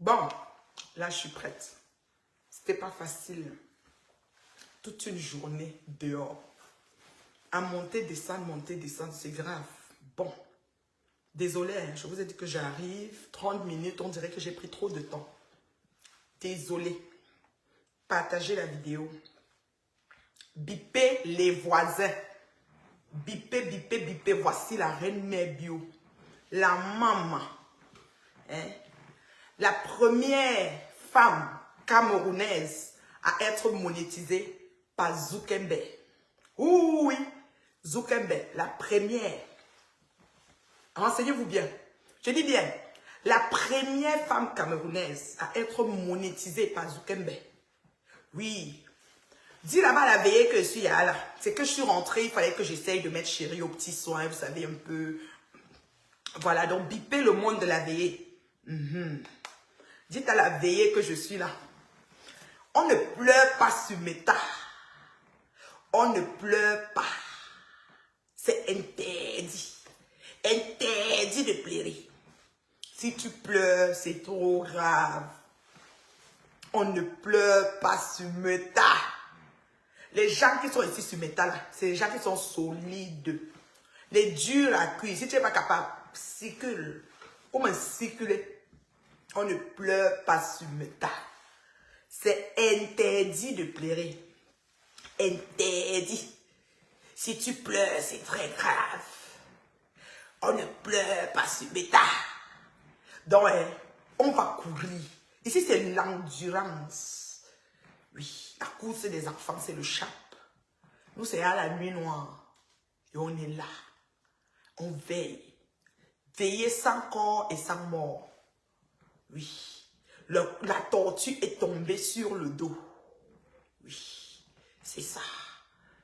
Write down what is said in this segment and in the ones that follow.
Bon, là, je suis prête. C'était pas facile. Toute une journée dehors. À monter, descendre, c'est grave. Bon, désolé, hein, je vous ai dit que j'arrive. 30 minutes, on dirait que j'ai pris trop de temps. Désolé. Partagez la vidéo. Bipez les voisins. Bipez, bipez, bipez. Voici la reine mère bio. La maman. Hein? La première femme camerounaise à être monétisée par Zuckerberg. Oui, Zuckerberg, la première. Renseignez-vous bien. Je dis bien, la première femme camerounaise à être monétisée par Zuckerberg. Oui. Dis là-bas à la veillée que je suis là. C'est que je suis rentrée, il fallait que j'essaye de mettre chérie aux petits soins, vous savez, un peu. Voilà, donc bipez le monde de la veillée. Dites à la veillée que je suis là. On ne pleure pas sur Meta. On ne pleure pas. C'est interdit. Interdit de pleurer. Si tu pleures, c'est trop grave. On ne pleure pas sur Meta. Les gens qui sont ici sur Meta, là, c'est les gens qui sont solides. Les durs à cuire. Si tu n'es pas capable, circule. Comment circuler? On ne pleure pas sur Meta. C'est interdit de pleurer. Interdit. Si tu pleures, c'est très grave. On ne pleure pas sur Meta. Donc, on va courir. Ici, c'est l'endurance. Oui, la course des enfants, c'est le chap. Nous, c'est à la nuit noire. Et on est là. On veille. Veiller sans corps et sans mort. Oui. La tortue est tombée sur le dos. Oui. C'est ça.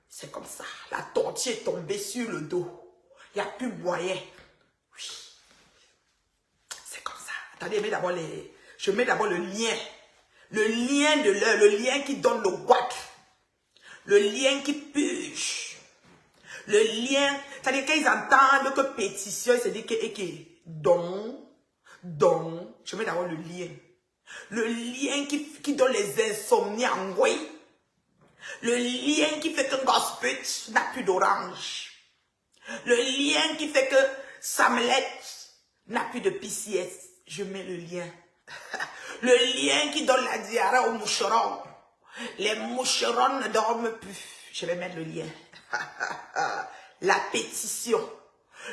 C'est comme ça. La tortue est tombée sur le dos. Il n'y a plus moyen. Oui. C'est comme ça. Attendez, je mets d'abord le lien. Le lien de l'heure. Le lien qui donne le guac. Le lien qui puge. Le lien. C'est-à-dire qu'ils entendent que pétition, ils se disent que don. Je mets d'abord le lien. Le lien qui donne les insomnies en oui. Le lien qui fait que Gospel n'a plus d'orange. Le lien qui fait que Samlet n'a plus de PCS. Je mets le lien. Le lien qui donne la diarrhée aux moucherons. Les moucherons ne dorment plus. Je vais mettre le lien. La pétition.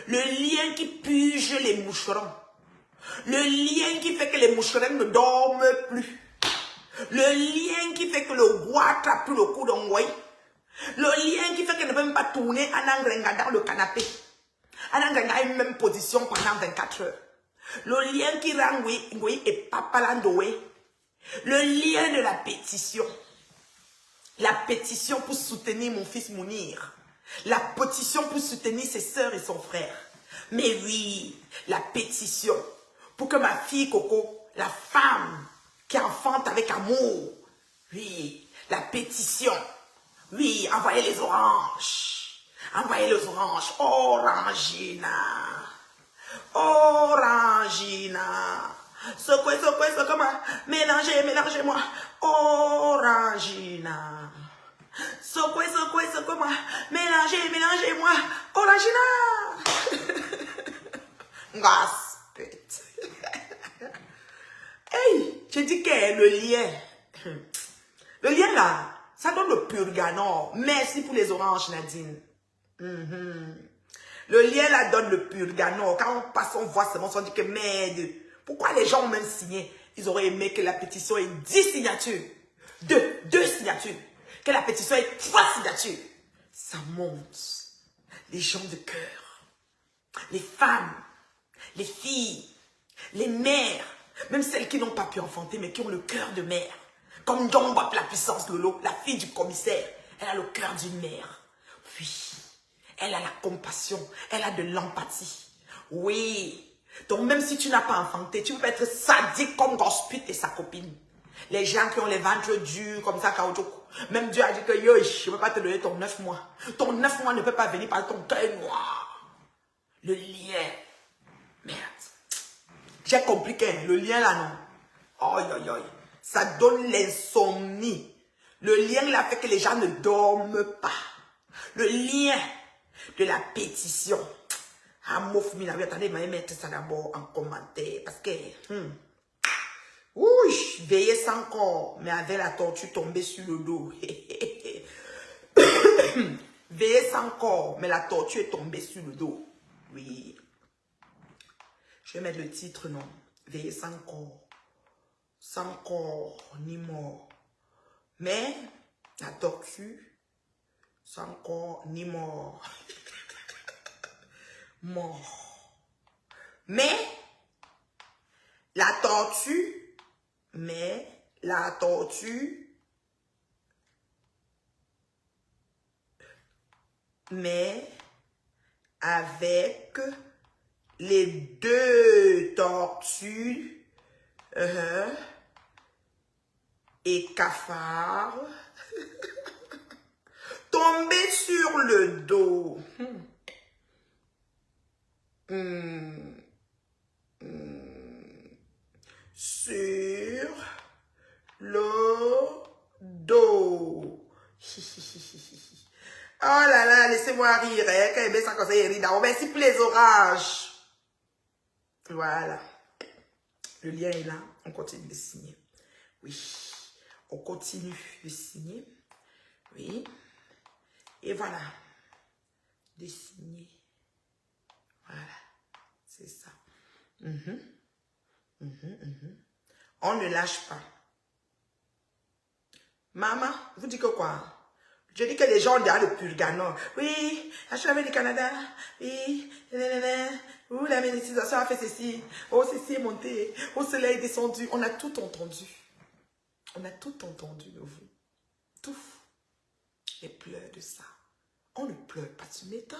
Le lien qui puge les moucherons. Le lien qui fait que les moucherons ne dorment plus. Le lien qui fait que le roi trappe plus le coup d'envoyer. Le lien qui fait qu'elle ne peut même pas tourner en engrenga dans le canapé. En engrenga a une même position pendant 24 heures. Le lien qui rend oui et papalandoé. Le lien de la pétition. La pétition pour soutenir mon fils Mounir. La pétition pour soutenir ses soeurs et son frère. Mais oui, la pétition pour que ma fille Coco, la femme qui enfante avec amour. Oui, la pétition. Oui, envoyez les oranges. Envoyez les oranges. Orangina. Orangina. Secouez, comment? Mélangez-moi. Orangina. Secouez, comment? Mélangez-moi. Orangina. Gaspet. Hey, je dis que le lien. Le lien là, ça donne le purganor. Merci pour les oranges, Nadine. Le lien là donne le purganor. Quand on passe, on voit seulement, on dit que merde. Pourquoi les gens ont même signé? Ils auraient aimé que la pétition ait 10 signatures. Deux signatures. Que la pétition ait 3 signatures. Ça monte. Les gens de cœur. Les femmes. Les filles. Les mères. Même celles qui n'ont pas pu enfanter, mais qui ont le cœur de mère. Comme Djomba, la puissance de l'eau, la fille du commissaire. Elle a le cœur d'une mère. Oui. Elle a la compassion. Elle a de l'empathie. Oui. Donc même si tu n'as pas enfanté, tu peux être sadique comme Gospel et sa copine. Les gens qui ont les ventres durs comme ça, même Dieu a dit que yo, je ne peux pas te donner ton 9 mois. Ton 9 mois ne peut pas venir par ton cœur noir. Le lien. Merde. J'ai compris que le lien là, non. Aïe, aïe, aïe. Ça donne l'insomnie. Le lien là fait que les gens ne dorment pas. Le lien de la pétition. Ah, mouf, attendez, je vais mettre ça d'abord en commentaire. Parce que... Ouh, veillez sans corps, mais avec la tortue tombée sur le dos. Veillez sans corps, mais la tortue est tombée sur le dos. Oui. Je vais mettre le titre, non. Veillez sans corps ni mort. Mais la tortue, sans corps ni mort. Mort. Mais la tortue, mais avec les deux tortues et cafards tombés sur le dos. Sur le dos. Oh là là, laissez-moi rire. Hein, quand il met ça comme ça, il rit. On merci pour les orages. Voilà. Le lien est là. On continue de signer. Oui. On continue de signer. Oui. Et voilà. De signer. Voilà. C'est ça. On ne lâche pas. Maman, vous dites que quoi? Je dis que les gens derrière le purgatoire. Oui, la Chambre du Canada. Oui, ou la monétisation a fait ceci. Oh, ceci est monté. Oh, cela est descendu. On a tout entendu. On a tout entendu de vous. Tout. Les pleurs de ça. On ne pleure pas sur Meta.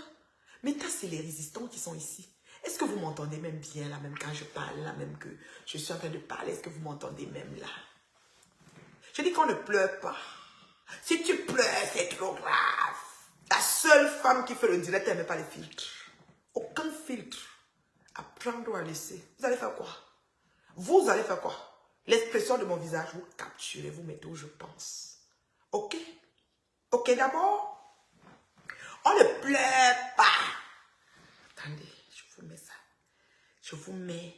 Meta, c'est les résistants qui sont ici. Est-ce que vous m'entendez même bien là, même quand je parle, là, même que je suis en train de parler, est-ce que vous m'entendez même là? Je dis qu'on ne pleure pas. Si tu pleures, c'est trop grave. La seule femme qui fait le direct, elle ne met pas les filtres. Aucun filtre. À prendre ou à laisser. Vous allez faire quoi? Vous allez faire quoi? L'expression de mon visage, vous capturez, vous mettez où je pense. Ok? Ok, d'abord, on ne pleure pas. Attendez, je vous mets ça. Je vous mets,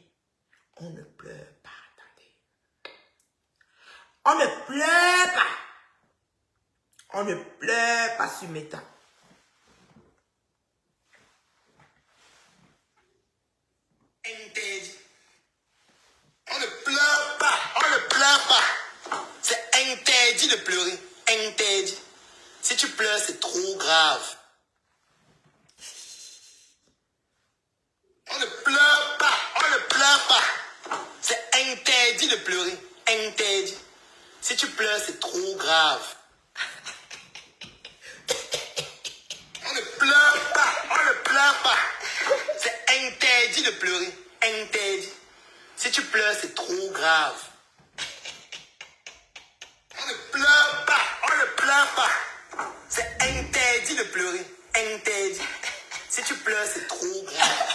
on ne pleure pas. Attendez. On ne pleure pas. On ne pleure pas sur Meta. Interdit. On ne pleure pas. On ne pleure pas. C'est interdit de pleurer. Interdit. Si tu pleures, c'est trop grave. On ne pleure pas. On ne pleure pas. C'est interdit de pleurer. Interdit. Si tu pleures, c'est trop grave. On ne pleure pas. On ne pleure pas. C'est interdit de pleurer. Interdit. Si tu pleures, c'est trop grave. On ne pleure pas. On ne pleure pas. C'est interdit de pleurer. Interdit. Si tu pleures, c'est trop grave.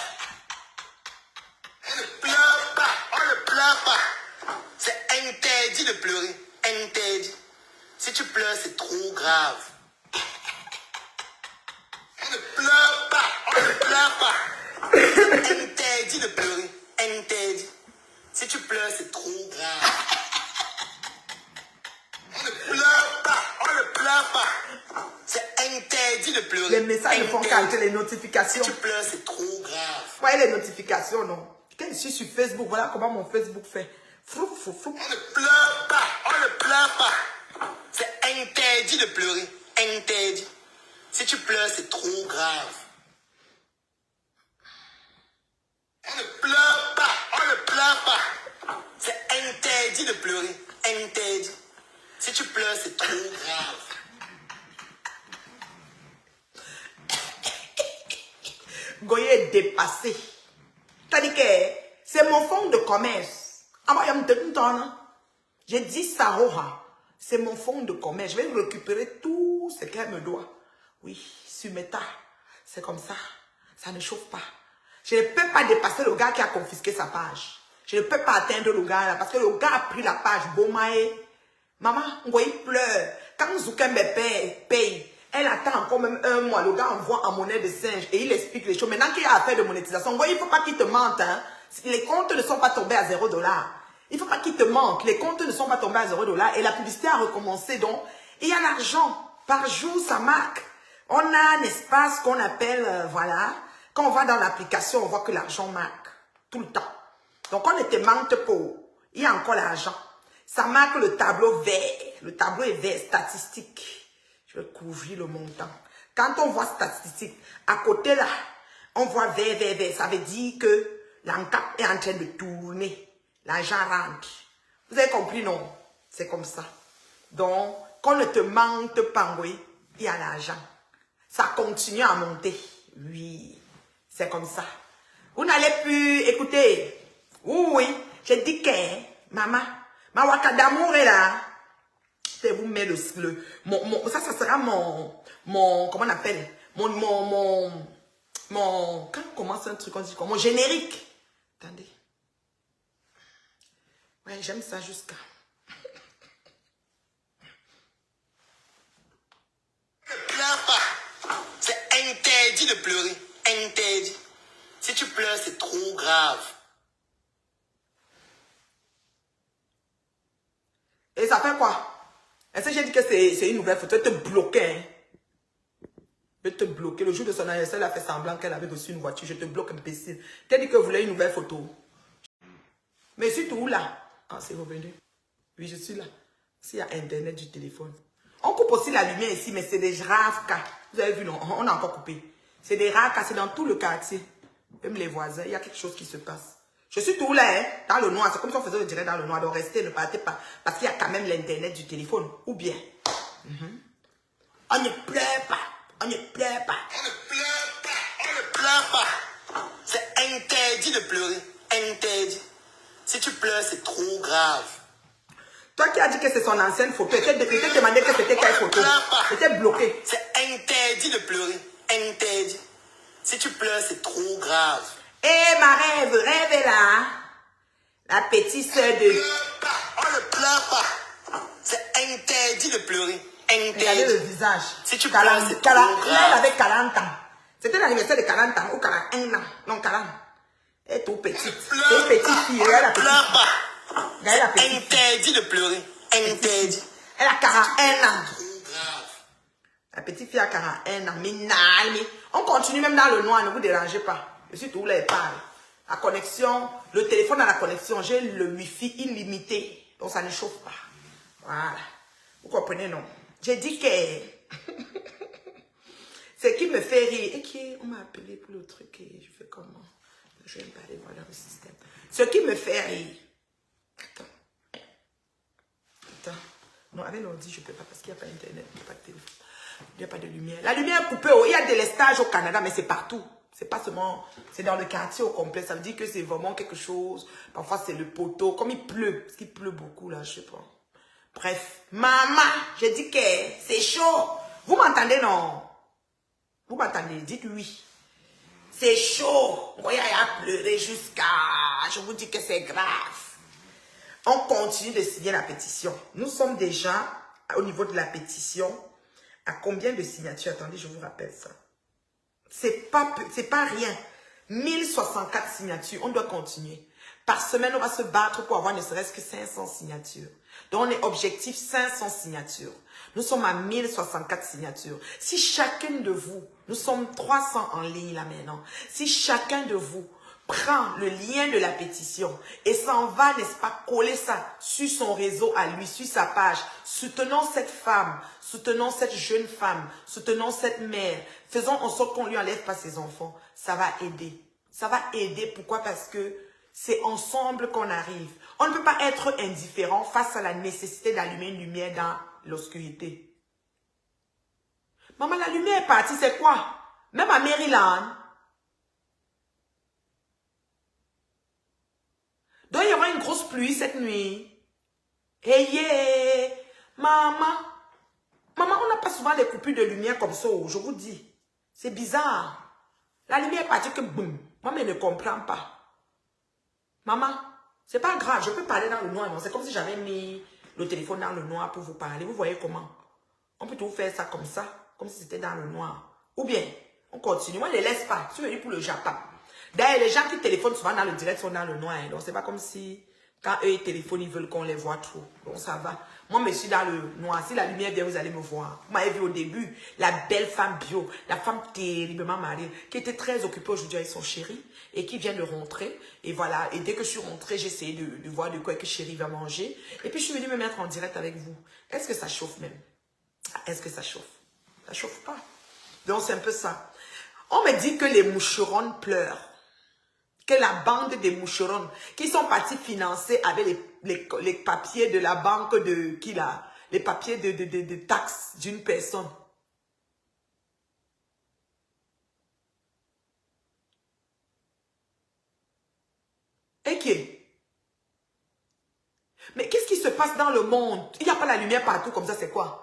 On ne pleure pas. On ne pleure pas. C'est interdit de pleurer. Interdit. Si tu pleures, c'est trop grave. On ne pleure pas. On ne pleure pas. C'est interdit de pleurer. Interdit. Si tu pleures, c'est trop grave. On ne pleure pas. On ne pleure pas. C'est interdit de pleurer. Les messages ne font qu'arrêter les Si notifications. tu pleures, c'est trop grave. Vous voyez les notifications, non? Quand je suis sur Facebook, voilà comment mon Facebook fait. Frou, frou, frou. On ne pleure pas. On ne pleure pas. C'est interdit de pleurer. Interdit. Si tu pleures, c'est trop grave. On ne pleure pas. On ne pleure pas. C'est interdit de pleurer. Interdit. Si tu pleures, c'est trop grave. Goye est dépassé. C'est-à-dire que c'est mon fonds de commerce. J'ai dit ça, c'est mon fonds de commerce. Je vais récupérer tout ce qu'elle me doit. Oui, sur Meta, c'est comme ça. Ça ne chauffe pas. Je ne peux pas dépasser le gars qui a confisqué sa page. Je ne peux pas atteindre le gars là parce que le gars a pris la page. Bomae. Maman, il pleure. Quand Zukembe paye, elle attend encore même un mois. Le gars envoie en monnaie de singe et il explique les choses. Maintenant qu'il y a affaire de monétisation, il ne faut pas qu'il te mente. Hein. Les comptes ne sont pas tombés à 0 $. Il ne faut pas qu'il te manque. Les comptes ne sont pas tombés à 0 $ et la publicité a recommencé. Donc, il y a l'argent. Par jour, ça marque. On a un espace qu'on appelle, voilà. Quand on va dans l'application, on voit que l'argent marque. Tout le temps. Donc, on ne te manque pas. Il y a encore l'argent. Ça marque le tableau vert. Le tableau est vert, statistique. Je vais couvrir le montant. Quand on voit statistique, à côté là, on voit vert, vert, vert. Ça veut dire que l'encap est en train de tourner. L'argent rentre. Vous avez compris, non? C'est comme ça. Donc, qu'on ne te manque pas, oui, il y a l'argent. Ça continue à monter. Oui, c'est comme ça. Vous n'allez plus écouter. Oui, j'ai dit que, maman, ma waka d'amour est là. Je vais vous mettre ça sera mon, comment on appelle, quand on commence un truc, on dit quoi, mon générique. Attendez. Ouais, j'aime ça jusqu'à. Ne pleure pas. C'est interdit de pleurer. Interdit. Si tu pleures, c'est trop grave. Et ça fait quoi? Est-ce que j'ai dit que c'est une nouvelle photo? Elle te bloquait. Hein? Elle te bloquer. Le jour de son anniversaire, elle a fait semblant qu'elle avait reçu une voiture. Je te bloque, imbécile. T'as dit que vous voulez une nouvelle photo. Mais je suis tout là. Ah, c'est revenu. Oui, je suis là. S'il y a Internet du téléphone. On coupe aussi la lumière ici, mais c'est des rares cas. Vous avez vu, non? On a encore coupé. C'est des rares cas, c'est dans tout le quartier. Même les voisins, il y a quelque chose qui se passe. Je suis tout là, hein, dans le noir. C'est comme si on faisait le direct dans le noir. Donc restez, ne partez pas. Parce qu'il y a quand même l'Internet du téléphone. Ou bien. On ne pleure pas. On ne pleure pas. On ne pleure pas. On ne pleure pas. C'est interdit de pleurer. Interdit. Si tu pleures, c'est trop grave. Toi qui as dit que c'est son ancienne photo, tu t'es demandé que c'était quelle photo. C'était bloqué. C'est interdit de pleurer. Interdit. Si tu pleures, c'est trop grave. Eh, ma rêve est là. La petite sœur de... On ne pleure pas. C'est interdit de pleurer. Regardez le visage. Si tu pleures, c'est trop grave. Là, elle avait 40 ans. C'était l'anniversaire de 40 ans ou 41 ans. Non, 40. Elle est tout petite. C'est une petite fille. Regarde la petite pleure pas. Regarde la petite fille. Interdit de pleurer. Interdit. Elle a 41 ans. Trop grave. La petite fille a 41 ans. Mais on continue même dans le noir. Ne vous dérangez pas. Je suis tout là et parle. La connexion, le téléphone a la connexion. J'ai le Wi-Fi illimité. Donc ça ne chauffe pas. Voilà. Vous comprenez, non? J'ai dit que... Ce qui me fait rire... Et qui on m'a appelé pour le truc et je fais comment? Je vais me parler voilà le système. Ce qui me fait rire... Attends. Non, avec l'ordi, je ne peux pas parce qu'il n'y a pas Internet, il n'y a pas de téléphone. Il n'y a pas de lumière. La lumière est coupée. Il y a des lestages au Canada, mais c'est partout. C'est pas seulement... C'est dans le quartier au complet. Ça veut dire que c'est vraiment quelque chose. Parfois, c'est le poteau. Comme il pleut. Parce qu'il pleut beaucoup, là, je sais pas. Bref. Maman, je dis que c'est chaud. Vous m'entendez, non? Vous m'entendez? Dites oui. C'est chaud. Moi, il y a pleuré jusqu'à... Je vous dis que c'est grave. On continue de signer la pétition. Nous sommes déjà, au niveau de la pétition, à combien de signatures? Attendez, je vous rappelle ça. C'est pas rien. 1064 signatures. On doit continuer. Par semaine, on va se battre pour avoir ne serait-ce que 500 signatures. Donc, on est objectif 500 signatures. Nous sommes à 1064 signatures. Si chacun de vous, nous sommes 300 en ligne là maintenant, si chacun de vous prend le lien de la pétition et s'en va, n'est-ce pas, coller ça sur son réseau à lui, sur sa page, soutenons cette femme, soutenons cette jeune femme, soutenons cette mère, faisons en sorte qu'on lui enlève pas ses enfants, ça va aider. Ça va aider, pourquoi? Parce que c'est ensemble qu'on arrive. On ne peut pas être indifférent face à la nécessité d'allumer une lumière dans l'obscurité. Maman, la lumière est partie, c'est quoi? Même à Maryland. Donc, il y aura une grosse pluie cette nuit. Hey, maman. Maman, on n'a pas souvent des coupures de lumière comme ça, je vous dis. C'est bizarre. La lumière est partie que boum. Maman ne comprend pas. Maman, C'est pas grave, je peux parler dans le noir. C'est comme si j'avais mis le téléphone dans le noir pour vous parler. Vous voyez comment? On peut tout faire ça, comme si c'était dans le noir. Ou bien, on continue. Moi, je ne les laisse pas. Je suis venu pour le Japon. D'ailleurs, les gens qui téléphonent souvent dans le direct sont dans le noir. Donc, c'est pas comme si, quand eux, ils téléphonent, ils veulent qu'on les voit trop. Donc, ça va. Moi, je suis dans le noir. Si la lumière vient, vous allez me voir. Vous m'avez vu au début, la belle femme bio, la femme terriblement mariée, qui était très occupée aujourd'hui avec son chéri et qui vient de rentrer. Et voilà. Et dès que je suis rentrée, j'ai essayé de voir de quoi que chéri va manger. Et puis, je suis venue me mettre en direct avec vous. Est-ce que ça chauffe même? Est-ce que ça chauffe? Ça chauffe pas. Donc, c'est un peu ça. On me dit que les moucherons pleurent. Que la bande des moucherons qui sont partis financer avec les papiers de la banque de qui là, les papiers de taxes d'une personne. Et qui? Mais qu'est-ce qui se passe dans le monde? Il n'y a pas la lumière partout comme ça, c'est quoi?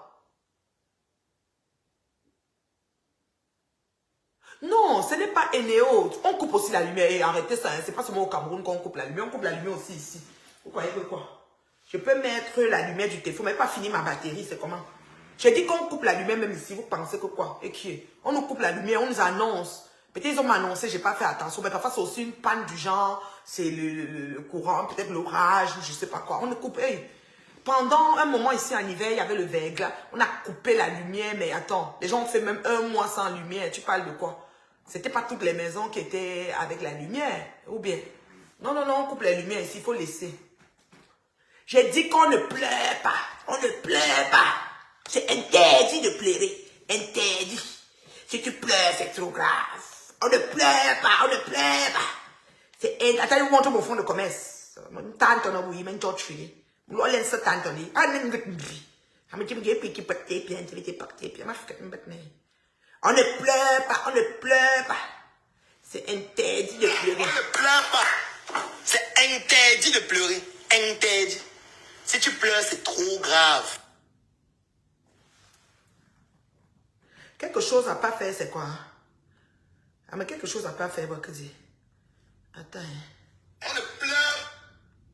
Non, ce n'est pas Enéo. On coupe aussi la lumière. Et arrêtez ça, hein. C'est pas seulement au Cameroun qu'on coupe la lumière. On coupe la lumière aussi ici. Vous croyez que quoi? Je peux mettre la lumière du téléphone, mais pas finir ma batterie. C'est comment? J'ai dit qu'on coupe la lumière même ici. Vous pensez que quoi? Et qui est? On nous coupe la lumière, on nous annonce. Peut-être ils ont annoncé, j'ai pas fait attention. Mais parfois c'est aussi une panne du genre. C'est le courant, peut-être l'orage, je sais pas quoi. On nous coupe. Hey. Pendant un moment ici en hiver, il y avait le verglas. On a coupé la lumière, mais attends, les gens ont fait même un mois sans lumière. Tu parles de quoi? C'était pas toutes les maisons qui étaient avec la lumière, ou bien? Non, non, non, on coupe la lumière ici, il faut laisser. J'ai dit qu'on ne pleure pas, on ne pleure pas. C'est interdit de pleurer, interdit. Si tu pleures, c'est trop grave. On ne pleure pas, on ne pleure pas. C'est interdit. Attends, je vous montre mon fonds de commerce. Tante, on a oui, mais tu es on laisse tante, on dit. Ah, non, non, on ne pleure pas, on ne pleure pas. C'est interdit de pleurer. On ne pleure pas. C'est interdit de pleurer. Interdit. Si tu pleures, c'est trop grave. Quelque chose à pas faire, c'est quoi? Ah, mais quelque chose à pas faire, que dire? Attends. On ne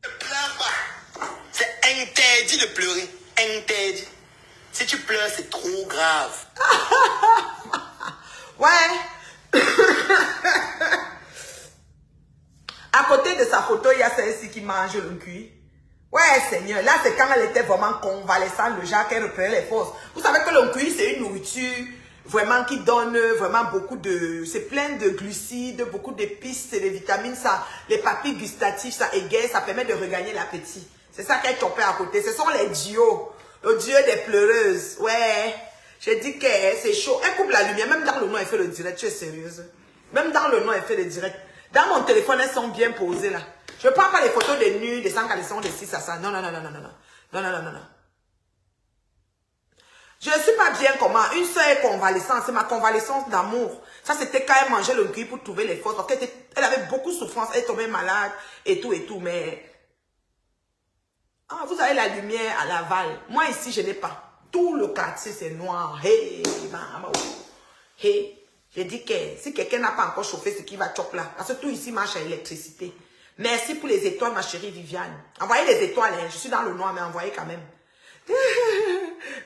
pleure pas. C'est interdit de pleurer. Interdit. Si tu pleures, c'est trop grave. Ouais. À côté de sa photo, il y a celle-ci qui mange le cuit. Ouais, Seigneur. Là, c'est quand elle était vraiment convalescente, le genre qu'elle reprenait les forces. Vous savez que le cuit, c'est une nourriture vraiment qui donne vraiment beaucoup de... C'est plein de glucides, beaucoup d'épices, c'est des vitamines, ça, les papilles gustatives, ça égaye, ça permet de regagner l'appétit. C'est ça qu'elle chopait à côté. Ce sont les dios. Le dieu des pleureuses. Ouais. J'ai dit que c'est chaud. Elle coupe la lumière. Même dans le noir, elle fait le direct. Tu es sérieuse? Même dans le noir, elle fait le direct. Dans mon téléphone, elles sont bien posées là. Je ne prends pas les photos des nus, des sans caleçons, des 6 à ça. Non, non, non, non, non, non, non. Non, non, non, non, non. Je ne sais pas bien comment. Une soeur est convalescente. C'est ma convalescence d'amour. Ça, c'était quand elle mangeait le cuit pour trouver les forces. Parce qu'elle avait beaucoup de souffrance. Elle tombait malade et tout, mais... Ah, vous avez la lumière à Laval. Moi, ici, je n'ai pas. Tout le quartier, c'est noir. Hey, maman. Hey. J'ai dit que si quelqu'un n'a pas encore chauffé, ce qui va chop là. Parce que tout ici marche à l'électricité. Merci pour les étoiles, ma chérie Viviane. Envoyez les étoiles. Hein. Je suis dans le noir, mais envoyez quand même.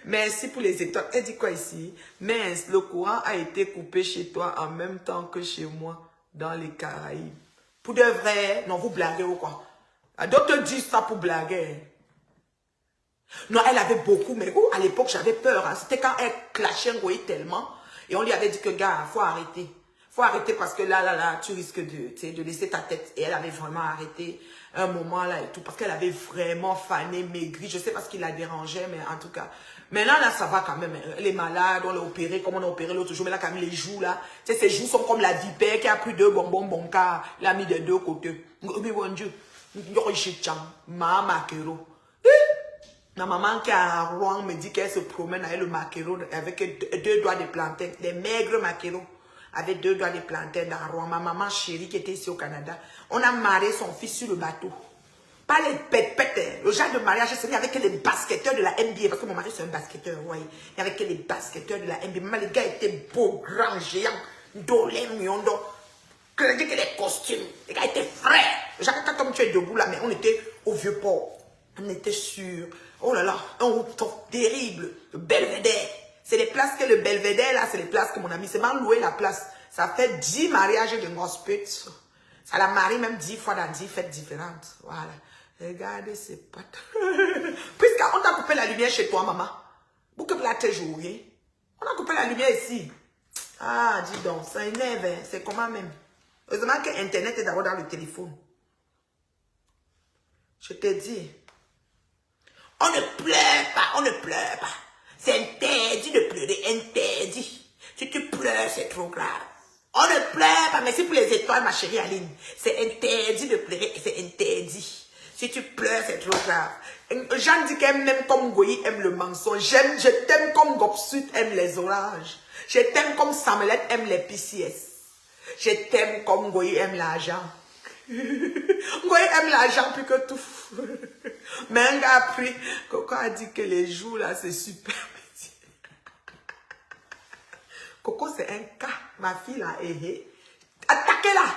Merci pour les étoiles. Elle dit quoi ici? Mince, le courant a été coupé chez toi en même temps que chez moi dans les Caraïbes. Pour de vrai, non, vous blaguez ou quoi? D'autres disent ça pour blaguer. Non, elle avait beaucoup, mais à l'époque, j'avais peur. Hein. C'était quand elle clashait tellement. Et on lui avait dit que, gars, faut arrêter. Faut arrêter parce que là, tu risques de laisser ta tête. Et elle avait vraiment arrêté un moment là et tout. Parce qu'elle avait vraiment fané, maigri. Je sais pas ce qui la dérangeait, mais en tout cas. Maintenant, là, ça va quand même. Elle est malade, on l'a opérée comme on a opéré l'autre jour. Mais là, quand même, les joues, là. Tu sais, ses joues sont comme la vipère qui a pris 2 bonbons bon car il a mis des 2 côtés. Mais bon Dieu. Ma maman qui est à Rouen me dit qu'elle se promène avec le maquereau, avec 2 doigts de plantain, des maigres maquereaux, avec 2 doigts de plantain dans Rouen. Ma maman chérie qui était ici au Canada, on a marié son fils sur le bateau. Pas les pètes, le genre de mariage, c'est avec les basketteurs de la NBA, parce que mon mari c'est un basketteur, ouais. Il y avait que les basketteurs de la NBA. Maman, les gars étaient beaux, grands, géants, dolés, miondo. Que les costumes, les gars étaient frais. Jacques, quand tu es debout là, mais on était au Vieux-Port. On était sûr. Oh là là, un rooftop terrible. Le Belvédère. C'est les places que le Belvédère, là, c'est les places que mon ami s'est mal loué la place. Ça fait 10 mariages de grosses putes. Ça la marie même 10 fois dans 10 fêtes différentes. Voilà. Regardez ces potes. Puisqu'on t'a coupé la lumière chez toi, maman. Pour que là, tu joues. On a coupé la lumière ici. Ah, dis donc, ça énerve. Hein. C'est comment même. Heureusement que Internet est d'abord dans le téléphone. Je te dis. On ne pleure pas, on ne pleure pas. C'est interdit de pleurer, interdit. Si tu pleures, c'est trop grave. On ne pleure pas, mais c'est pour les étoiles, ma chérie Aline. C'est interdit de pleurer, c'est interdit. Si tu pleures, c'est trop grave. Jean dit qu'elle m'aime comme Goyi aime le mensonge. Je t'aime comme Gopsut aime les orages. Je t'aime comme Samelette aime les PCS. Je t'aime comme Goyi aime l'argent. Goyi aime l'argent plus que tout. Mais un gars a pris, Coco a dit que les jours là, c'est super. Coco, c'est un cas. Ma fille là, attaquez-la.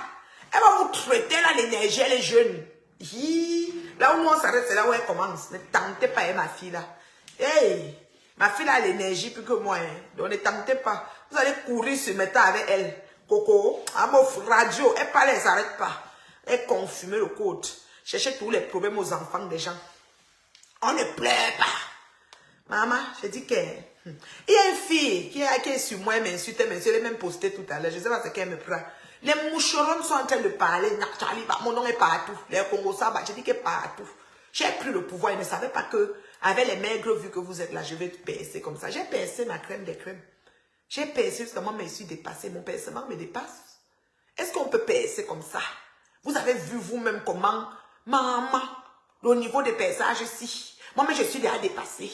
Elle va vous traiter là, l'énergie, elle est jeune. Là où on s'arrête, c'est là où elle commence. Ne tentez pas, ma fille là. Hey, ma fille là a l'énergie plus que moi. Hein. Donc ne tentez pas. Vous allez courir se mettre avec elle. Coco, à mon radio, elle parle, elle ne s'arrête pas. Elle confume le code. Cherchez tous les problèmes aux enfants des gens. On ne pleure pas. Maman, je dis que... Il y a une fille qui est sur moi, elle m'insulte, elle est même postée tout à l'heure. Je ne sais pas ce qu'elle me prend. Les moucherons sont en train de parler. Mon nom est partout. Les Congo Saba, je dis que partout. J'ai pris le pouvoir. Ils ne savaient pas que, avec les maigres vues que vous êtes là, je vais percer comme ça. J'ai percé ma crème des crèmes. J'ai percé jusqu'à moi, mais je suis dépassée. Mon percement me dépasse. Est-ce qu'on peut percer comme ça? Vous avez vu vous-même comment, maman, le niveau de perçage ici. Moi, mais je suis déjà dépassée.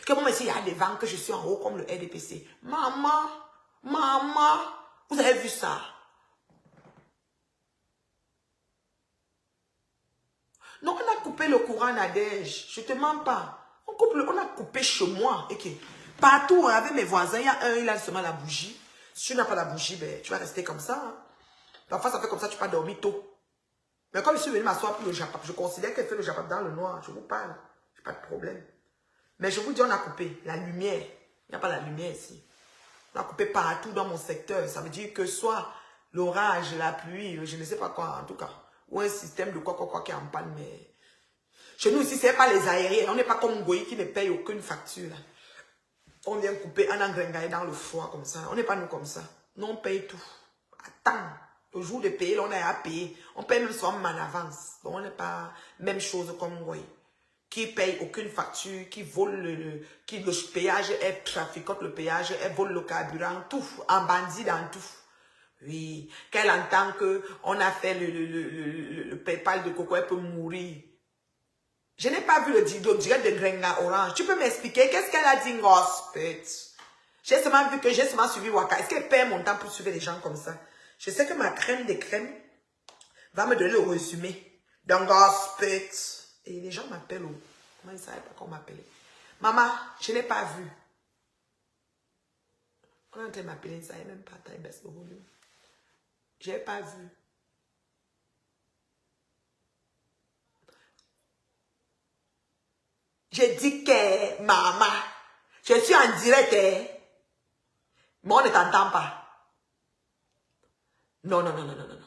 Que moi, il y a des vents que je suis en haut comme le RDPC. Maman, maman, vous avez vu ça? Non, on a coupé le courant Nadège. Je te mens pas. On a coupé chez moi. Okay. Partout avec mes voisins, il y a un, il a seulement la bougie. Si tu n'as pas la bougie, ben, tu vas rester comme ça. Hein. Parfois, ça fait comme ça, tu vas dormir tôt. Mais comme je suis venu m'asseoir pour le Japap, je considère qu'elle fait le Japap dans le noir. Je vous parle. Je n'ai pas de problème. Mais je vous dis, on a coupé la lumière. Il n'y a pas la lumière ici. On a coupé partout dans mon secteur. Ça veut dire que soit l'orage, la pluie, je ne sais pas quoi en tout cas. Ou un système de quoi qui est en panne. Mais chez nous ici, ce n'est pas les aériens. On n'est pas comme Goyi qui ne paye aucune facture. Là. On vient couper un engrengaille dans le froid comme ça. On n'est pas nous comme ça. Nous, on paye tout. Attends. Le jour de payer, là, on a à payer. On paye même souvent en avance. Donc, on n'est pas même chose comme Goyi. Qui paye aucune facture, qui vole le péage, elle traficote le péage, elle vole le carburant, tout, en bandit dans tout. Oui, qu'elle entend qu'on a fait le PayPal de Coco, elle peut mourir. Je n'ai pas vu le direct de Grenga Orange. Tu peux m'expliquer qu'est-ce qu'elle a dit, Gospel? J'ai seulement vu que j'ai seulement suivi Waka. Est-ce qu'elle perd mon temps pour suivre les gens comme ça? Je sais que ma crème des crèmes va me donner le résumé d'un Gospel. Et les gens m'appellent. Comment ils ne savaient pas qu'on m'appelait? Maman, je n'ai pas vu. On est en train de m'appeler, ils ne savaient même pas. Taille baisse le volume. Je n'ai pas vu. J'ai dit que, maman, je suis en direct, hein? Mais on ne t'entend pas. Non, non, non, non, non, non.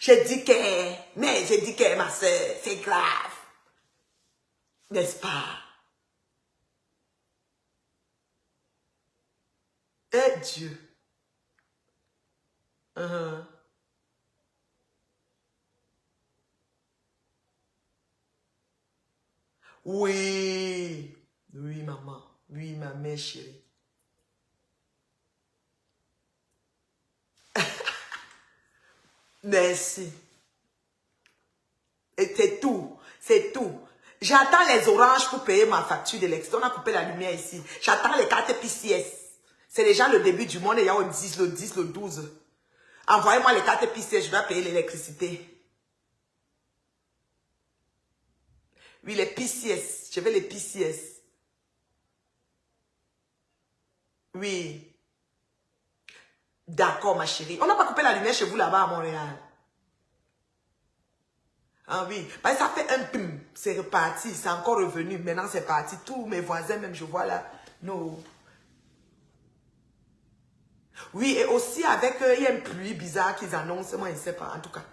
J'ai dit que, mais j'ai dit que ma soeur, c'est grave. N'est-ce pas? Eh Dieu. Oui. Oui, maman. Oui, ma mère chérie. Merci. Et c'est tout. C'est tout. J'attends les oranges pour payer ma facture d'électricité. On a coupé la lumière ici. J'attends les cartes PCS. C'est déjà le début du monde. Il y a le 10, le 10, le 12. Envoyez-moi les cartes PCS. Je vais payer l'électricité. Oui, les PCS. Je veux les PCS. Oui. D'accord, ma chérie. On n'a pas coupé la lumière chez vous là-bas à Montréal. Ah oui, bah, ça fait un pum, c'est reparti, c'est encore revenu. Maintenant, c'est parti. Tous mes voisins, même, je vois là, non. Oui, et aussi avec, il y a une pluie bizarre qu'ils annoncent, moi, je ne sais pas, en tout cas.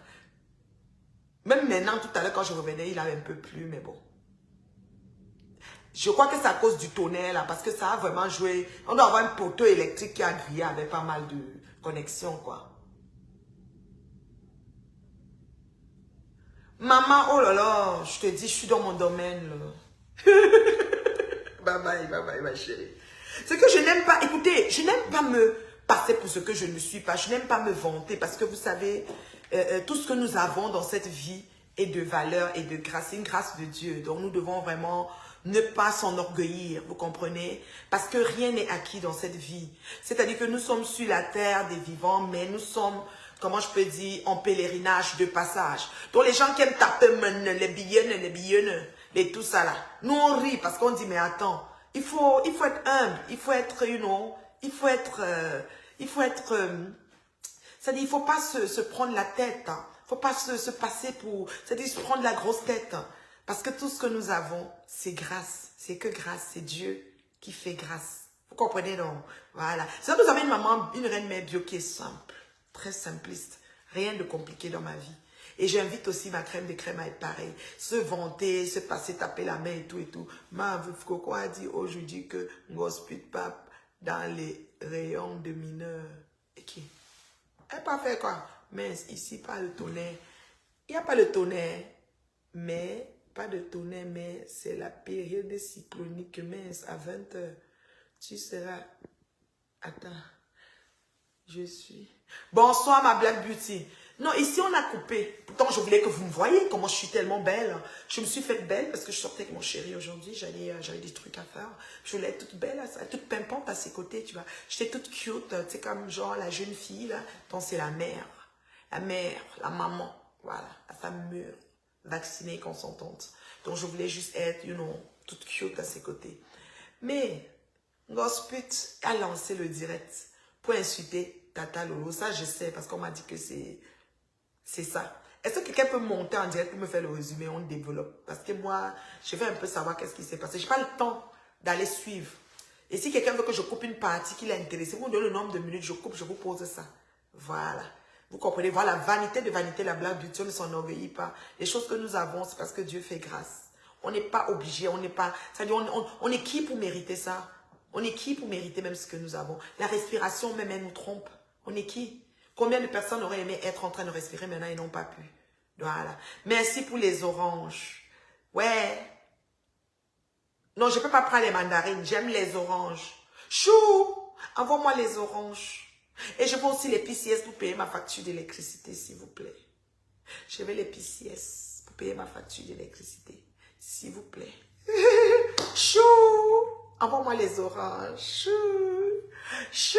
Même maintenant, tout à l'heure, quand je revenais, il avait un peu plu, mais bon. Je crois que c'est à cause du tonnerre, là, parce que ça a vraiment joué. On doit avoir un poteau électrique qui a grillé avec pas mal de connexions, quoi. Maman, oh là là, je te dis, je suis dans mon domaine, là. Bye bye, ma chérie. C'est que je n'aime pas, écoutez, je n'aime pas me passer pour ce que je ne suis pas. Je n'aime pas me vanter parce que vous savez, tout ce que nous avons dans cette vie est de valeur et de grâce. C'est une grâce de Dieu. Donc nous devons vraiment ne pas s'enorgueillir, vous comprenez? Parce que rien n'est acquis dans cette vie. C'est-à-dire que nous sommes sur la terre des vivants, mais nous sommes, comment je peux dire, en pèlerinage de passage. Donc les gens qui aiment taper les billets, et tout ça là. Nous on rit parce qu'on dit mais attends, il faut être humble, il faut être, il faut être, c'est-à-dire il faut pas se prendre la tête, hein. Il faut pas se passer pour, c'est-à-dire se prendre la grosse tête, hein. Parce que tout ce que nous avons, c'est grâce, c'est que grâce, c'est Dieu qui fait grâce. Vous comprenez donc? Voilà. C'est ça que vous avez une maman, une reine mère bio qui est simple, très simpliste, rien de compliqué dans ma vie. Et j'invite aussi ma crème de crème à être pareil. Se vanter, se passer taper la main et tout et tout. Ma veuve Coco a dit aujourd'hui que n'hospite pas dans les rayons de mineurs. Et qui? Elle n'a pas fait quoi? Mais ici, pas le tonnerre. Il n'y a pas le tonnerre. Mais, pas de tonnerre, mais c'est la période cyclonique. Mais à 20h, tu seras... Attends. Je suis... Bonsoir ma Black Beauty. Non, ici on a coupé. Pourtant, je voulais que vous me voyiez comment je suis tellement belle. Je me suis faite belle parce que je sortais avec mon chéri aujourd'hui. J'avais des trucs à faire. Je voulais être toute belle, toute pimpante à ses côtés, tu vois. J'étais toute cute, tu sais, comme genre la jeune fille, là. Donc, c'est la mère. La mère, la maman. Voilà, la femme mûre, vaccinée, consentante. Donc, je voulais juste être, toute cute à ses côtés. Mais, Gosput a lancé le direct pour insulter Tata Lolo. Ça, je sais, parce qu'on m'a dit que c'est ça. Est-ce que quelqu'un peut monter en direct pour me faire le résumé? On développe. Parce que moi, je veux un peu savoir qu'est-ce qui s'est passé. Je n'ai pas le temps d'aller suivre. Et si quelqu'un veut que je coupe une partie qui l'a intéressé, vous me donnez le nombre de minutes, je coupe, je vous pose ça. Voilà. Vous comprenez? Voilà, vanité de vanité, la Black Beauty, on ne s'enorgueillit pas. Les choses que nous avons, c'est parce que Dieu fait grâce. On n'est pas obligé, on n'est pas... C'est-à-dire, on est qui pour mériter ça? On est qui pour mériter même ce que nous avons? La respiration, même, elle nous trompe. On est qui? Combien de personnes auraient aimé être en train de respirer maintenant et n'ont pas pu? Voilà. Merci pour les oranges. Ouais. Non, je ne peux pas prendre les mandarines. J'aime les oranges. Chou! Envoie-moi les oranges. Et je veux aussi les PCS pour payer ma facture d'électricité, s'il vous plaît. Je veux les PCS pour payer ma facture d'électricité, s'il vous plaît. Chou! Envoie-moi les oranges. Chou! Chou!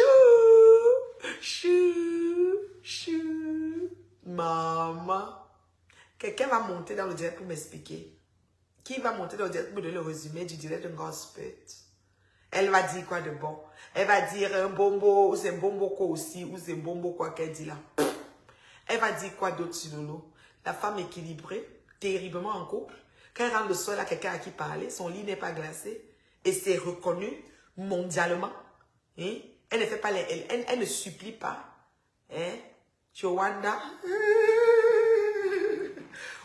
Chou! Chou! Maman. Quelqu'un va monter dans le direct pour m'expliquer. Qui va monter dans le direct pour donner le résumé du direct de Gospel? Elle va dire quoi de bon? Elle va dire un bombo, ou c'est un bombo quoi aussi, ou c'est un bombo quoi qu'elle dit là. Elle va dire quoi d'autre sur Lolo? La femme équilibrée, terriblement en couple. Quand elle rentre le soir, elle a quelqu'un à qui parler, son lit n'est pas glacé. Et c'est reconnu mondialement. Hein? Elle ne fait pas elle ne supplie pas. Hein? Chowanda.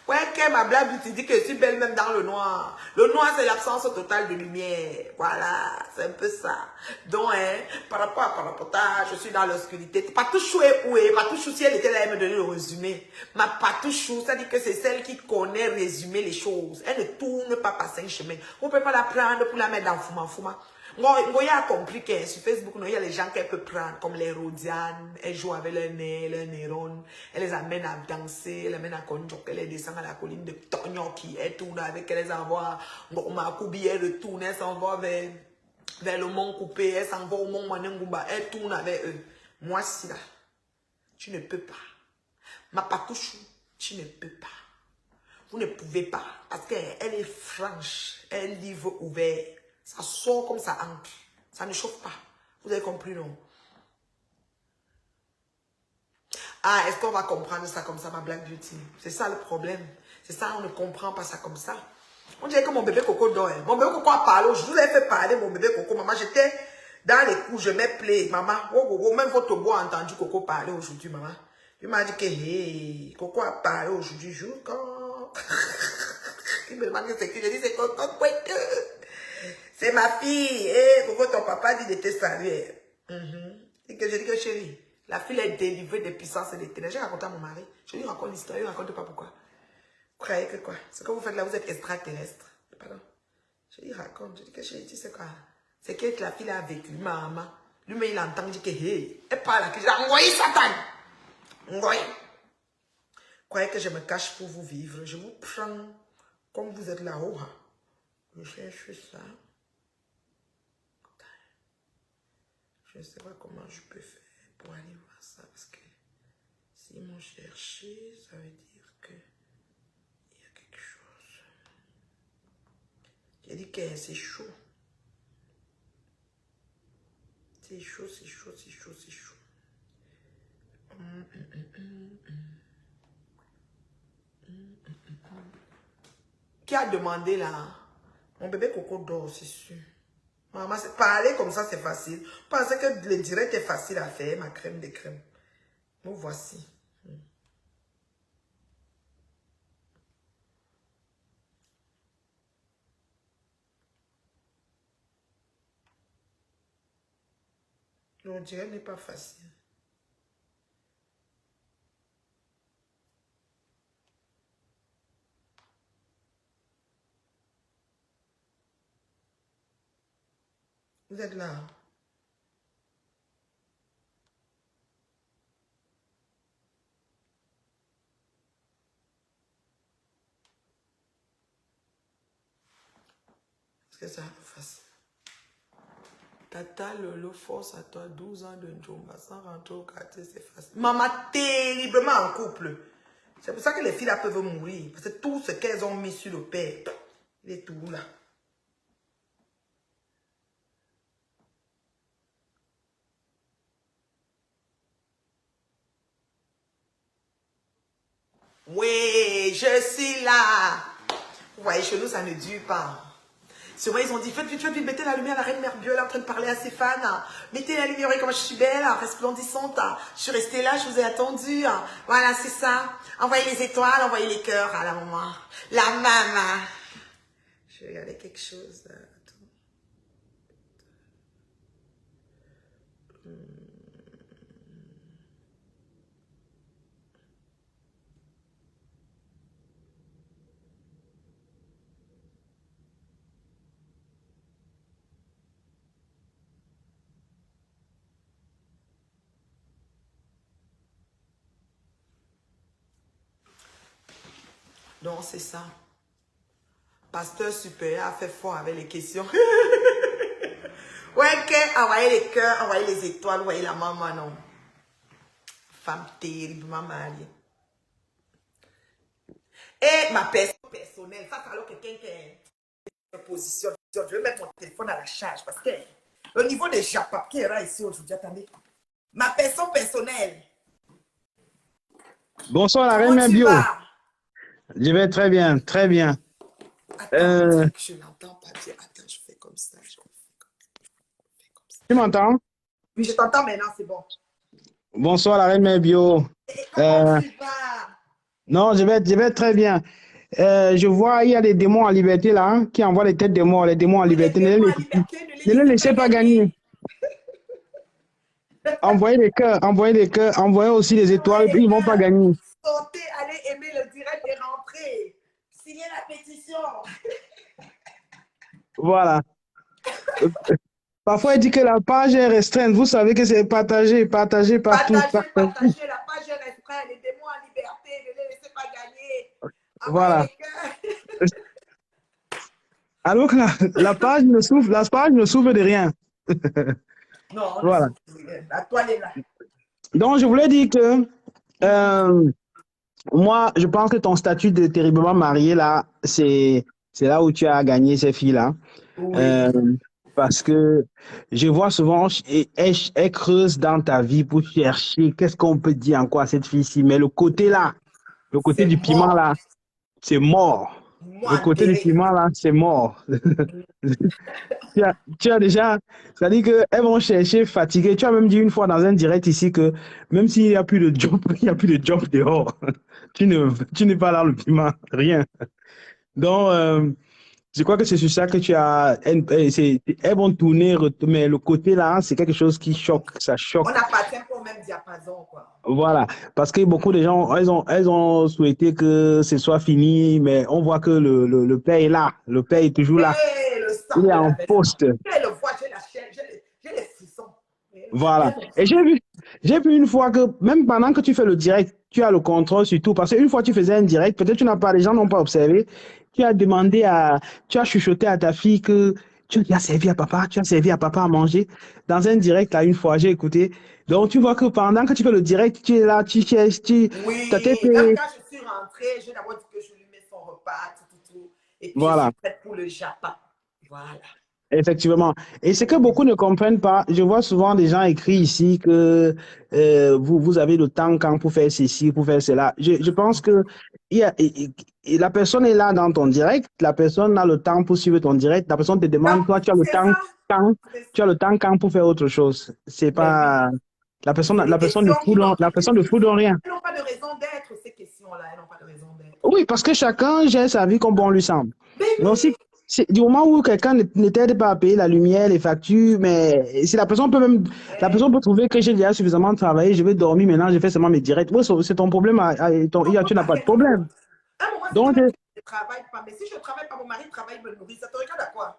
Ouais, que ma Black Beauty dit que je suis belle même dans le noir. Le noir, c'est l'absence totale de lumière. Voilà, c'est un peu ça. Donc, hein, par rapport à Parapota, je suis dans l'obscurité. Patouchou est où est? Patouchou, si elle était là, elle me donnait le résumé. Ma Patouchou, ça dit que c'est celle qui connaît résumer les choses. Elle ne tourne pas par 5 chemins. On ne peut pas la prendre pour la mettre dans Fouma. Ngoya a compris que sur Facebook, il y a les gens qu'elle peut prendre, comme les Rhodianes. Elle joue avec leur nez, leur neurones. Elle les amène à danser, elle les amène à conjoncter, elle les descend à la colline de Tonyoki. Elle tourne avec, elle les envoie, elle retourne, elle s'envoie vers le mont coupé, elle s'envoie au mont Manengumba, elle tourne avec eux. Moi, si là, tu ne peux pas. Ma Patouchou, tu ne peux pas. Vous ne pouvez pas, parce qu'elle est franche, elle livre ouvert. Ça sort comme ça entre. Ça ne chauffe pas. Vous avez compris, non? Ah, est-ce qu'on va comprendre ça comme ça, ma Black Beauty? C'est ça le problème. C'est ça, on ne comprend pas ça comme ça. On dirait que mon bébé Coco dort. Hein. Mon bébé Coco a parlé. Je vous ai fait parler, mon bébé Coco. Maman, j'étais dans les coups, je m'appelais. Maman, même votre bois a entendu Coco parler aujourd'hui, maman. Il m'a dit que, hey, Coco a parlé aujourd'hui. Je quand... Il me demande que c'est qui. Je dis, c'est Coco Kouette. C'est ma fille. Hey, Coco, ton papa dit de te saluer. Et que je dis que chérie, la fille est délivrée des puissances et des ténèbres. J'ai raconté à mon mari. Je lui raconte l'histoire, il ne raconte pas pourquoi. Vous croyez que quoi? Ce que vous faites là, vous êtes extraterrestre. Pardon. Je lui raconte. Je dis que chérie, tu sais quoi? C'est que la fille a vécu, maman. Lui-même, il entend, il dit que, hey, elle parle là, que j'ai envoyé Satan. Envoyé. Vous croyez que je me cache pour vous vivre? Je vous prends comme vous êtes là-haut. Hein. Je cherche ça. Je ne sais pas comment je peux faire pour aller voir ça. Parce que s'ils m'ont cherché, ça veut dire que il y a quelque chose. J'ai dit que c'est chaud. C'est chaud, c'est chaud, c'est chaud, c'est chaud. Qui a demandé là? Mon bébé Coco dort, c'est sûr. Maman, parler comme ça, c'est facile. Vous pensez que le direct est facile à faire, ma crème de crème. Nous voici. Le direct n'est pas facile. Vous êtes là. Est-ce que c'est un peu facile? Tata Lolo, force à toi, 12 ans de Njomba, sans rentrer au quartier, c'est facile. Maman, terriblement en couple. C'est pour ça que les filles là peuvent mourir. Parce que tout ce qu'elles ont mis sur le père, il est tout là. Oui, je suis là. Vous voyez, chez nous, ça ne dure pas. Souvent, ils ont dit, faites vite, mettez la lumière, la reine mère Dieu, elle est en train de parler à ses fans. Mettez la lumière, comme je suis belle, resplendissante. Je suis restée là, je vous ai attendu. Voilà, c'est ça. Envoyez les étoiles, envoyez les cœurs à la maman. La maman. Je vais regarder quelque chose. Donc, c'est ça. Pasteur supérieur a fait fort avec les questions. Ouais, que envoyez les cœurs, envoyez les étoiles, envoyez la maman, non. Femme terriblement mariée. Et ma personne personnelle, ça, alors quelqu'un qui est en position. Je vais mettre mon téléphone à la charge parce que le niveau de Japap qui est là ici aujourd'hui, attendez. Ma personne personnelle. Bonsoir la reine Comment tu Bio. vas? Je vais très bien, très bien. Attends, je n'entends pas dire. Attends, je fais comme ça. Je fais comme ça. Tu m'entends? Oui, je t'entends maintenant, c'est bon. Bonsoir la reine Bio. Comment tu vas? Non, je vais très bien. Je vois, il y a des démons en liberté là, hein, qui envoient les têtes de mort, les démons en liberté. Ne les laissez pas gagner. Envoyez les cœurs, envoyez aussi les étoiles, ils ne vont pas gagner. Sortez, allez aimer le direct et rentrer. Signez la pétition. Voilà. Parfois, il dit que la page est restreinte. Vous savez que c'est partagé partout. Partagez, la page est restreinte. Les démons en liberté, ne les laissez pas gagner. Voilà. Alors que la page ne souffre de rien. Non, voilà. La toile est là. Donc, je voulais dire que moi, je pense que ton statut de terriblement marié, là, c'est là où tu as gagné ces filles-là. Oui. Parce que je vois souvent, elle creuse dans ta vie pour chercher qu'est-ce qu'on peut dire encore à cette fille-ci. Mais le côté là, le côté C'est du piment mort. là, c'est mort. Moi, Le côté du enterré. piment là, c'est mort. Tu as déjà, c'est-à-dire qu'elles vont chercher fatiguées. Tu as même dit une fois dans un direct ici que même s'il n'y a plus de job, il n'y a plus de job dehors. Tu n'es pas dans le piment, rien. Donc, je crois que c'est sur ça que tu as. Elles vont tourner, mais le côté là, c'est quelque chose qui choque, ça On choque. appartient pas au même diapason, quoi. Voilà. Parce que beaucoup de gens, elles ont souhaité que ce soit fini, mais on voit que le père est là. Le père est toujours là. Et le Il sang est de la en bête. poste. Je le vois, j'ai la chair, j'ai les frissons. Voilà. Et j'ai vu une fois que même pendant que tu fais le direct, tu as le contrôle sur tout. Parce qu'une fois tu faisais un direct, peut-être tu n'as pas, les gens n'ont pas observé. Tu as chuchoté à ta fille que tu as servi à papa, tu as servi à papa à manger. Dans un direct, là, une fois, j'ai écouté. Donc, tu vois que pendant que tu fais le direct, tu es là, tu cherches, ta tête Oui, même est- quand je suis rentrée, j'ai d'abord dit que je lui mets son repas, tout. Et puis, je suis Voilà. prête pour le japa. Voilà. Effectivement. Et ce que beaucoup ne comprennent pas, je vois souvent des gens écrire ici que vous avez le temps quand pour faire ceci, pour faire cela. Je pense que la personne est là dans ton direct, la personne a le temps pour suivre ton direct, la personne te demande, Donc, toi, c'est ça. quand, C'est tu as le temps quand pour faire autre chose. C'est Mais pas, oui, c'est des la personne ne questions fout dans, la personne ne fout dans rien. elles n'ont pas de raison d'être, ces questions-là. Elles n'ont pas de raison d'être. Oui, parce que chacun gère sa vie comme bon lui semble. Mais Mais aussi, oui, du moment où quelqu'un ne t'aide pas à payer la lumière, les factures, mais si la personne peut trouver que j'ai déjà suffisamment travaillé, je vais dormir maintenant, je fais seulement mes directs. Oui, c'est ton problème, on ne peut tu n'as pas pas de être problème. l'autre. À un moment, si Donc, toi-même, tu ne travailles pas, mais si je ne travaille pas, mon mari travaille, me nourrit, ça te regarde à quoi?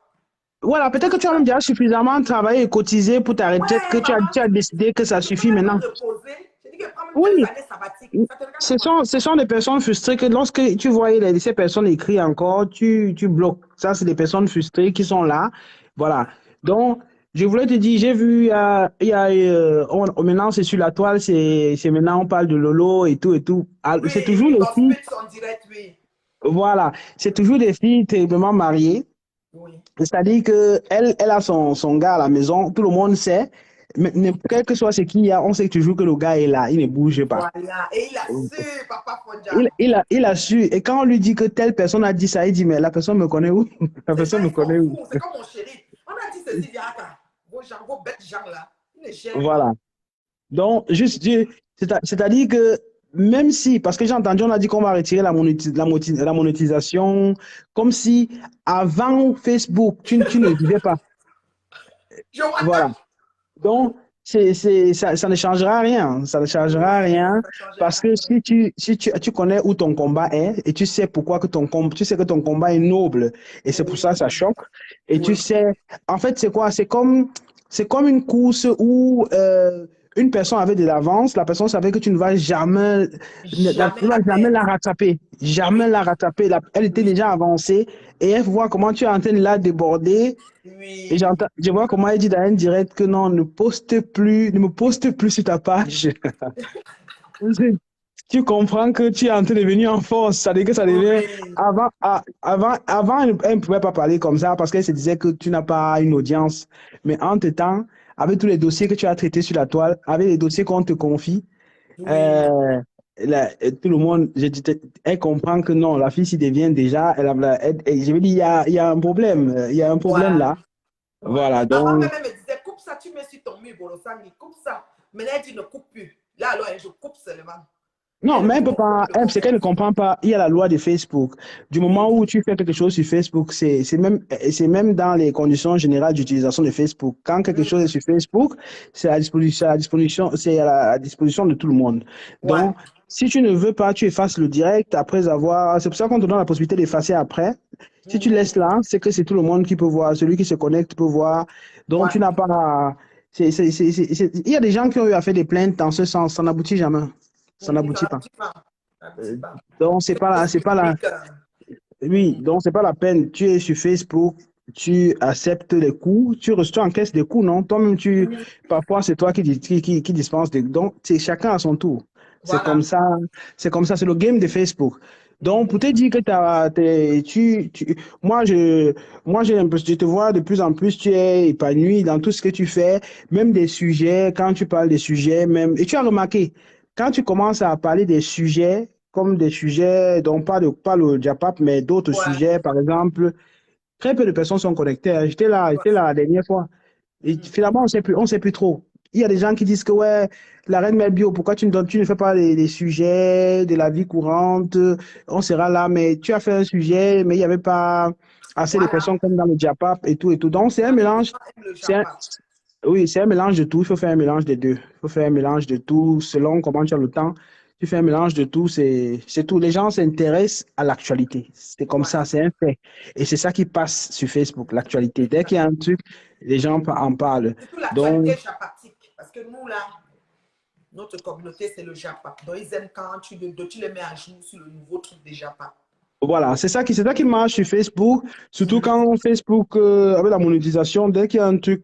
voilà, peut-être que tu as même déjà suffisamment travaillé et cotisé pour ta retraite que Ouais, maman, tu as décidé que ça tu peux suffit même maintenant. te reposer. Je dis que prends même deux Oui, années sabbatiques. Ça te regarde à quoi? ce sont des personnes frustrées que lorsque tu vois ces personnes écrire encore, tu bloques. Ça, c'est des personnes frustrées qui sont là. Voilà. Donc, je voulais te dire, j'ai vu, maintenant c'est sur la toile, c'est maintenant on parle de Lolo et tout et tout. Ah, Oui, c'est toujours oui, les filles, Gospel en direct, oui. voilà, c'est toujours des filles terriblement mariées. Oui. C'est-à-dire que elle a son gars à la maison, tout le monde sait, mais quel que soit ce qu'il y a, on sait toujours que le gars est là, il ne bouge pas. Voilà. Et il a su, Papa Fonja. Il a su. Et quand on lui dit que telle personne a dit ça, il dit, mais la personne me connaît où? La C'est ça, personne me il s'en connaît où? fout. C'est comme mon chéri. On a dit ceci, Viaka. Vos gens, vos bêtes gens là. Ils ne gèrent pas. Voilà. Donc, c'est-à-dire que même si, parce que j'ai entendu, on a dit qu'on va retirer la monétisation, comme si avant Facebook, tu ne vivais pas. Je vois Voilà. Donc, ça ne changera rien. Ça ne changera oui, rien ça ne changera parce que rien. tu connais où ton combat est et tu sais pourquoi que tu sais que ton combat est noble et c'est pour ça que ça Oui, choque. Et tu oui. sais, en fait, c'est quoi? C'est comme une course où une personne avait de l'avance, la personne savait que tu ne vas jamais, Jamais tu vas la jamais perdre. la rattraper. Jamais Oui, la rattraper. Elle était oui, déjà avancée et elle voit comment tu es en train de la déborder et oui. je vois comment elle dit dans un direct que non, ne me poste plus sur ta page. Tu comprends que tu es en train de venir en force. Ça veut dire que ça devient. Oui. Avant, elle ne pouvait pas parler comme ça parce qu'elle se disait que tu n'as pas une audience. Mais entre-temps, avec tous les dossiers que tu as traités sur la toile, avec les dossiers qu'on te confie, Oui. euh, tout le monde, elle comprend que non, la fille s'y devient déjà. Je veux dire, il y a un problème. Il y a un problème Voilà. là. Voilà. Voilà, Avant donc. même, elle me disait, coupe ça, tu mets sur ton mur, Bolosangi, coupe ça. Maintenant, elle dit, ne coupe plus. Là, alors, je coupe seulement. Non, Elle mais elle peut coupe pas, le c'est qu'elle ne converse. comprend pas. Il y a la loi de Facebook. Du moment Oui. où tu fais quelque chose sur Facebook, c'est même dans les conditions générales d'utilisation de Facebook. Quand quelque chose est sur Facebook, c'est à la disposition de tout le monde. Ouais. Donc, si tu ne veux pas, tu effaces le direct après avoir, c'est pour ça qu'on te donne la possibilité d'effacer après. Si tu laisses Mhm. là, c'est que c'est tout le monde qui peut voir. Celui qui se connecte peut voir. Donc, Ouais. tu n'as pas, il y a des gens qui ont eu à faire des plaintes dans ce sens. Ça n'aboutit jamais. Ça Oui, ça n'aboutit pas. n'aboutit pas. Ça n'aboutit pas. Donc, Facebook c'est pas la, public. oui, donc c'est pas la peine. Tu es sur Facebook, tu acceptes les coûts, tu encaisses des coûts, non? Toi-même, Oui. parfois, c'est toi qui dispense des, donc, c'est chacun à son tour. C'est comme Voilà. ça, c'est comme ça, c'est le game de Facebook. Donc, pour te dire que moi, j'ai l'impression, je te vois de plus en plus, tu es épanoui dans tout ce que tu fais, même des sujets, quand tu parles des sujets, même, et tu as remarqué, quand tu commences à parler des sujets, comme des sujets dont pas le Japap, mais d'autres Ouais, sujets, par exemple, très peu de personnes sont connectées, hein. ouais. J'étais là la dernière fois. Et finalement, on sait plus trop. Il y a des gens qui disent que, ouais, la reine mère bio, pourquoi tu ne fais pas les sujets de la vie courante? On sera là, mais tu as fait un sujet, mais il n'y avait pas assez de Voilà. personnes comme dans le Diapap et tout et tout. Donc, c'est un Les mélange. gens aiment le C'est un- Japa. oui, c'est un mélange de tout. Il faut faire un mélange des deux. Il faut faire un mélange de tout selon comment tu as le temps. Tu fais un mélange de tout, c'est tout. Les gens s'intéressent à l'actualité. C'est comme Ouais, ça, c'est un fait. Et c'est ça qui passe sur Facebook, l'actualité. Dès qu'il y a un truc, les gens en parlent. surtout Donc, l'actualité japatique. Parce que nous, là, notre communauté, c'est le Japa. Donc, ils aiment quand tu les mets à jour sur le nouveau truc des Japa. voilà, c'est ça qui marche sur Facebook. Surtout quand Facebook, avec la monétisation, dès qu'il y a un truc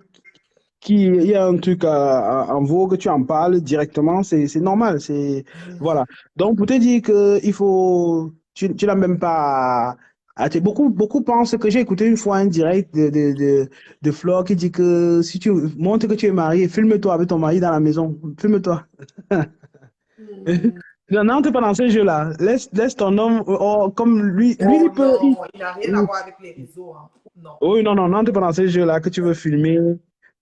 il y a un truc en vogue, tu en parles directement, c'est normal. Voilà. Donc, pour te dire que tu n'as même pas beaucoup pensent que j'ai écouté une fois un direct de Flore qui dit que si tu montres que tu es marié, filme-toi avec ton mari dans la maison. Filme-toi. Non, n'entre pas dans ce jeu-là. Laisse ton homme, comme lui, Oh il peut. non, il n'a rien à voir avec les réseaux. Hein. Non. Oui, non, non, n'entre pas dans ce jeu-là que tu veux filmer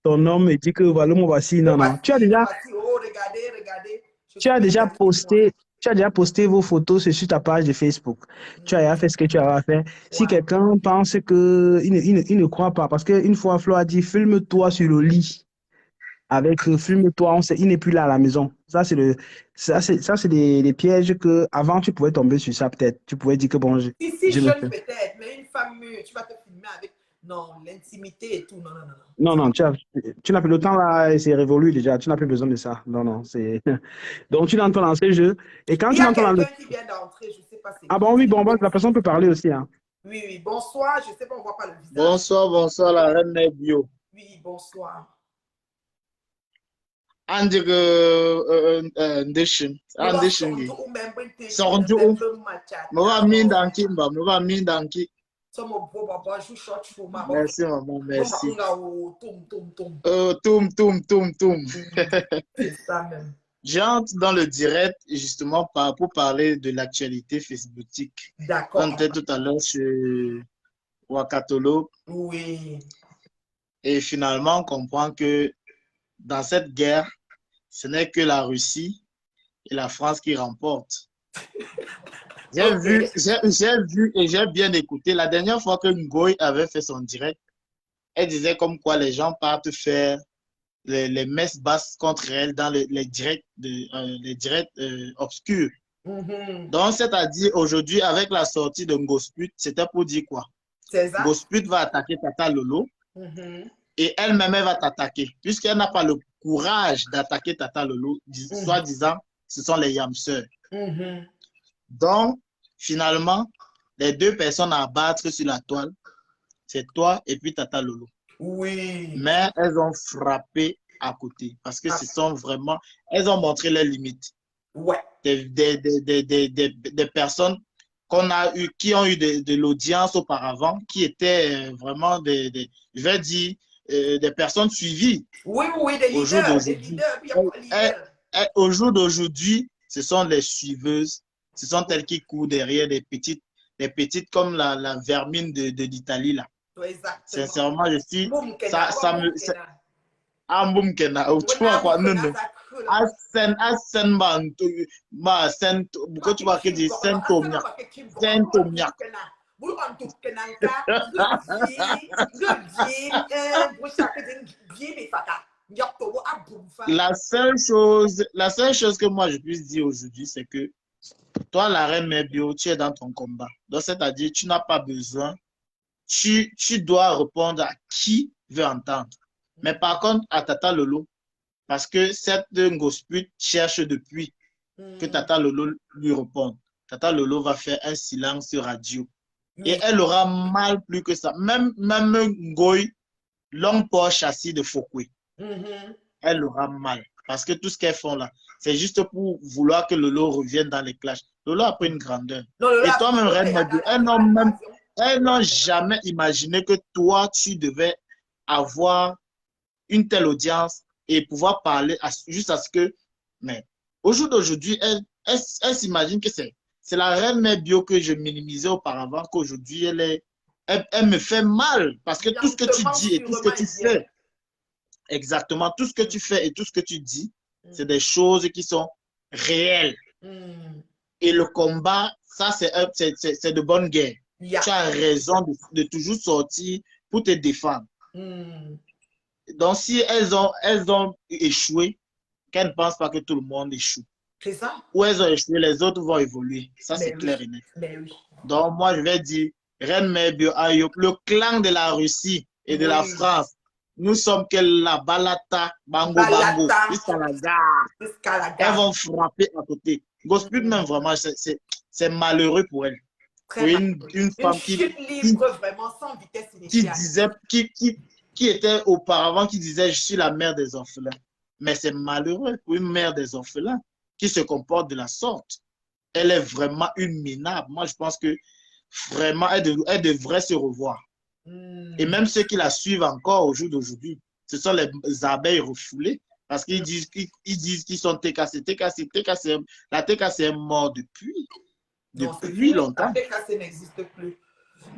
ton homme et dire que voilà, moi voici. Me Non, non. voici, me voici. Oh, regardez, regardez. Je Tu suis as déjà belle chez moi. posté, tu as déjà posté vos photos sur ta page de Facebook. Tu as déjà fait ce que tu as à faire. Si Ouais. quelqu'un pense que, il ne croit pas, parce qu'une fois, Flo a dit, filme-toi sur le lit. Avec filme-toi, il n'est plus là à la maison. Ça, c'est des pièges que avant tu pouvais tomber sur ça, peut-être. Tu pouvais dire que bon, Ici, je le jeune fais. peut-être, mais une femme mûre, tu vas te filmer avec. Non, l'intimité et tout. Non, non, non, non. Non, non, tu n'as plus le temps là, c'est révolu déjà. Tu n'as plus besoin de ça. Non, non, c'est. Donc, tu entres dans ces jeux. Et quand Il y tu a entres dans le. quelqu'un qui vient d'entrer, je ne sais pas c'est Ah qui. bon, oui, bon, bah, la personne peut parler aussi, hein. Oui, oui, bonsoir. Je ne sais pas, on ne voit pas le visage. Bonsoir, bonsoir, la reine des bio. Oui, bonsoir. Andi ndeshin, Nous va ndeshin gi. sortir ou même pour te Sordu u. Me va min Nous danki mba, me va min danki. sommes au beau papa, je short pour ma boque. Merci maman, merci. Toum, toum, toum. Toum. C'est ça même. J'entre dans le direct justement pour parler de l'actualité facebookique. D'accord. On était tout à l'heure chez Wakatolo Oui. et finalement on comprend que dans cette guerre, ce n'est que la Russie et la France qui remportent. J'ai vu et j'ai bien écouté. La dernière fois que Ngoy avait fait son direct, elle disait comme quoi les gens partent faire les messes basses contre elle dans les directs, obscurs. Donc, c'est-à-dire aujourd'hui, avec la sortie de Ngosput, c'était pour dire quoi? C'est ça. Ngosput va attaquer Tata Lolo et elle-même, elle va t'attaquer. Puisqu'elle n'a pas le courage d'attaquer Tata Lolo, soi-disant, ce sont les yamseurs. Donc, finalement, les deux personnes à abattre sur la toile, c'est toi et puis Tata Lolo. Oui. Mais elles ont frappé à côté parce que ce sont vraiment, elles ont montré leurs limites. Ouais. Des personnes qui ont eu de l'audience auparavant, qui étaient vraiment je vais dire, des personnes suivies. Oui, des au jour leaders. Au jour d'aujourd'hui, ce sont les suiveuses. Ce sont elles qui courent derrière des petites comme la vermine de l'Italie là. Exactement. Sincèrement, je suis. Ça me. La seule chose que moi je puisse dire aujourd'hui, c'est que toi, la reine mère bio, tu es dans ton combat. Donc, c'est-à-dire, tu n'as pas besoin, tu dois répondre à qui veut entendre. Mais par contre, à Tata Lolo, parce que cette Ngosput cherche depuis que Tata Lolo lui réponde. Tata Lolo va faire un silence radio. Et elle aura mal plus que ça. Même Ngoy, l'homme pour châssis de Fokwe, elle aura mal. Parce que tout ce qu'elles font là, c'est juste pour vouloir que Lolo revienne dans les clashs. Lolo a pris une grandeur. Non, Et toi-même, Reine Mabio, elles n'ont non, jamais imaginé que toi, tu devais avoir une telle audience et pouvoir parler juste à ce que... Mais au jour d'aujourd'hui, elle s'imagine que c'est la Reine Mabio que je minimisais auparavant, qu'aujourd'hui, elle me fait mal. Parce que tout ce que tu dis et tout ce que tu fais, exactement, tout ce que tu fais et tout ce que tu dis, c'est des choses qui sont réelles. Et le combat, ça, c'est de bonne guerre. Tu as raison de toujours sortir pour te défendre. Donc, si elles ont échoué, qu'elles ne pensent pas que tout le monde échoue. C'est ça. Ou elles ont échoué, les autres vont évoluer. Ça, c'est clair et net. Oui. Donc, moi, je vais dire, Reine Mabio Ayop, le clan de la Russie et de la France, nous sommes que la Balata, Bango, jusqu'à la gare. Elles vont frapper à côté. Gospel, même vraiment, c'est malheureux pour elle. Pour une femme vraiment sans vitesse initiale. Qui était auparavant, qui disait, je suis la mère des orphelins. Mais c'est malheureux pour une mère des orphelins qui se comporte de la sorte. Elle est vraiment une minable. Moi, je pense que vraiment, elle devrait se revoir. Et même ceux qui la suivent encore au jour d'aujourd'hui, ce sont les abeilles refoulées parce qu'ils disent qu'ils sont TKC. La TKC est morte depuis longtemps. La TKC n'existe plus.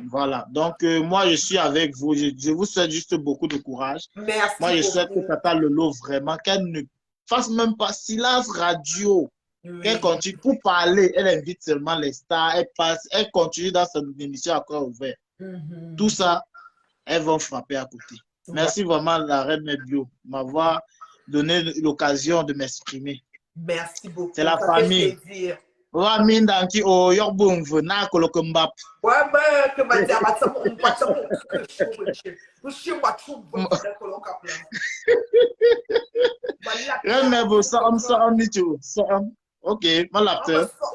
Voilà. Donc, moi, je suis avec vous. Je vous souhaite juste beaucoup de courage. Merci. Moi, je souhaite que Tata Lolo, vraiment, qu'elle ne fasse même pas silence radio. Elle continue pour parler. Elle invite seulement les stars. Elle continue dans son émission encore ouverte. Tout ça, elles vont frapper à côté. Merci vraiment, la Reine Mabio, m'avoir donné l'occasion de m'exprimer. Merci beaucoup. C'est la famille. Ouais, mais que ok, malapte.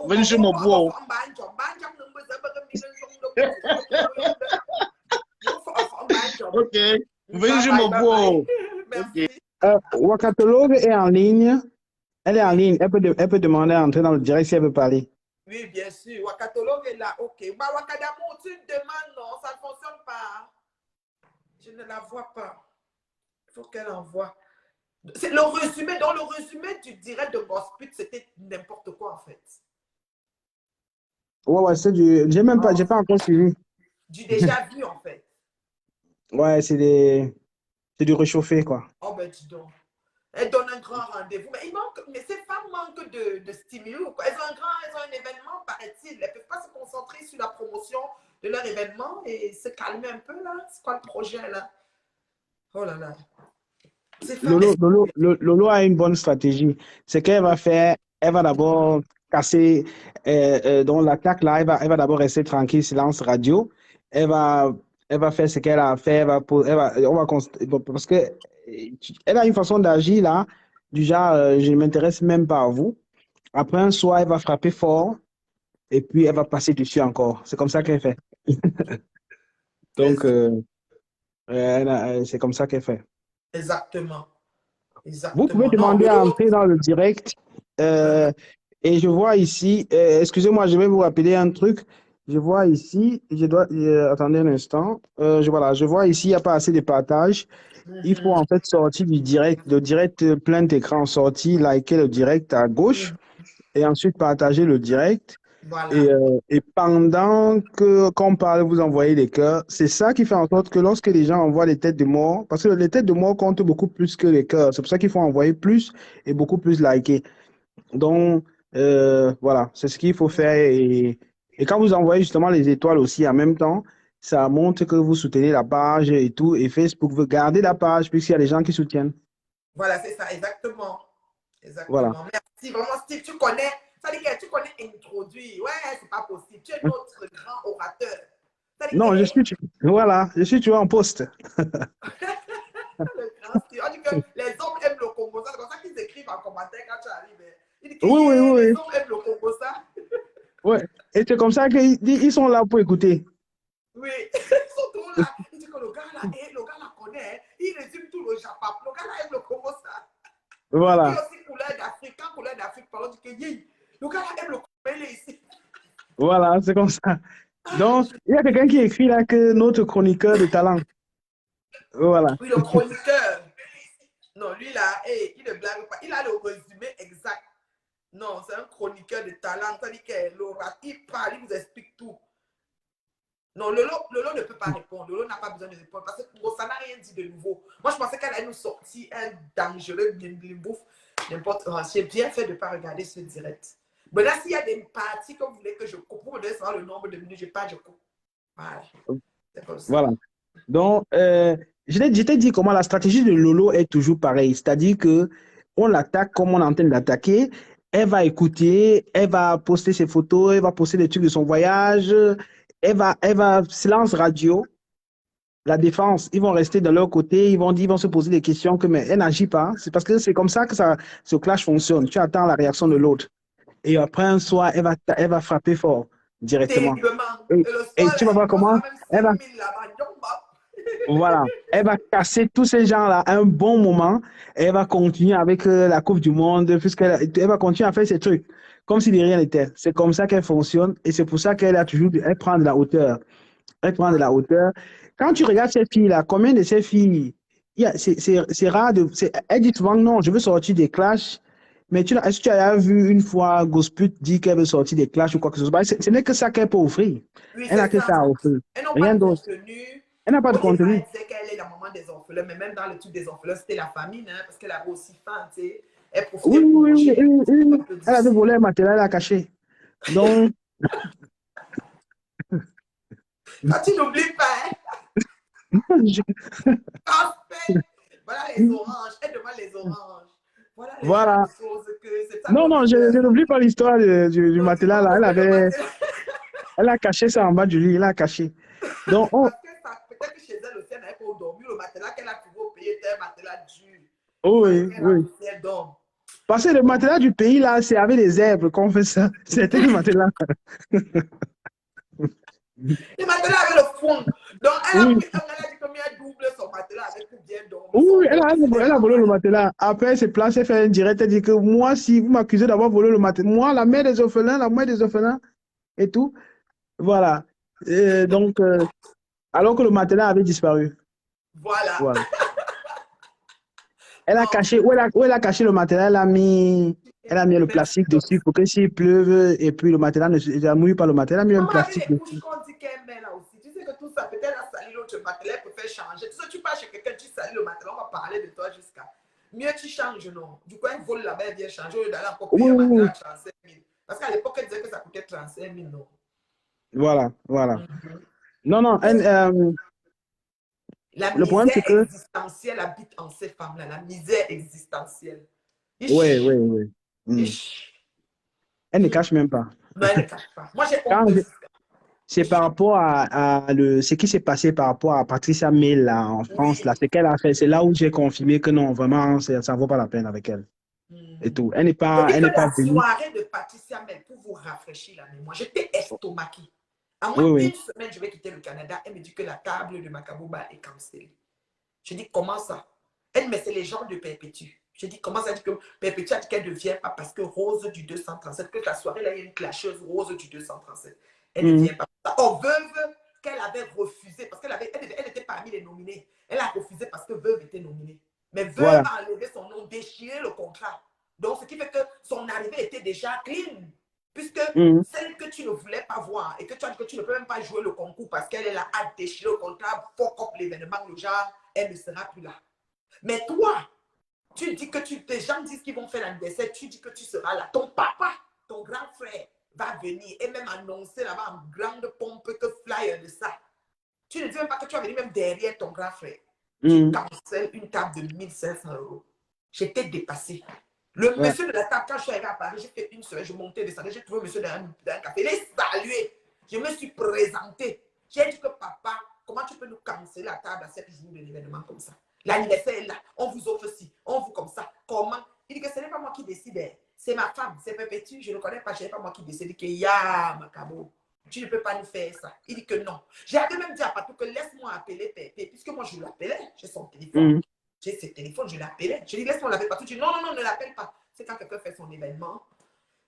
Venez mon bois. Ok, venez mon bois. Wakatologue est en ligne. Elle est en ligne. Elle peut demander à entrer dans le direct si elle veut parler. Oui, bien sûr. Wakatologue est là. Ok. Wakadamo, tu demandes, non, ça ne fonctionne pas. Je ne la vois pas. Il faut qu'elle envoie. C'est le résumé. Dans le résumé du direct de Gospel, c'était n'importe quoi en fait. Ouais, c'est du. J'ai pas encore suivi. Du déjà vu en fait. Ouais, c'est du réchauffé quoi. Oh ben dis donc. Elles donnent un grand rendez-vous. Mais ces femmes manquent de stimuli. Elles ont un événement, paraît-il. Elles ne peuvent pas se concentrer sur la promotion de leur événement et se calmer un peu là. C'est quoi le projet là? Oh là là. Lolo a une bonne stratégie. C'est qu'elle va faire, elle va d'abord casser, dans l'attaque là, elle va d'abord rester tranquille, silence radio. Elle va faire ce qu'elle a fait, parce que elle a une façon d'agir là, du genre, je ne m'intéresse même pas à vous. Après un soir, elle va frapper fort et puis elle va passer dessus encore. C'est comme ça qu'elle fait. Donc, c'est comme ça qu'elle fait. Exactement. Vous pouvez demander à entrer dans le direct. Et je vois ici, excusez-moi, je vais vous rappeler un truc. Je vois ici, attendez un instant. Je vois ici, il n'y a pas assez de partage. Il faut en fait sortir du direct, le direct plein d'écran, sortir, liker le direct à gauche et ensuite partager le direct. Voilà. Et pendant qu'on parle, vous envoyez des cœurs. C'est ça qui fait en sorte que lorsque les gens envoient les têtes de mort, parce que les têtes de mort comptent beaucoup plus que les cœurs. C'est pour ça qu'il faut envoyer plus et beaucoup plus liker. Donc, voilà, c'est ce qu'il faut faire. Et quand vous envoyez justement les étoiles aussi en même temps, ça montre que vous soutenez la page et tout. Et Facebook veut garder la page puisqu'il y a des gens qui soutiennent. Voilà, c'est ça, exactement. Voilà. Merci, vraiment, Steve, tu connais. Ça dit que tu connais introduire. Ouais, c'est pas possible. Tu es notre grand orateur. Non, je suis toujours en poste. Le grand Steve. On dit que les hommes aiment le Congo. C'est comme ça qu'ils écrivent en commentaire quand tu arrives. Ils disent que oui. les hommes aiment le Congo, ça. Ouais. Et c'est comme ça qu'ils sont là pour écouter. Oui, ils sont tous là. Ils disent que le gars là connaît. Il résume tout le Japon. Le gars là aime le Congo, ça. Il dit Voilà, aussi couleur d'Afrique. Quand couleur d'Afrique, parlons du Kenya. Le gars là aime le coupé ici. voilà, c'est comme ça. Donc, il y a quelqu'un qui écrit là que notre chroniqueur de talent. Voilà, Oui, le chroniqueur. Non, lui là, hey, il ne blague pas. Il a le résumé exact. Non, c'est un chroniqueur de talent. C'est-à-dire qu'il parle, il vous explique tout. Non, Lolo ne peut pas répondre. Lolo n'a pas besoin de répondre parce que pour ça n'a rien dit de nouveau. Moi, je pensais qu'elle allait nous sortir un dangereux bouffe, n'importe quoi. J'ai bien fait de ne pas regarder ce direct. Mais là, s'il y a des parties que vous voulez que je coupe, pour me donner savoir le nombre de minutes, je coupe. Voilà. C'est comme ça. voilà. Donc, je t'ai dit comment la stratégie de Lolo est toujours pareille. C'est-à-dire que on l'attaque comme on est en train d'attaquer. Elle va écouter, elle va poster ses photos, elle va poster des trucs de son voyage. Elle va silence radio. La défense, ils vont rester de leur côté, ils vont se poser des questions que, mais elle n'agit pas. C'est parce que c'est comme ça que ce clash fonctionne. Tu attends la réaction de l'autre. Et après un soir, elle va frapper fort, directement. Terriblement. Et, Et le et soir, tu vas voir on comment a même elle va, 5000 là-bas. voilà, elle va casser tous ces gens-là à un bon moment. Et elle va continuer avec la Coupe du Monde, elle va continuer à faire ses trucs, comme si de rien n'était. C'est comme ça qu'elle fonctionne. Et c'est pour ça elle prend de la hauteur. Elle prend de la hauteur. Quand tu regardes ces filles-là, combien de ces filles, c'est rare elle dit souvent non, je veux sortir des clashs. Mais est-ce que tu as vu une fois Gosput dire qu'elle veut sortir des clashs ou quoi que ce soit? Ce n'est que ça qu'elle peut offrir. Oui, Elle n'a c'est que ça. ça à offrir. Elles n'ont pas Rien de d'autre. contenu. Elle n'a pas de Au départ, contenu. elle disait qu'elle est la maman des orphelins, mais même dans le truc des orphelins, c'était la famine, hein, parce qu'elle avait aussi faim, tu sais. Elle Oui, profitait pour oui, oui, manger. oui, C'était un oui. peu Elle avait difficile. volé un matelas, elle l'a caché. Donc, Quand tu n'oublies pas, hein, je- parfait. Voilà les oranges. Elle demande les oranges. Voilà les genres voilà. de choses que c'est ça Non, qu'on non, dit je que n'oublie pas l'histoire du l'autre matelas va là. voler le matin. Elle a caché ça en bas du lit, elle a caché. Donc, Parce que peut-être que chez elle aussi, elle n'avait pas dormi. Le matelas qu'elle a trouvé au pays était un matelas dur. Il oh fallait oui, qu'elle oui. rentre elle dorme. Parce que le matelas du pays, là, c'est avec les zèbres qu'on fait ça. C'était le matelas. Le matelas avait le fond. Donc, Oui, elle a dit combien elle double son matelas avec pour bien dormir. Son oui, lit aussi est elle a pas volé le mal. matelas. Après, c'est place, elle fait un direct, elle dit que moi, si vous m'accusez d'avoir volé le matelas, moi, la mère des orphelins, la mère des orphelins et tout. Voilà. Donc, alors que le matelas avait disparu. Voilà. Voilà. Elle a Non, caché, où elle a caché le matelas, elle a mis le merci plastique comme dessus pour que s'il pleuve et puis le matelas ne mouille pas le matelas, elle a mis un maman avait plastique les couches dessus. qu'on dit qu'elle met là aussi. Tu sais que tout ça, peut-être elle a sali l'autre matelas, elle peut faire changer. Tu sais, tu pars chez quelqu'un, tu salis le matelas, on va parler de toi jusqu'à. Mieux tu changes, non. Du coup, elle vole là-bas, elle vient changer au lieu d'aller encore payer Oui, un oui, matelas oui. à 35 000. Parce qu'à l'époque, elle disait que ça coûtait 35 000, non. Voilà, voilà. Mhm. Non, non, La le problème, c'est misère que, existentielle habite en ces femmes-là. La misère existentielle. oui, Ich, oui, oui. Hmm. ich. Elle ne cache même pas. Non, elle ne cache pas. Moi, j'ai honte Quand de je- ça. C'est par rapport ce qui s'est passé par rapport à Patricia May là, en France, là, Oui. ce qu'elle a fait, c'est là où j'ai confirmé que non, vraiment, ça ne vaut pas la peine avec elle et tout. Mhm. Je dis Elle que n'est pas la venue. soirée de Patricia Mel, pour vous rafraîchir la mémoire, j'étais estomaquée. À Oui, moins oui. une semaine, je vais quitter le Canada. Elle me dit que la table de Macabouba est cancellée. Je dis, comment ça? Elle me dit, mais c'est les gens de Perpétue. Je dis, comment ça dit que Perpétue a dit qu'elle ne vient pas parce que Rose du 237, que la soirée, là, il y a une clasheuse Rose du 237. Elle ne Mhm. vient pas. Oh, Veuve, qu'elle avait refusé, parce elle était parmi les nominés. Elle a refusé parce que Veuve était nominée. Mais Veuve Voilà. a enlevé son nom, déchiré le contrat. Donc, ce qui fait que son arrivée était déjà clean. Puisque Mhm. celle que tu ne voulais pas voir et que tu as dit que tu ne peux même pas jouer le concours parce qu'elle est là à déchirer le contrat, fuck up l'événement, le genre, elle ne sera plus là. Mais toi, tu dis que les gens disent qu'ils vont faire l'anniversaire, tu dis que tu seras là. Ton papa, ton grand frère va venir et même annoncer là-bas en grande pompe que flyer de ça. Tu ne dis même pas que tu vas venir même derrière ton grand frère. Tu Mhm. cancelles une table de 1500 euros. J'étais dépassée. Le Ouais. monsieur de la table, quand je suis arrivé à Paris, j'ai fait une semaine, je montais, descendais, j'ai trouvé le monsieur dans un café. Il est salué. Je me suis présentée. J'ai dit que papa, comment tu peux nous canceller la table à 7 jours de l'événement comme ça? L'anniversaire est là. On vous offre ci, on vous comme ça. Comment? Il dit que ce n'est pas moi qui décide. C'est ma femme, c'est Perpétue. Je ne connais pas, ce n'est pas moi qui décide. Il dit que ya, Macabo, tu ne peux pas nous faire ça. Il dit que non. J'avais même dit à Patou que laisse-moi appeler Pépé, puisque moi je l'appelais, j'ai son téléphone. Mhm. J'ai ses téléphones, je l'appelais. Je dis, laisse-moi l'appeler partout. Je dis, non, non, non, ne l'appelle pas. C'est quand quelqu'un fait son événement,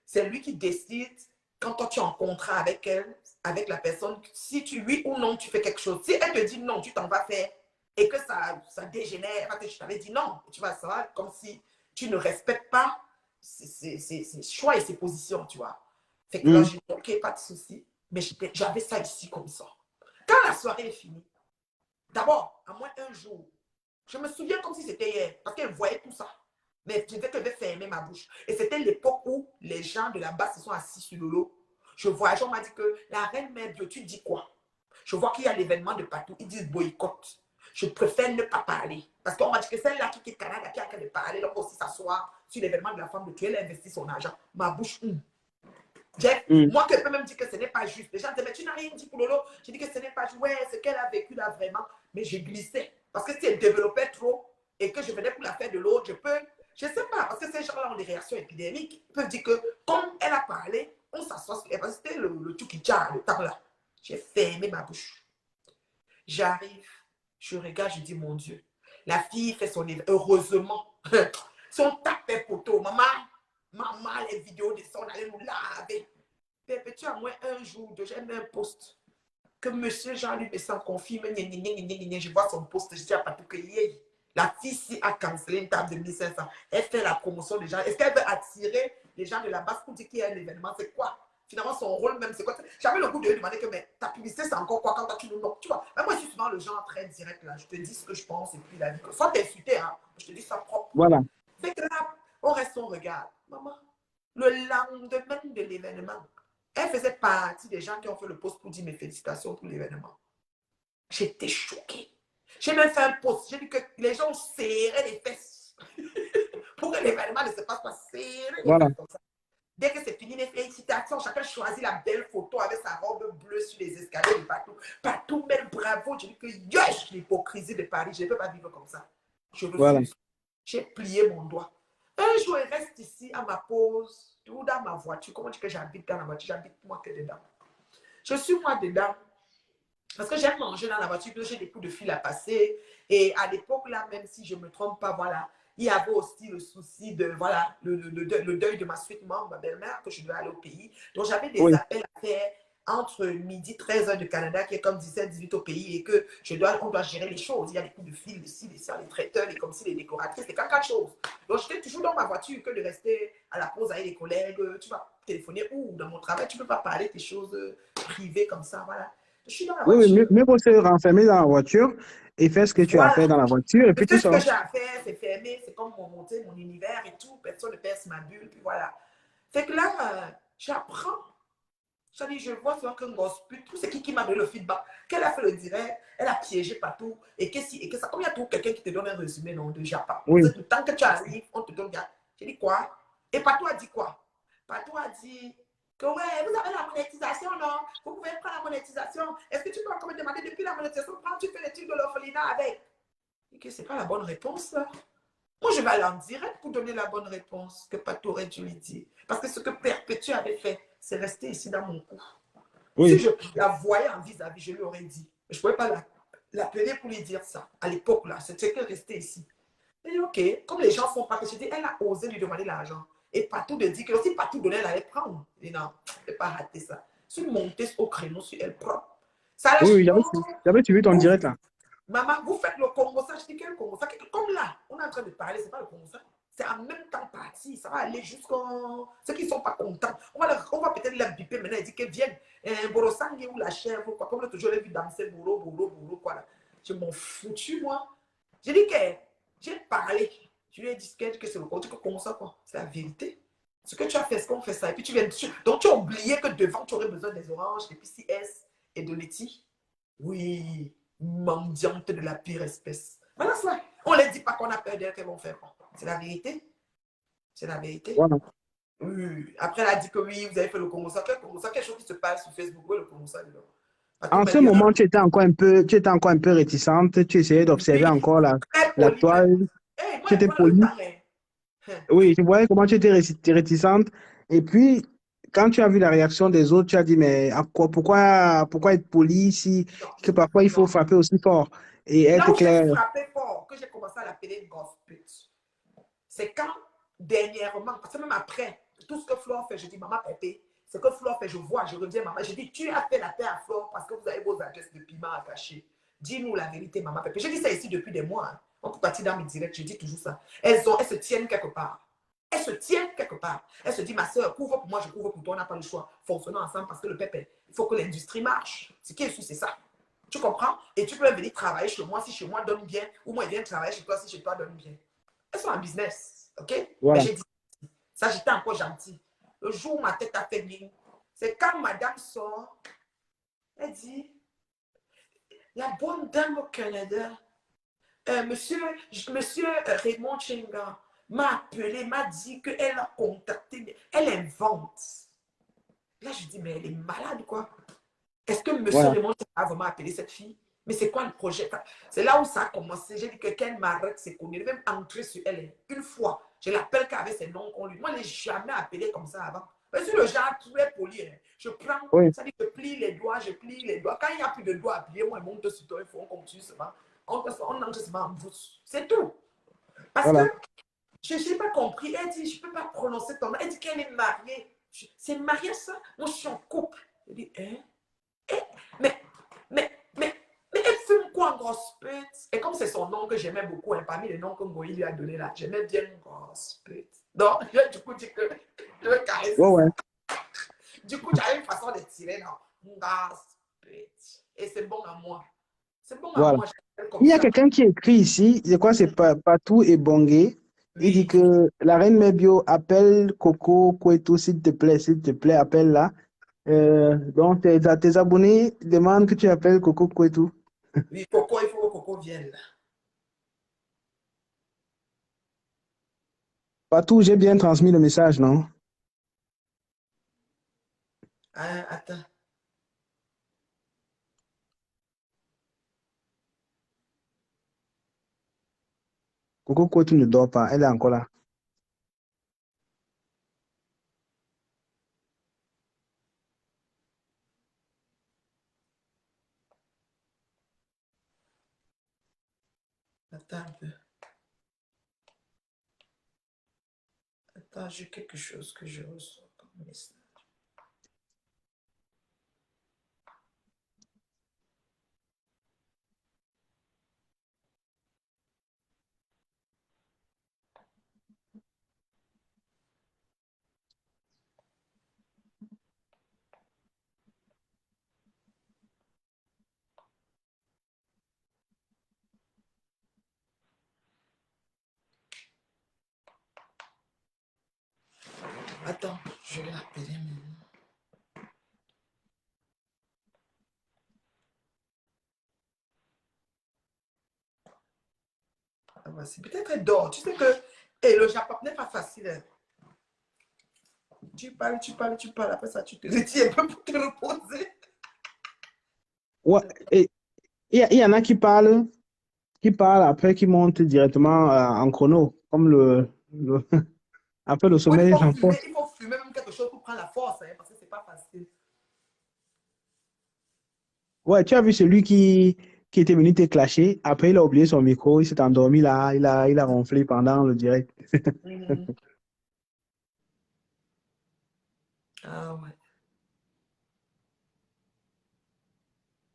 c'est lui qui décide, quand toi tu es en contrat avec elle, avec la personne, si tu, oui ou non, tu fais quelque chose. Si elle te dit non, tu t'en vas faire et que ça dégénère, parce que je t'avais dit non, tu vas savoir comme si tu ne respectes pas ses choix et ses positions, tu vois. Fait que là, j'ai dit, ok, pas de souci. Mais j'avais ça ici comme ça. Quand la soirée est finie, d'abord, à moins un jour, je me souviens comme si c'était hier, parce qu'elle voyait tout ça. Mais je devais fermer ma bouche. Et c'était l'époque où les gens de là-bas se sont assis sur le lot. Je voyais, on m'a dit que la reine mère Bio, tu dis quoi? Je vois qu'il y a l'événement de partout. Ils disent boycott. Je préfère ne pas parler. Parce qu'on m'a dit que celle-là qui quitte Canada, qui a qu'à de parler, donc aussi s'asseoir sur l'événement de la femme de tuer, elle a investi son argent. Ma bouche, Jeff, moi qui peux même dire que ce n'est pas juste. Les gens disent, mais tu n'as rien dit pour Lolo. J'ai dit que ce n'est pas juste. Ouais, ce qu'elle a vécu là vraiment. Mais j'ai glissé. Parce que si elle développait trop et que je venais pour la faire de l'autre, je ne sais pas, parce que ces gens-là ont des réactions épidémiques. Ils peuvent dire que, comme elle a parlé, on s'assoit. Parce que c'était le tout qui tient, le temps là. J'ai fermé ma bouche. J'arrive, je regarde, je dis, mon Dieu, la fille fait son événement. Heureusement, son tapé poteau, maman, les vidéos de ça, on allait nous laver. Pépé, tu as moins un jour, j'ai mis un post que monsieur Jean-Luc Besson confirme, je vois son post, je dis à Patou que la fille ici a cancellé une table de 1500. Elle fait la promotion des gens. Est-ce qu'elle veut attirer les gens de la base pour dire qu'il y a un événement? C'est quoi? Finalement, son rôle même, c'est quoi? J'avais le goût de lui demander que, mais ta publicité, c'est encore quoi quand tu nous notes? Tu vois, mais moi, je suis souvent le genre très direct là. Je te dis ce que je pense et puis la vie. Sans t'insulter, hein. Je te dis ça propre. Voilà. Fait que là, on reste, on regarde. Maman, le lendemain de l'événement, elle faisait partie des gens qui ont fait le post pour dire mes félicitations pour l'événement. J'étais choquée. J'ai même fait un post. J'ai dit que les gens serraient les fesses pour que l'événement ne se passe pas serré. Voilà. Comme ça. Dès que c'est fini, les félicitations, chacun choisit la belle photo avec sa robe bleue sur les escaliers de partout. Partout, même bravo. J'ai dit que yosh, l'hypocrisie de Paris. Je ne peux pas vivre comme ça. Je refuse. Voilà. J'ai plié mon doigt. Un jour, je reste ici à ma pause, tout dans ma voiture. Comment dire que j'habite dans la voiture? J'habite moi que dedans. Je suis moi dedans. Parce que j'aime manger dans la voiture, j'ai des coups de fil à passer. Et à l'époque, là, même si je ne me trompe pas, voilà, il y avait aussi le souci de, voilà, le deuil de ma suite membre, ma belle-mère, que je dois aller au pays. Donc, j'avais des appels à faire entre midi, 13h de Canada, qui est comme 17, 18 au pays, et que on doit gérer les choses. Il y a des coups de fil ici, les traiteurs, les comme si les décoratrices, c'est quatre choses. Donc, j'étais toujours dans ma voiture que de rester à la pause avec les collègues. Tu vas téléphoner ou dans mon travail, tu ne peux pas parler de tes choses privées comme ça, voilà. Je suis dans la voiture. Oui, mieux vaut se renfermer dans la voiture et faire ce que tu as fait dans la voiture et puis tu sors. Ce que j'ai à faire, c'est fermé, c'est comme mon univers et tout. Personne ne perce ma bulle, puis voilà. Fait que là, j'apprends. Je vois souvent qu'un gosse pute, c'est qui m'a donné le feedback, qu'elle a fait le direct, elle a piégé partout, et que ça, comme il y a toujours quelqu'un qui te donne un résumé, non, de Japon. Oui. Tant que tu arrives, on te donne. J'ai dit quoi? Et Patou a dit quoi? Patou a dit que ouais, vous avez la monétisation, non? Vous pouvez prendre la monétisation. Est-ce que tu peux encore me demander depuis la monétisation, quand tu fais l'étude de l'orphelinat avec? Et que c'est pas la bonne réponse, là. Moi, je vais aller en direct pour donner la bonne réponse que Patou aurait dû lui dire. Parce que ce que Perpétue avait fait, c'est rester ici dans mon cou. Oui. Si je la voyais en vis-à-vis, je lui aurais dit. Je ne pouvais pas l'appeler pour lui dire ça. À l'époque, là, c'était que rester ici. Et ok, comme les gens font pas que je dis, elle a osé lui demander l'argent. Et Patou de dire que si Patou donnait, elle allait prendre. Et non, je ne pas rater ça. Si monter au créneau sur elle propre. Ça, oui, j'avais suivi ton direct là. Maman, vous faites le Congo, ça, je dis quel Congo, ça, comme là, on est en train de parler, c'est pas le Congo, ça. C'est en même temps parti, ça va aller jusqu'en... Ceux qui ne sont pas contents, on va peut-être la biper maintenant, et dire qu'elle vienne, Borosangue ou la chèvre, quoi, comme toujours les vu danser, bourreau, quoi, là. Je m'en foutu, moi. J'ai dit que j'ai parlé, je lui ai dit que c'est le Congo, que comment ça, quoi, c'est la vérité. Ce que tu as fait, est-ce qu'on fait ça, et puis tu viens dessus. Donc tu as oublié que devant, tu aurais besoin des oranges, des PCS et de l'éti. Oui. Mendiante de la pire espèce. Voilà ça. On ne les dit pas qu'on a peur d'elles qu'elles vont faire. C'est la vérité. C'est la vérité. Voilà. Oui. Après, elle a dit que oui, vous avez fait le Congo. Ça, quelque chose qui se passe sur Facebook. Oui, le Congo. En ce moment, tu étais encore un peu réticente. Tu essayais d'observer encore la toile. Hey, tu étais polie. Oui, je voyais comment tu étais réticente. Et puis, quand tu as vu la réaction des autres, tu as dit, mais pourquoi être poli si que parfois il faut frapper aussi fort et être clair. Frapper fort, que j'ai commencé à l'appeler grosse pute. C'est quand, dernièrement, parce que même après, tout ce que Flore fait, je dis, maman Pépé, ce que Flore fait, je vois, je reviens, maman. Je dis, tu as fait la paix à Flore parce que vous avez vos adresses de piment à cacher. Dis-nous la vérité, maman Pépé. Je dis ça ici depuis des mois. Hein. On peut partir dans mes directs, je dis toujours ça. Elles se tiennent quelque part. Elles se tiennent quelque part. Elles se disent, ma soeur, couvre pour moi, je couvre pour toi, on n'a pas le choix. Fonctionnons ensemble parce que le Pépé, il faut que l'industrie marche. Ce qui est sûr, c'est ça. Tu comprends? Et tu peux venir travailler chez moi si chez moi donne bien, ou moi, je viens travailler chez toi si chez toi donne bien. Elles sont en business, ok? Voilà. Mais j'ai dit, ça, j'étais encore gentil. Le jour où ma tête a fait bien, c'est quand madame sort, elle dit, la bonne dame au Canada, monsieur Raymond Chenga m'a appelé, m'a dit qu'elle a contacté, elle invente. Là, je dis, mais elle est malade, quoi. Est-ce que monsieur Voilà. Raymond a vraiment appelé cette fille? Mais c'est quoi le projet? C'est là où ça a commencé. J'ai dit que Ken m'arrête, c'est qu'on est même entré sur elle. Une fois, je l'appelle qu'avec ses noms qu'on lui. Moi, je n'ai jamais appelé comme ça avant. Je suis le genre très poli. Hein. Je prends, Oui. ça dit que je plie les doigts, je plie les doigts. Quand il n'y a plus de doigts à plier, moi, je monte sur toi, il faut qu'on continue seulement. On entre seulement en brousse. C'est tout. Parce que Voilà. je n'ai pas compris. Elle dit, je ne peux pas prononcer ton nom. Elle dit qu'elle est mariée. C'est marié ça? Moi, je suis en couple. Je dis, hein? Mais elle fume quoi, grosse pute? Et comme c'est son nom que j'aimais beaucoup, hein, parmi les noms que Moïse lui a donné là, j'aimais bien grosse pute. Donc, du coup, dit que je veux caresser Ouais, ouais. ça. Du coup, j'avais une façon de tirer, non? Grosse pute. Et c'est bon à moi. C'est bon à Voilà. moi, j'appelle comme Il y a ça. quelqu'un qui écrit ici, je crois que c'est Patou et Bongué. Il dit Oui. que la reine Mebio appelle Coco Kouetou, s'il te plaît, appelle-la. Donc, tes abonnés demandent que tu appelles Coco Kouetou. Oui, Coco, il faut que Coco vienne là. Patou, j'ai bien transmis le message, non? Hein, attends. Coco Kouetou ne dort pas, elle est encore là. Attends un peu. Attends, j'ai quelque chose que je reçois comme message. Attends, je vais l'appeler maintenant. Ah, voici. Peut-être elle dort. Tu sais que le Japon n'est pas facile. Hein. Tu parles, tu parles, tu parles. Après ça, tu te retires un peu pour te reposer. Ouais, et il y en a qui parlent après, qui montent directement en chrono, comme après le Oui, sommeil l'emporte. il faut fumer même quelque chose pour prendre la force, hein, parce que c'est pas facile. Ouais, tu as vu celui qui était venu te clasher. Après, il a oublié son micro, il s'est endormi là, il a ronflé pendant le direct. Mhm. Ah ouais.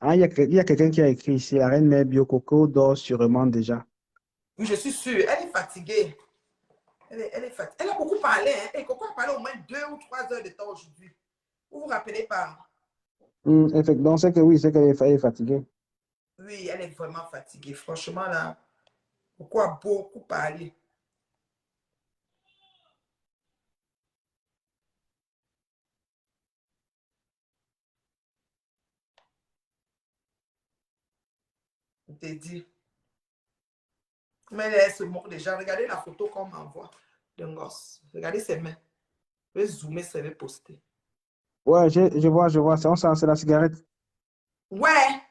Ah, il y a quelqu'un qui a écrit ici, la reine mère Biococo dort sûrement déjà. Oui, je suis sûre. Elle est fatiguée. Elle est fatiguée. Elle a beaucoup parlé. Hein. Et Coco a parlé au moins 2 ou 3 heures de temps aujourd'hui. Vous vous rappelez pas? Donc, c'est que oui, c'est qu'elle elle est fatiguée. Oui, elle est vraiment fatiguée. Franchement, là, Coco a beaucoup parlé. Je t'ai dit. Mais elle se moque déjà. Regardez la photo qu'on m'envoie d'un gosse. Regardez ses mains. Je vais zoomer, ça va poster. Ouais, je vois, c'est la cigarette. Ouais.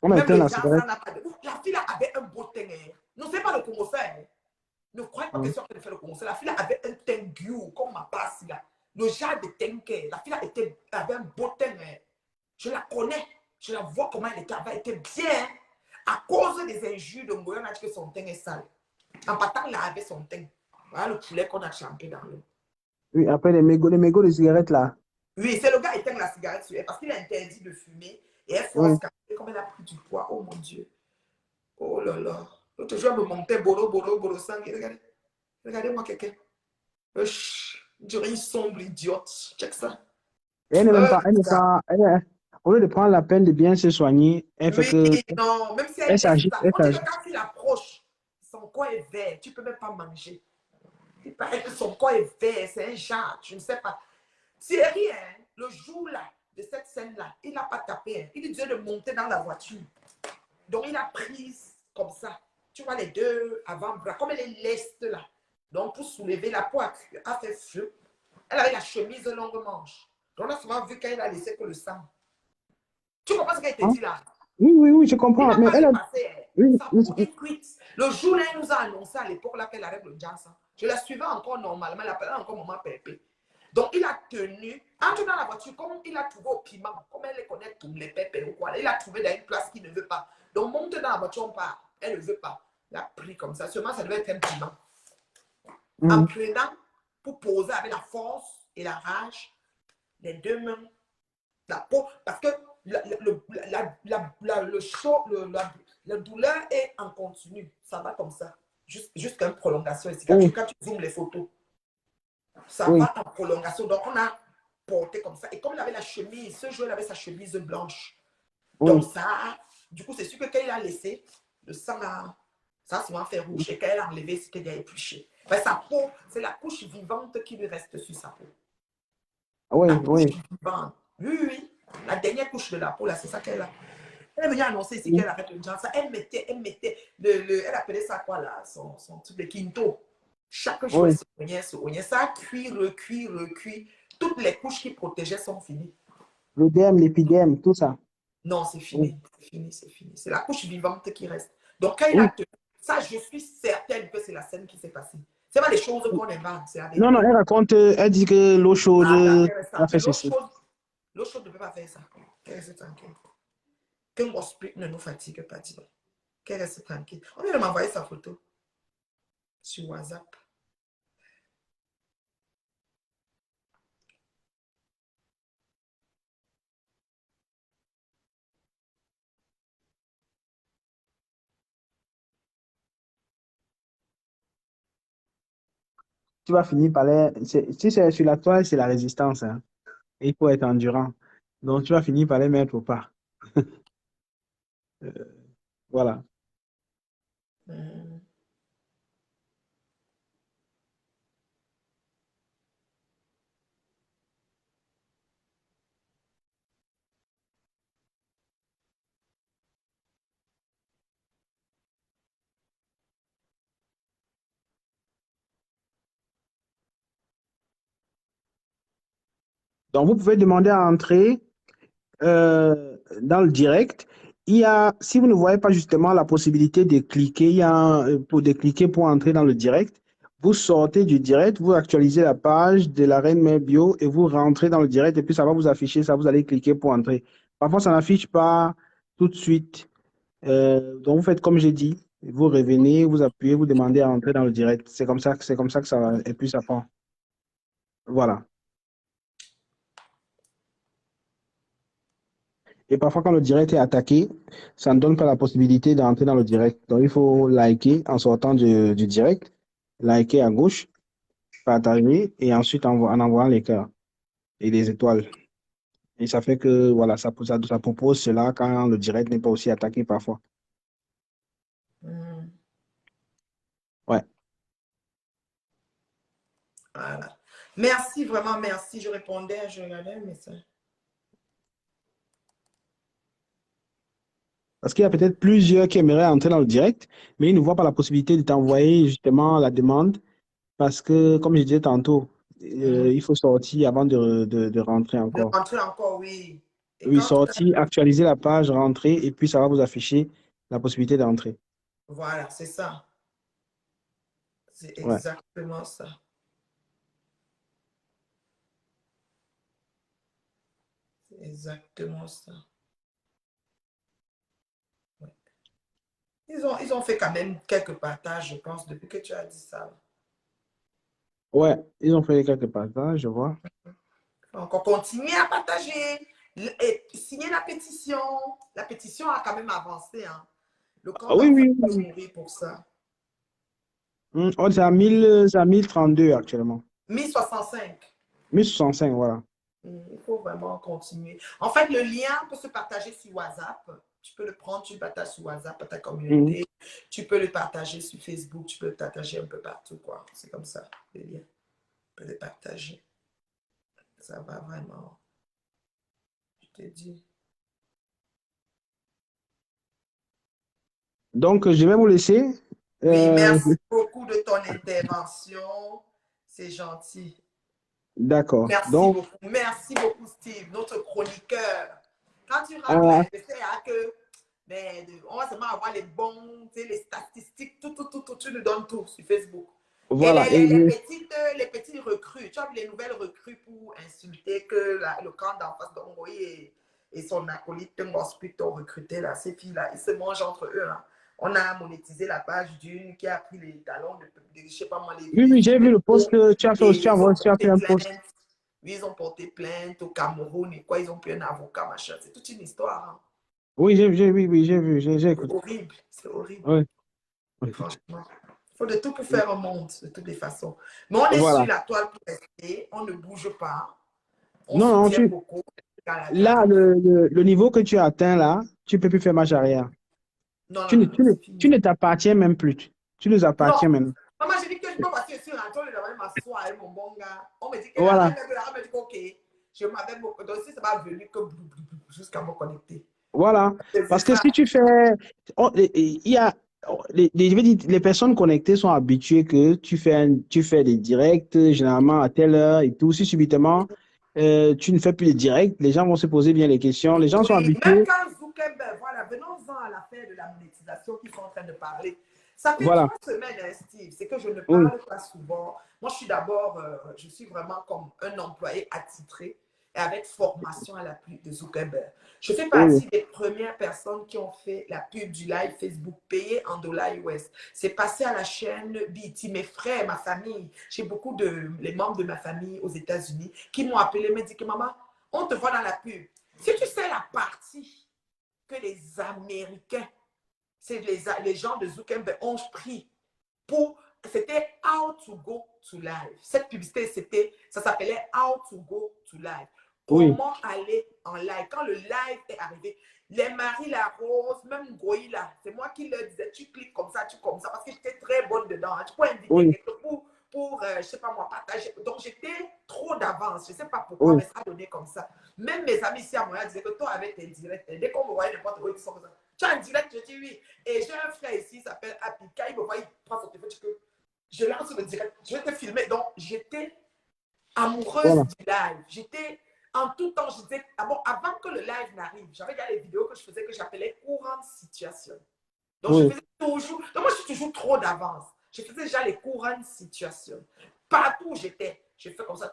On a Même éteint le la genre, cigarette. ça n'a pas de... La fille là avait un beau teint. Hein. Non, c'est pas le Congo faire. Hein. Ne croyez pas que Hum. c'est en train de faire le Congo. La fille là avait un teint gueux, comme ma passe là. Le genre de teint qu'elle. La fille là avait un beau teint. Hein. Je la connais. Je la vois comment elle était. Elle était bien. Hein. À cause des injures de Ngoya, on a dit que son teint est sale. En partant laver son teint. Voilà le poulet qu'on a champé dans l'eau. Oui, après les mégots de cigarettes là. Oui, c'est le gars qui éteint la cigarette sur elle parce qu'il a interdit de fumer. Et elle Oui. force comme elle a pris du poids. Oh mon Dieu. Oh là là. L'autre jour, elle me montait bolo, bolo, bolo, sang. Regardez. Regardez-moi quelqu'un. Dirait une sombre idiote. Check ça. Et elle n'est pas, au lieu de prendre la peine de bien se soigner, elle fait Oui, que, non, même si elle elle laisse s'agit, ça. elle On dit que s'agit. quand tu l'approches, son corps est vert. Tu ne peux même pas manger. Il paraît que son corps est vert. C'est un genre. Je ne sais pas. Thierry, hein, le jour là, de cette scène-là, il n'a pas tapé. Hein. Il disait de monter dans la voiture. Donc, il a pris comme ça. Tu vois les deux avant-bras, comme elle est leste là. Donc, pour soulever la peau, a fait feu. Elle avait la chemise longue manche. Donc, on a souvent vu qu'elle a laissé que le sang. Tu comprends ce qu'elle te Hein? dit là? Oui, oui, oui, je Il comprends. n'a Mais pas elle a, dépassé. Hein. oui, Ça oui, bouille cuite. Le jour là, elle nous a annoncé à l'époque là qu'elle arrête le jazz. Hein. Je la suivais encore normalement. Elle appelait encore maman Pépé. Donc, il a tenu, entre dans la voiture, comme il a trouvé au piment, comme elle les connaît tous les pépés ou quoi, il a trouvé dans une place qu'il ne veut pas. Donc, monte dans la voiture, on part. Elle ne veut pas. Il a pris comme ça. Seulement, ça devait être un piment. En mhm. prenant, pour poser avec la force et la rage, les deux mains, la peau, parce que le chaud, la douleur est en continu. Ça va comme ça. Jusqu'à une prolongation ici. Oui, Quand tu zoomes les photos, ça oui, va en prolongation. Donc, on a porté comme ça. Et comme il avait la chemise, ce jour, il avait sa chemise blanche. Donc, oui. ça, du coup, c'est sûr que quand il a laissé, le sang a, ça a souvent fait rouge. Et quand elle a enlevé, c'est qu'elle a épluché. Mais sa peau, c'est la couche vivante qui lui reste sur sa peau. Oui, La couche oui. vivante. Oui, oui, oui. La dernière couche de la peau, là, c'est ça qu'elle a. Elle est venue annoncer ici Oui, qu'elle arrête le genre. Ça, elle mettait, elle appelait ça quoi là, son truc de quinto. Chaque jour, oui. elle se rognait. Ça a cuit, recuit, recuit. Toutes les couches qui protégeaient sont finies. L'œdème, l'épidème, tout ça. Non, c'est Oui, fini. C'est fini, c'est fini. C'est la couche vivante qui reste. Donc, quand il a oui. tenu, ça, je suis certaine que c'est la scène qui s'est passée. C'est pas des choses qu'on invente, c'est la Non, non, vérité. elle raconte, elle dit que l'eau chaude Attends, qu'elle reste a fait tranquille. ceci. L'eau chaude ne peut pas faire ça. Qu'elle reste tranquille. Qu'un hospice ne nous fatigue pas, dis donc. Qu'elle reste tranquille. On vient de m'envoyer sa photo sur WhatsApp. Tu vas finir par les. Si c'est sur la toile, c'est la résistance. Hein. Il faut être endurant. Donc, tu vas finir par les mettre au pas. Voilà. Hmm. Donc, vous pouvez demander à entrer dans le direct. Il y a, si vous ne voyez pas justement la possibilité de cliquer, il y a pour de cliquer pour entrer dans le direct. Vous sortez du direct, vous actualisez la page de la Reine Mère Bio et vous rentrez dans le direct et puis ça va vous afficher ça, vous allez cliquer pour entrer. Parfois, ça n'affiche pas tout de suite. Donc, vous faites comme j'ai dit, vous revenez, vous appuyez, vous demandez à entrer dans le direct. C'est comme ça que ça va, et puis ça prend. Voilà. Et parfois, quand le direct est attaqué, ça ne donne pas la possibilité d'entrer dans le direct. Donc, il faut liker en sortant du direct, liker à gauche, partager et ensuite en envoyant les cœurs et les étoiles. Et ça fait que, voilà, ça propose cela quand le direct n'est pas aussi attaqué parfois. Hmm. Ouais. Voilà. Merci, vraiment, merci. Je répondais, je regardais un message. Parce qu'il y a peut-être plusieurs qui aimeraient entrer dans le direct, mais ils ne voient pas la possibilité de t'envoyer justement la demande parce que, comme je disais tantôt, Mhm. il faut sortir avant de rentrer De encore. rentrer encore, oui. Et Oui, quand tout a... sortir, actualiser la page, rentrer, et puis ça va vous afficher la possibilité d'entrer. Voilà, c'est ça. C'est Ouais. exactement ça. C'est exactement ça. Ouais. Ils ont fait quand même quelques partages, je pense, depuis que tu as dit ça. Ouais, ils ont fait quelques passages, je vois. Encore continuer à partager, et signer la pétition. La pétition a quand même avancé. Hein. Le camp Ah oui, d'enfants oui, peut oui. mourir pour ça. Oh, c'est à 1032 actuellement. 1065. 1065, voilà. Il faut vraiment continuer. En fait, le lien peut se partager sur WhatsApp. Tu peux le prendre, tu le partages sur WhatsApp à ta Mhm. communauté. Tu peux le partager sur Facebook, tu peux le partager un peu partout, quoi. C'est comme ça, le lien. Tu peux le partager. Ça va vraiment. Je te dis. Donc, je vais vous laisser. Oui, Euh, merci beaucoup de ton intervention. C'est gentil. d'accord. Donc, Merci beaucoup, Steve, notre chroniqueur. Quand tu rentres là, euh, je sais hein, que on va seulement avoir les bons, les statistiques, tout, tu nous donnes tout sur Facebook. Et voilà. Et, les petits recrues, tu as vu les nouvelles recrues pour insulter que le camp d'en face d'Ongoï et son acolyte Tengo Spirit ont recruté là, ces filles-là, ils se mangent entre eux. Hein. On a monétisé la page d'une qui a pris les talons de je sais pas moi, oui, oui, j'ai vu le post que tu as fait aussi. et Tu as fait un post. ils ont porté plainte au Cameroun et quoi, ils ont pris un avocat, machin. C'est toute une histoire. Hein. Oui, oui, j'ai vu, j'ai C'est écouté. horrible, c'est horrible, Oui, oui. franchement. Il faut de tout pour faire un monde, de toutes les façons. Mais on est sur Voilà. la toile pour rester, on ne bouge pas, on Non, non, soutient beaucoup là, Canada. le niveau que tu as atteint là, tu ne peux plus faire marche arrière. Non, non, non, non, c'est Tu fini. ne t'appartiens même plus. Tu nous Non, appartiens maintenant. maman, j'ai dit que je peux passer sur un tour, je vais m'asseoir avec mon bon gars. On me dit que Voilà, la reine me dit que ok, je m'avais beaucoup. Donc, si ça va venir que jusqu'à me connecter. voilà. C'est Parce que ça. si tu fais, il y a, je veux dire, les personnes connectées sont habituées que tu fais des directs, généralement à telle heure et tout. Si subitement, tu ne fais plus les directs, les gens vont se poser bien les questions. Les gens sont Oui, même habitués. quand Zuckerberg, voilà, venons-en à l'affaire de la monétisation qu'ils sont en train de parler. Ça fait Voilà. 3 semaines, hein, Steve, c'est que je ne Oui, parle pas souvent. Moi, je suis vraiment comme un employé attitré et avec formation à l'appui de Zuckerberg. Je fais oui, partie des premières personnes qui ont fait la pub du live Facebook payé en dollars US. C'est passé à la chaîne BT. Mes frères, ma famille, j'ai beaucoup les membres de ma famille aux États-Unis qui m'ont appelé, me dit que maman, on te voit dans la pub. Si tu sais la partie que les Américains, c'est les gens de Zuckerberg ont pris pour, c'était How to go to live. Cette publicité, ça s'appelait How to go to live. oui, Comment aller en live. Quand le live est arrivé, les Marie la Rose, même Goï là, c'est moi qui leur disais, tu cliques comme ça, parce que j'étais très bonne dedans. Hein. Tu peux inviter oui, quelqu'un pour je ne sais pas moi, partager. Donc, j'étais trop d'avance. Je ne sais pas pourquoi, oui, mais ça a donné comme ça. Même mes amis ici à Montréal disaient que toi, avec tes directs, dès qu'on me voyait n'importe où, ils sont comme ça. Tu as un direct, je dis oui. Et j'ai un frère ici, il s'appelle Happy. Quand il me voit, il prend son téléphone, je lance le direct, je vais te filmer. Donc, j'étais amoureuse voilà. du live. J'étais en tout temps, je disais, avant que le live n'arrive, j'avais déjà les vidéos que je faisais que j'appelais courant situation. Donc, je Oui, faisais toujours, donc moi, je suis toujours trop d'avance. Je faisais déjà les couronnes situation. Partout où j'étais, je fais comme ça,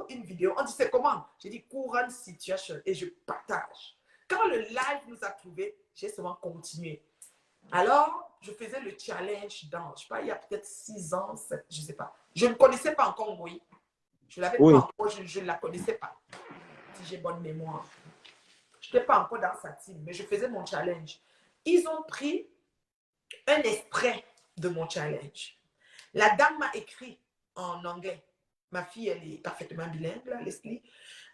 une vidéo. On dit, c'est comment? J'ai dit couronne situation et je partage. Quand le live nous a trouvés, j'ai seulement continué. Alors, je faisais le challenge dans, je sais pas, il y a peut-être 6 ans, 7, je ne sais pas. Je ne connaissais pas encore Ngoï. Je ne l'avais pas oui, encore, je ne la connaissais pas. Si j'ai bonne mémoire. Je n'étais pas encore dans sa team, mais je faisais mon challenge. Ils ont pris un extrait de mon challenge. La dame m'a écrit en anglais. Ma fille, elle est parfaitement bilingue, là, Leslie.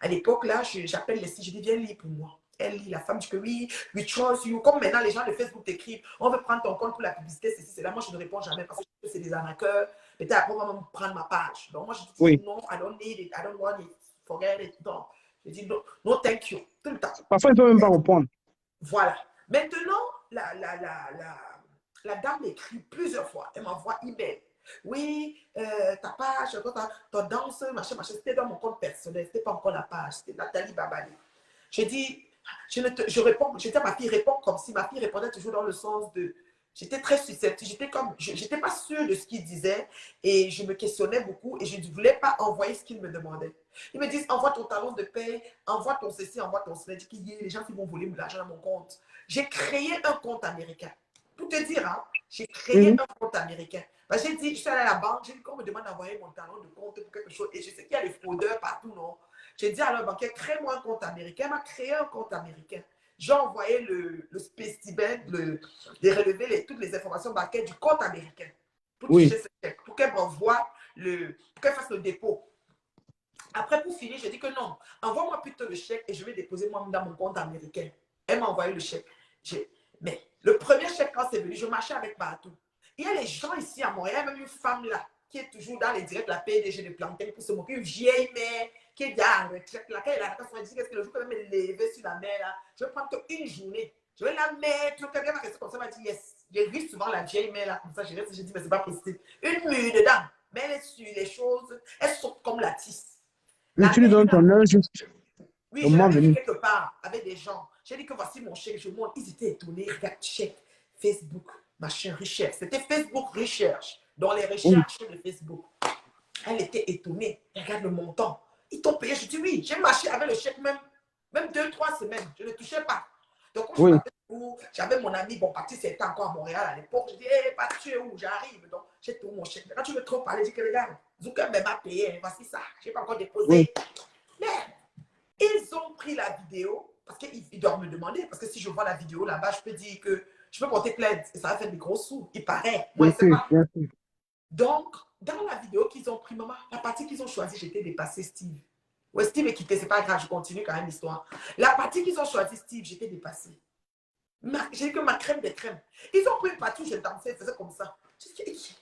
À l'époque, là, j'appelle Leslie, je dis, viens lire pour moi. Elle lit, la femme dit que oui, we trust you. Comme maintenant, les gens de Facebook t'écrivent, on veut prendre ton compte pour la publicité, ceci, c'est là. Moi, je ne réponds jamais parce que c'est des arnaqueurs. Peut-être après, on va me prendre ma page. Donc, moi, je dis toujours oui. non, I don't need it, I don't want it, forget it. Donc, je dis non, no, thank you, tout le temps. Parfois, ils ne peuvent même pas répondre. Voilà. Maintenant, la dame m'écrit plusieurs fois. Elle m'envoie email. Oui, ta page, ta danse, machin. C'était dans mon compte personnel. C'était pas encore la page. C'était Nathalie Babali. Je dis, je réponds, je dis à ma fille, réponds comme si ma fille répondait toujours dans le sens de. J'étais très susceptible. J'étais pas sûre de ce qu'il disait et je me questionnais beaucoup et je ne voulais pas envoyer ce qu'il me demandait. Ils me disent, envoie ton talon de paie, envoie ton ceci, envoie ton cela. Les gens qui vont voler l'argent dans mon compte. J'ai créé un compte américain. Pour te dire, hein, j'ai créé un compte américain. Ben, j'ai dit, je suis allée à la banque, j'ai dit qu'on me demande d'envoyer mon talon de compte pour quelque chose. Et je sais qu'il y a des fraudeurs partout, non? J'ai dit à leur banquier, crée-moi un compte américain. Elle m'a créé un compte américain. J'ai envoyé le spécimen, les relevés, toutes les informations bancaires du compte américain pour Oui. toucher ce chèque, pour qu'elle m'envoie pour qu'elle fasse le dépôt. Après, pour finir, j'ai dit que non, envoie-moi plutôt le chèque et je vais déposer moi dans mon compte américain. Elle m'a envoyé le chèque. Mais le premier chèque, quand c'est venu, je marchais avec partout. Il y a les gens ici à Montréal, même une femme là, qui est toujours dans les directs, la PDG de Plantain, pour se moquer, une vieille mère qui est déjà en retraite. Là, quand elle a la elle dit qu'est-ce que le jour que je vais me lever sur la mer, là, je vais prendre une journée. Je vais la mettre, quelqu'un va rester comme ça, m'a dit yes. J'ai vu souvent la vieille mère là, comme ça, j'ai dit, mais c'est pas possible. Une mue dedans, mais elle est sur les choses, elle saute comme la tisse. Mais tu lui donnes ton heure juste. Oui, je l'avais vu quelque part avec des gens. J'ai dit que voici mon chèque, je montre. Ils étaient étonnés. Regarde, chèque, Facebook, machin, recherche. C'était Facebook Recherche, dans les recherches de Facebook. Elle était étonnée. Regarde le montant. Ils t'ont payé. Je dis oui, j'ai marché avec le chèque même 2-3 semaines. Je ne touchais pas. Donc, quand j'avais mon ami, bon, parti, c'était encore à Montréal à l'époque. Je dis, hé, pas tu es où? J'arrive. Donc, j'ai tout mon chèque. Quand tu veux trop parler, je dis que regarde, Zuckerberg m'a payé. Voici ça. Je n'ai pas encore déposé. Mais ils ont pris la vidéo parce qu'ils doivent me demander. Parce que si je vois la vidéo là-bas, je peux dire que je peux porter plainte et ça va faire des gros sous. Il paraît. Moi, je ne sais pas. Donc, dans la vidéo qu'ils ont pris, maman, la partie qu'ils ont choisie, j'étais dépassée, Steve. Ouais, Steve est quitté, c'est pas grave, je continue quand même l'histoire. La partie qu'ils ont choisie, Steve, j'étais dépassée. J'ai dit que ma crème des crèmes. Ils ont pris une partie où je dansais, ils faisaient comme ça. Je dis,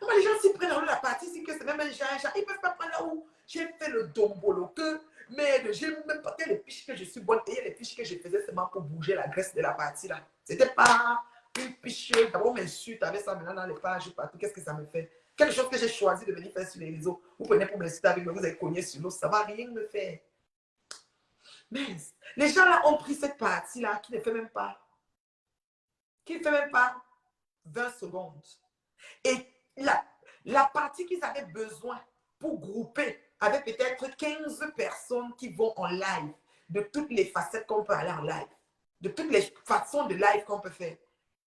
maman, les gens s'y prennent dans la partie, c'est que c'est même un genre, ils ne peuvent pas prendre là où j'ai fait le dombolo que. Mais j'ai même pas les fiches que je suis bonne. Et les fiches que je faisais seulement pour bouger la graisse de la partie là. C'était pas une fiche. D'abord, m'insulte avec ça maintenant dans les pages partout. Qu'est-ce que ça me fait? Quelque chose que j'ai choisi de venir faire sur les réseaux. Vous prenez pour m'insulter avec moi, vous avez cogné sur l'eau. Ça va rien me faire. Mais les gens là ont pris cette partie là qui ne fait même pas. Qui ne fait même pas 20 secondes. Et la partie qu'ils avaient besoin pour grouper avec peut-être 15 personnes qui vont en live, de toutes les facettes qu'on peut aller en live, de toutes les façons de live qu'on peut faire.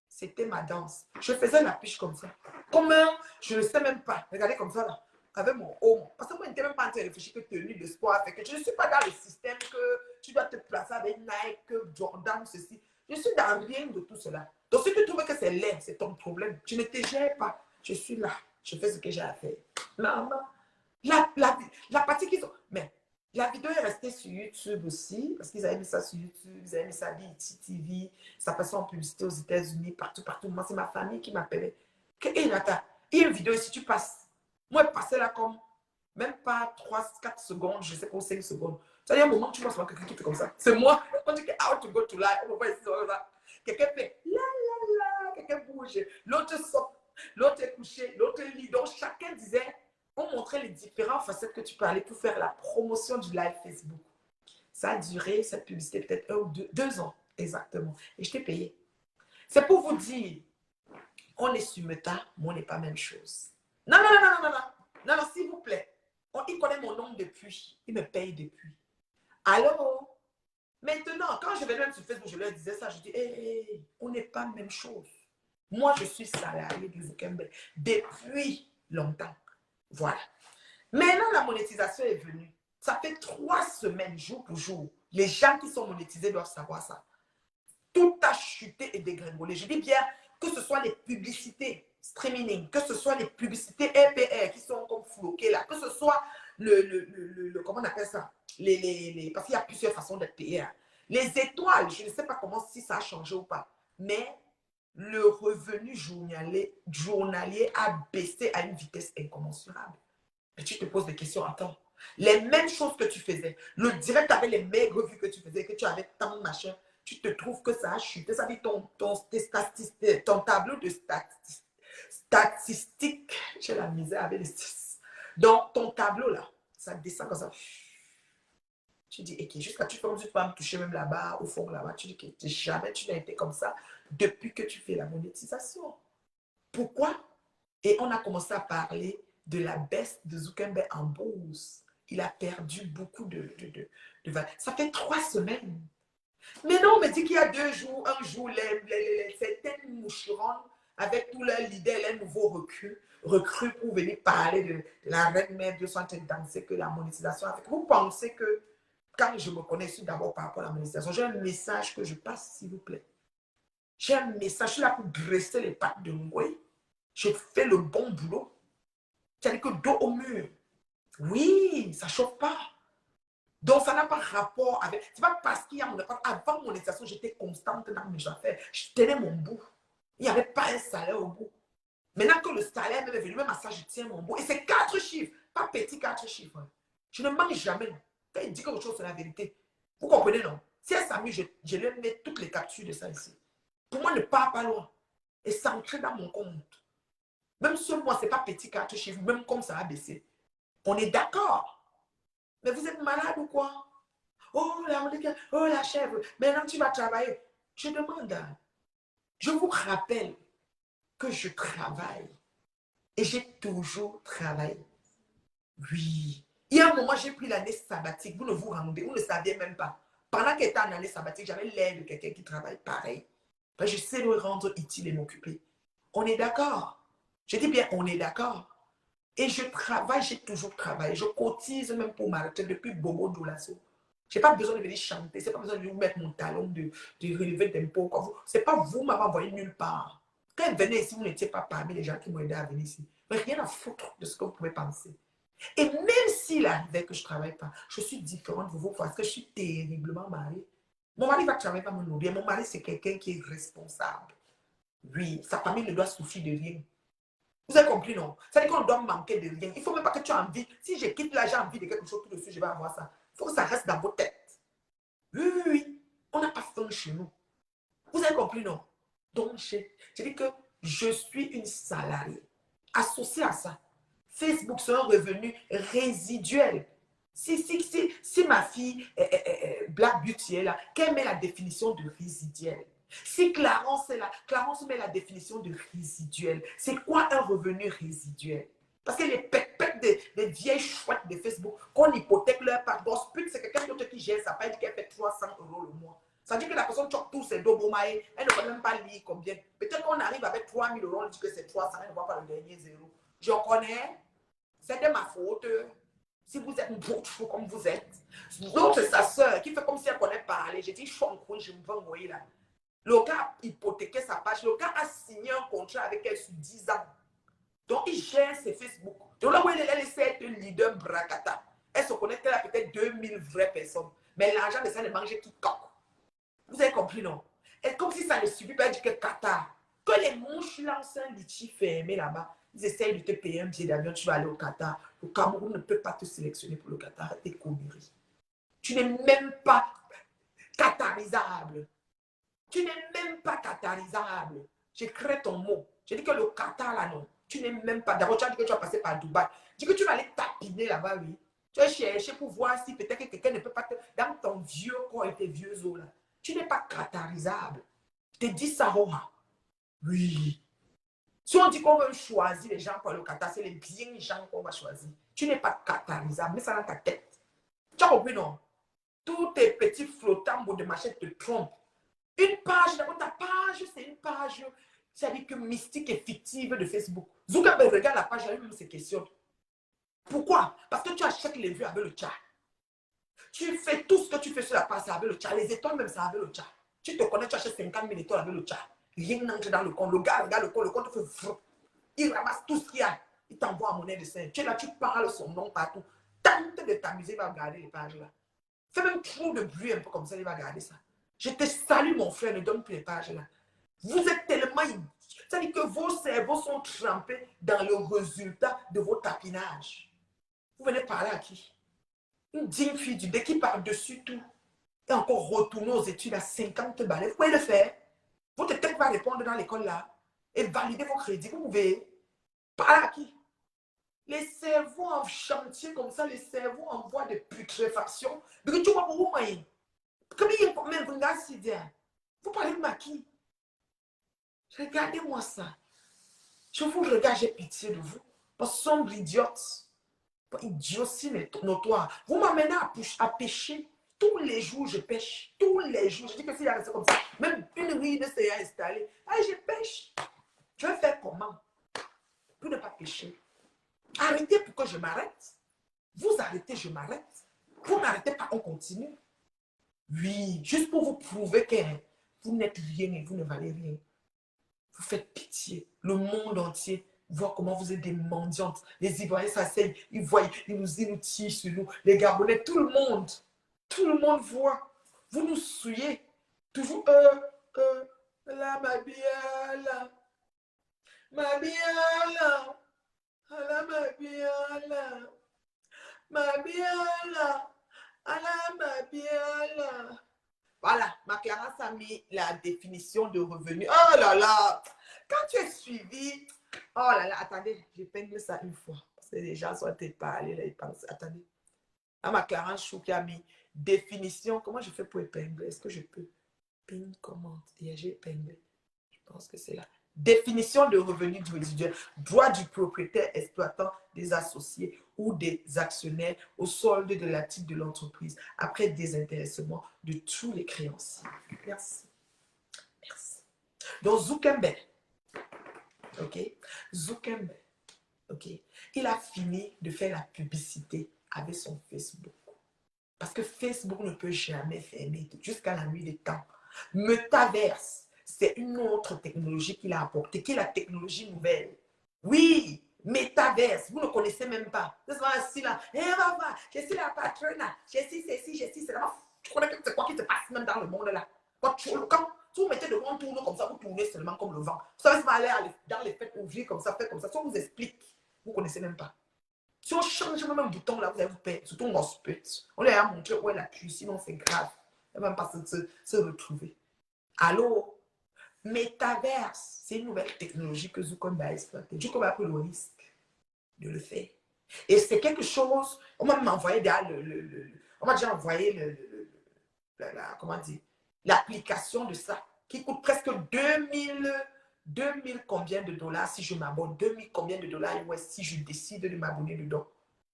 C'était ma danse. Je faisais la piche comme ça. Comment? Je ne sais même pas. Regardez comme ça là, avec mon homme. Parce que moi, je n'étais même pas en train de réfléchir que tenue de sport. Fait que je ne suis pas dans le système que tu dois te placer avec Nike, Jordan, ceci. Je suis dans rien de tout cela. Donc, si tu trouves que c'est laid, c'est ton problème. Tu ne te gères pas. Je suis là. Je fais ce que j'ai à faire. Maman, la partie qu'ils ont... Mais la vidéo est restée sur YouTube aussi, parce qu'ils avaient mis ça sur YouTube, ils avaient mis ça à BET TV, ça passait en publicité aux États-Unis, partout, partout. Moi, c'est ma famille qui m'appelait. Hé, Nata, il y a une vidéo ici, tu passes. Moi, je passais là comme, même pas 3-4 secondes, je sais pas, 5 secondes. Ça y a un moment où tu vois souvent quelqu'un qui fait comme ça. C'est moi, on dit que how to go to live, on voit ici, quelqu'un fait la la la, quelqu'un bouge, l'autre sort, l'autre est couché, l'autre lit. Donc, chacun disait, on montrait les différentes facettes que tu peux aller pour faire la promotion du live Facebook. Ça a duré, cette publicité, peut-être 1 ou 2 ans, exactement. Et je t'ai payé. C'est pour vous dire, on est sur Meta, mais on n'est pas la même chose. Non, non, non, non, non, non, non, non, s'il vous plaît. Il connaît mon nom depuis, il me paye depuis. Alors, maintenant, quand je vais même sur Facebook, je leur disais ça, je dis, hey, on n'est pas la même chose. Moi, je suis salarié du Zuckerberg depuis longtemps. Voilà. Maintenant, la monétisation est venue. Ça fait 3 semaines, jour pour jour. Les gens qui sont monétisés doivent savoir ça. Tout a chuté et dégringolé. Je dis bien que ce soit les publicités streaming, que ce soit les publicités RPR qui sont comme floquées là, que ce soit comment on appelle ça? Parce qu'il y a plusieurs façons d'être payé. Hein. Les étoiles, je ne sais pas comment si ça a changé ou pas, mais le revenu journalier a baissé à une vitesse incommensurable. Et tu te poses des questions, attends, les mêmes choses que tu faisais, le direct avec les maigres vues que tu faisais, que tu avais tant de machin, tu te trouves que ça a chuté, ça dit ton tableau de statistiques, j'ai la misère avec les statistiques. Donc, ton tableau là, ça descend comme ça. Tu dis, ok, jusqu'à tu peux me toucher même là-bas, au fond là-bas, tu dis que jamais tu n'as été comme ça depuis que tu fais la monétisation. Pourquoi? Et on a commencé à parler de la baisse de Zuckerberg en bourse. Il a perdu beaucoup de valeur. Ça fait 3 semaines. Mais non, on me dit qu'il y a 2 jours, un jour, certaines moucheronnes, avec tous leurs leaders, les nouveaux recrues pour venir parler de la reine mère Dieu sont en train de danser que la monétisation a fait. Vous pensez que quand je me connais, c'est d'abord par rapport à la monétisation. J'ai un message que je passe, s'il vous plaît. J'ai un message, je suis là pour dresser les pattes de Ngoué. Je fais le bon boulot. C'est-à-dire que dos au mur. Oui, ça ne chauffe pas. Donc, ça n'a pas rapport avec... C'est pas parce qu'il y a mon... Avant mon monétisation, j'étais constante dans mes affaires. Je tenais mon bout. Il n'y avait pas un salaire au bout. Maintenant que le salaire m'est venu, même à ça, je tiens mon bout. Et c'est 4 chiffres, pas petit 4 chiffres. Je ne manque jamais. Quand il dit quelque chose, c'est la vérité. Vous comprenez, non? Si elle s'amuse, je lui mets toutes les captures de ça ici. Pour moi, ne part pas loin. Et s'ancrer dans mon compte. Même ce mois, ce n'est pas petit 4 chiffres, même comme ça a baissé. On est d'accord. Mais vous êtes malade ou quoi? Oh, la chèvre, maintenant tu vas travailler. Je demande, je vous rappelle que je travaille. Et j'ai toujours travaillé. Oui. Il y a un moment, j'ai pris l'année sabbatique. Vous ne vous rendez, vous ne saviez même pas. Pendant qu'elle était en année sabbatique, j'avais l'air de quelqu'un qui travaille pareil. Ben, je sais le rendre utile et m'occuper. On est d'accord. Je dis bien, on est d'accord. Et je travaille, j'ai toujours travaillé. Je cotise même pour ma retraite depuis Bobo Doulasso. Je n'ai pas besoin de venir chanter. Ce n'est pas besoin de vous mettre mon talon de relever d'impôts. Ce n'est pas vous qui m'avez envoyé nulle part. Quand elle venait ici, vous n'étiez pas parmi les gens qui m'ont aidé à venir ici. Mais rien à foutre de ce que vous pouvez penser. Et même s'il arrivait que je ne travaille pas, je suis différente de vous parce que je suis terriblement mariée. Mon mari va travailler, va me nourrir. Mon mari, c'est quelqu'un qui est responsable. Oui, sa famille ne doit souffrir de rien. Vous avez compris, non? Ça veut dire qu'on doit manquer de rien. Il ne faut même pas que tu aies envie. Si je quitte là, j'ai envie de quelque chose tout de suite, je vais avoir ça. Il faut que ça reste dans vos têtes. Oui, oui, oui. On n'a pas faim chez nous. Vous avez compris, non? Donc, je dis que je suis une salariée. Associée à ça, Facebook, c'est un revenu résiduel. Si ma fille Black Beauty est là, qu'elle met la définition de résiduel. Si Clarence est là, Clarence met la définition de résiduel. C'est quoi un revenu résiduel? Parce que les pètes des vieilles chouettes de Facebook, qu'on hypothèque leur part, boss pute, c'est quelqu'un d'autre qui gère ça, pas dit qu'elle fait 300 € le mois. Ça veut dire que la personne choque tous ses dos, elle ne va même pas lire combien. Peut-être qu'on arrive avec 3 000 €, on dit que c'est 300, elle ne voit pas le dernier zéro. Je connais, c'est de ma faute. Si vous êtes une bouche comme vous êtes. L'autre, c'est sa soeur qui fait comme si elle connaît parler. J'ai dit, je suis en coin, je me vais envoyer là. Le gars a hypothéqué sa page. Le gars a signé un contrat avec elle sur 10 ans. Donc, il gère ses Facebook. Donc là où elle essaie d'être leader bracata, elle se connecte à peut-être 2000 vraies personnes. Mais l'argent de ça ne mangeait qui coque. Vous avez compris, non? Et comme si ça ne suffit pas du que Qatar. Que les mouches lancent un litchi fermé là-bas, ils essayent de te payer un billet d'avion, tu vas aller au Qatar. Le Cameroun ne peut pas te sélectionner pour le Qatar. T'es connerie. Tu n'es même pas qatarisable. Tu n'es même pas qatarisable. J'écris ton mot. Je dis que le Qatar, là, non. Tu n'es même pas. D'abord, tu as dit que tu vas passer par Dubaï. Dis que tu vas aller tapiner là-bas, oui. Tu vas chercher pour voir si peut-être que quelqu'un ne peut pas te... Dans ton vieux corps et tes vieux os, là. Tu n'es pas qatarisable. Je te dis ça, Roma. Oui. Si on dit qu'on veut choisir les gens pour le Qatar, c'est les bien gens qu'on va choisir. Tu n'es pas qatarisable. Mets ça dans ta tête. Tu as compris, non? Tous tes petits flottants de machette te trompent. Une page, d'abord ta page, c'est une page, c'est-à-dire que mystique et fictive de Facebook. Zuckerberg regarde la page, lui-même se questionne. Pourquoi? Parce que tu achètes les vues avec le chat. Tu fais tout ce que tu fais sur la page avec le chat. Les étoiles même, ça avec le chat. Tu te connais, tu achètes 50 000 étoiles avec le chat. Rien n'entre dans le compte. Le gars regarde le compte te fait frou. Il ramasse tout ce qu'il y a. Il t'envoie en monnaie de sein. Tu es là, tu parles son nom partout. Tente de t'amuser, il va regarder les pages là. Fais même trop de bruit un peu comme ça, il va regarder ça. Je te salue, mon frère, ne donne plus les pages là. Vous êtes tellement... C'est-à-dire que vos cerveaux sont trempés dans le résultat de vos tapinages. Vous venez parler à qui? Une digne fille du bec qui parle dessus tout. Et encore retourner aux études à 50 balais. Vous pouvez le faire. Votre tête va répondre dans l'école là. Et valider vos crédits. Vous pouvez parler à qui? Les cerveaux en chantier comme ça, les cerveaux en voie de putréfaction. Donc tu vois pour vous, moi. Comme il y a même vous vous parlez de ma qui? Regardez-moi ça. Je vous regarde, j'ai pitié de vous. Parce que sombre idiote. Idiotie notoire. Vous m'amenez à pécher. tous les jours, je pêche. Tous les jours. Je dis que s'il y a comme ça, même une rue ne s'est installée. Ah, je pêche. Je vais faire comment pour ne pas pêcher? Arrêtez pour que je m'arrête. Vous arrêtez, je m'arrête. Vous n'arrêtez pas, on continue. Oui, juste pour vous prouver que vous n'êtes rien et vous ne valez rien. Vous faites pitié. Le monde entier voit comment vous êtes des mendiantes. Les Ivoiriens s'asseyent, ils voient, ils nous tirent sur nous. Les Gabonais, tout le monde voit. Vous nous souillez. Toujours, là, ma biala, ma biala, là, ma biala, ma biala, là, ma biala. Voilà, ma Clarence a mis la définition de revenu. Oh là là, quand tu es suivi, oh là là, attendez, j'épingle ça une fois. Parce que les gens sont peut-être pas allés là, ils pensent, attendez. Ah, ma Clarence Chou qui a mis définition. Comment je fais pour épingler? Est-ce que je peux? Pin, comment? Et j'ai épinglé. Je pense que c'est là. Définition de revenu du résiduel. Droit du propriétaire exploitant des associés ou des actionnaires au solde de l'actif de l'entreprise après désintéressement de tous les créanciers. Merci. Merci. Donc, Zuckerberg, ok? Zuckerberg, ok? Il a fini de faire la publicité avec son Facebook. Parce que Facebook ne peut jamais fermer jusqu'à la nuit des temps. Metaverse, c'est une autre technologie qu'il a apportée, qui est la technologie nouvelle. Oui, Metaverse, vous ne connaissez même pas. Vous êtes assis là, je suis la patronne, je suis ceci, je suis cela. Tu connais c'est quoi qui se passe même dans le monde là. Quand vous mettez devant un tourneau comme ça, vous tournez seulement comme le vent. Vous savez, ça va aller dans les fêtes ouvriers comme ça, fait comme ça. Si on vous explique, vous ne connaissez même pas. Si on change même un bouton là, vous allez vous perdre. Surtout on se pète. On lui a montré où est la pluie, sinon c'est grave. Elle ne va même pas se retrouver. Allô? Métaverse, c'est une nouvelle technologie que Zuckerberg a exploitée. Zuckerberg a pris le risque de le faire. Et c'est quelque chose, on m'a envoyé on m'a déjà envoyé comment dire, l'application de ça, qui coûte presque 2000 combien de dollars si je m'abonne, 2000 combien de dollars si je décide de m'abonner dedans.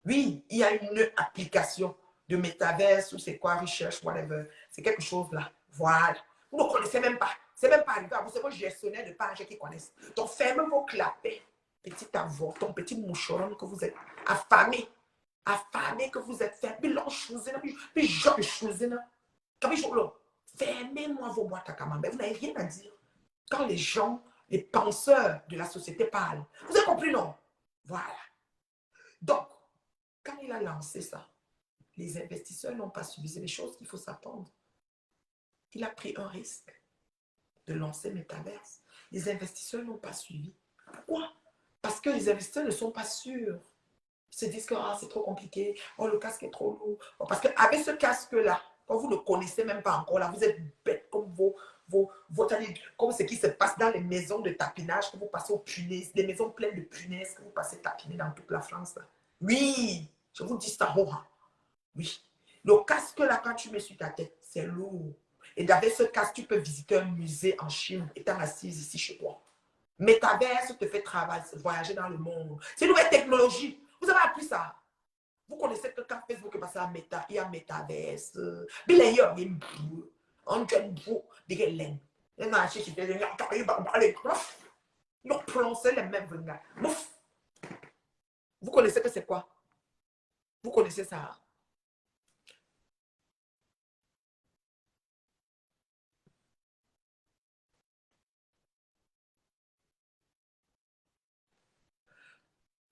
Oui, il y a une application de métaverse ou c'est quoi, recherche, whatever. C'est quelque chose là. Voilà. Vous ne connaissez même pas. C'est même pas arrivé à vous. C'est vos gestionnaires de pages qui connaissent. Donc, fermez vos clapets. Petit avorton, petit moucheron que vous êtes affamé. Affamé que vous êtes fait. Puis l'on choisit. Puis je choisis. Fermez-moi vos boîtes à camembert. Vous n'avez rien à dire. Quand les gens, les penseurs de la société parlent. Vous avez compris, non? Voilà. Donc, quand il a lancé ça, les investisseurs n'ont pas suivi. C'est des choses qu'il faut s'attendre. Il a pris un risque de lancer Metaverse. Les investisseurs n'ont pas suivi. Pourquoi? Parce que les investisseurs ne sont pas sûrs. Ils se disent que c'est trop compliqué. Oh, le casque est trop lourd. Oh, parce qu'avec ce casque-là, quand vous ne connaissez même pas encore, là, vous êtes bête comme comme ce qui se passe dans les maisons de tapinage que vous passez aux punaises, des maisons pleines de punaises que vous passez tapiner dans toute la France. Là. Oui, je vous dis ça. Oui. Le casque là, quand tu mets sur ta tête, c'est lourd. Et avec ce casque, tu peux visiter un musée en Chine, étant assise ici chez toi. Metaverse te fait travailler, voyager dans le monde. C'est une nouvelle technologie. Vous avez appris ça. Vous connaissez que quand Facebook est passé à Meta, il y a Metaverse. Mais là, il y a un brou. Un jeune brou. Des laines. Il y a un acheté qui fait des laines. Ils ont prononcé les mêmes vengats. Vous connaissez que c'est quoi? Vous connaissez ça?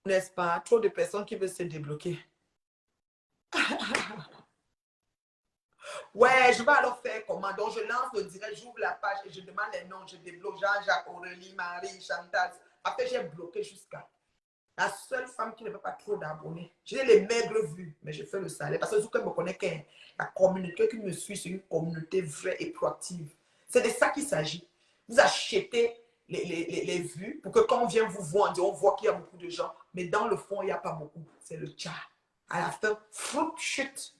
N'est-ce pas? Trop de personnes qui veulent se débloquer. Ouais, je vais alors faire comment? Donc, je lance le direct, j'ouvre la page et je demande les noms. Je débloque Jean-Jacques, Aurélie, Marie, Chantal. Après, j'ai bloqué jusqu'à la seule femme qui ne veut pas trop d'abonnés. J'ai les maigres vues, mais je fais le salaire. Parce que Zuckerberg me connaît qu'un la communauté qui me suit, c'est une communauté vraie et proactive. C'est de ça qu'il s'agit. Vous achetez les vues pour que quand on vient vous voir, on voit qu'il y a beaucoup de gens, mais dans le fond, il n'y a pas beaucoup. C'est le chat. À la fin, chute.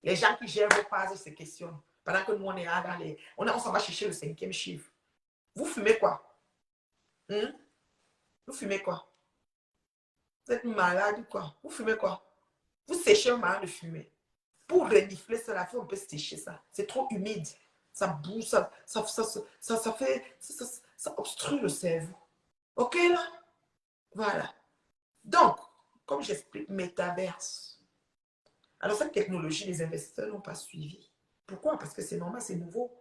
Les gens qui gèrent vos pages se questionnent. Pendant que nous, on est là dans les... On s'en va chercher le 5e chiffre. Vous fumez quoi? Vous fumez quoi? Vous êtes malade ou quoi? Vous fumez quoi? Vous séchez un malade de fumer. Pour renifler ça, il faut un peu sécher ça. C'est trop humide. Ça bouge, ça obstrue le cerveau. OK là? Voilà. Donc, comme j'explique, métaverse. Alors, cette technologie, les investisseurs n'ont pas suivi. Pourquoi? Parce que c'est normal, c'est nouveau.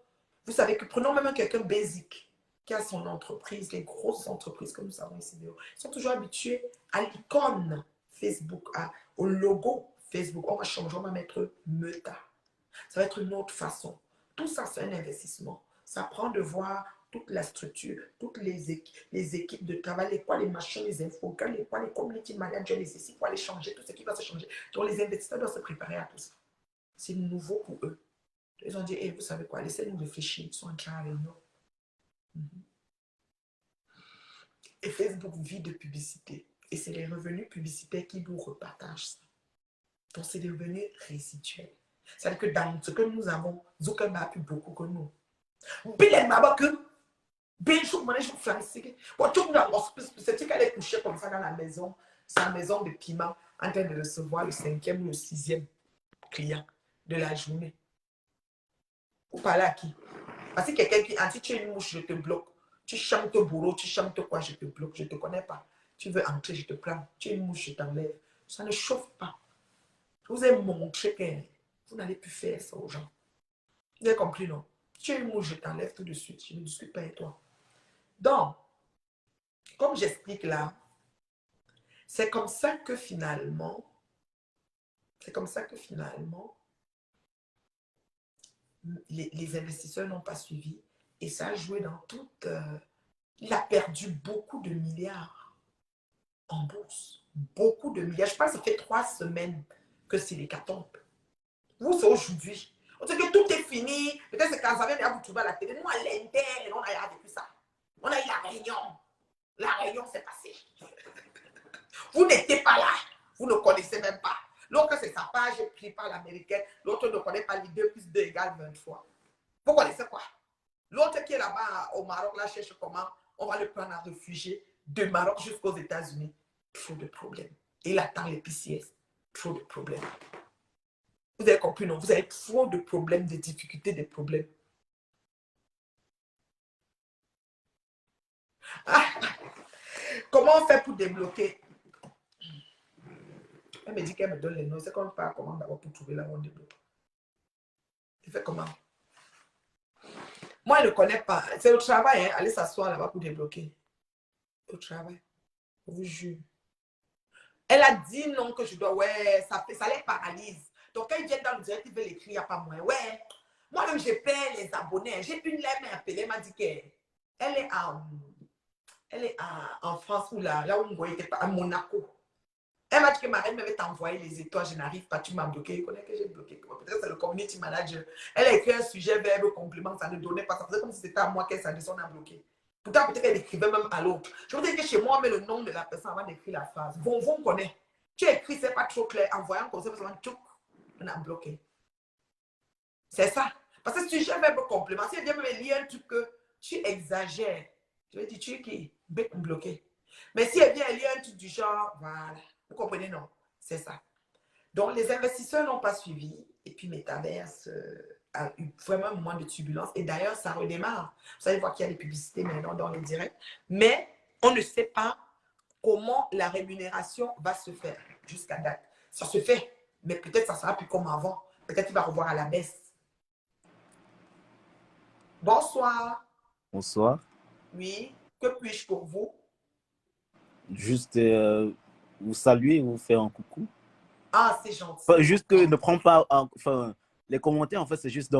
Vous savez que prenons même quelqu'un basic qui a son entreprise, les grosses entreprises que nous savons ici, ils sont toujours habitués à l'icône Facebook, au logo Facebook. On va changer, on va mettre Meta. Ça va être une autre façon. Tout ça, c'est un investissement. Ça prend de voir toute la structure, toutes les équipes de travail, les quoi, les machins, les infos, les quoi, les community managers, les ici, quoi, les changer, tout ce qui va se changer. Donc, les investisseurs doivent se préparer à tout ça. C'est nouveau pour eux. Ils ont dit, hey, vous savez quoi, laissez-nous réfléchir. Ils sont en train de réunion. Et Facebook vit de publicité. Et c'est les revenus publicitaires qui nous repartagent ça. Donc, c'est des revenus résiduels. C'est-à-dire que dans ce que nous avons, Zuckerberg a plus beaucoup que nous. Bilen Mabaka, Benchou, Manèche, Francis. Bon, tout le monde, c'est qu'elle est couchée comme ça dans la maison, sa maison de piment, en train de recevoir le 5e ou le 6e client de la journée. Vous parlez à qui? Parce que quelqu'un qui a dit, tu es une mouche, je te bloque. Tu chantes bourreau, tu chantes quoi, je te bloque, je ne te connais pas. Tu veux entrer, je te prends. Tu es une mouche, je t'enlève. Ça ne chauffe pas. Je vous ai montré que vous n'allez plus faire ça aux gens. Vous avez compris, non? Tu es une mouche, je t'enlève tout de suite. Je ne discute pas avec toi. Donc, comme j'explique là, c'est comme ça que finalement, les investisseurs n'ont pas suivi. Et ça a joué dans toute... il a perdu beaucoup de milliards en bourse. Beaucoup de milliards. Je pense que ça fait 3 semaines que c'est l'hécatombe. Vous, c'est aujourd'hui. On dit que tout est fini. Peut-être que quand ça vient, vous trouvez à la télé. Nous, à l'interne, on a vécu ça. On a eu la réunion. La réunion s'est passée. Vous n'étiez pas là. Vous ne connaissez même pas. L'autre, c'est sa page prise par l'américaine. L'autre ne connaît pas les 2 plus 2 égale 23. Vous connaissez quoi? L'autre qui est là-bas au Maroc, là, cherche comment on va le prendre en réfugié de Maroc jusqu'aux États-Unis. Trop de problèmes. Et il attend les PCS. Trop de problèmes. Vous avez compris, non? Vous avez trop de problèmes, de difficultés, des problèmes. Ah, comment on fait pour débloquer? Elle me dit qu'elle me donne les noms. C'est qu'on ne parle comment d'abord pour trouver là où on débloque. Il fait comment? Moi, elle ne connaît pas. C'est au travail, hein? Allez s'asseoir là-bas pour débloquer. Au travail. Je vous jure. Elle a dit non que je dois. Ouais, ça les paralyse. Donc, quand ils viennent dans le direct, ils veulent écrire, il n'y a pas moyen. Ouais, moi-même, je paie les abonnés. J'ai une lettre appelée, elle m'a dit qu'elle est en France, ou là où on voyait pas, à Monaco. Elle m'a dit que Marine m'avait envoyé les étoiles, je n'arrive pas, tu m'as bloqué. Elle connaît que j'ai bloqué. Peut-être c'est le community manager. Elle a écrit un sujet, verbe, complément, ça ne donnait pas. Ça faisait comme si c'était à moi qu'elle s'en on a bloqué. Pourtant, peut-être qu'elle écrivait même à l'autre. Je vous dis que chez moi, on met le nom de la personne avant d'écrire la phrase. Bon, on connaît. Tu écris, c'est pas trop clair. En voyant comme ça, on a bloqué. C'est ça. Parce que si tu verbe complément, si elle vient me lire un truc que tu exagères, je vais dire, tu es qui? Bloqué. Mais si elle vient lire un truc du genre, voilà. Vous comprenez, non? C'est ça. Donc, les investisseurs n'ont pas suivi. Et puis, Metaverse a eu vraiment un moment de turbulence. Et d'ailleurs, ça redémarre. Vous allez voir qu'il y a des publicités maintenant dans les directs. Mais on ne sait pas comment la rémunération va se faire jusqu'à date. Ça se fait, mais peut-être ça sera plus comme avant. Peut-être qu'il va revoir à la baisse. Bonsoir. Bonsoir. Oui, que puis-je pour vous? Juste vous saluer, vous faire un coucou. Ah, c'est gentil. Enfin, juste que ne prends pas... Enfin, les commentaires, en fait, c'est juste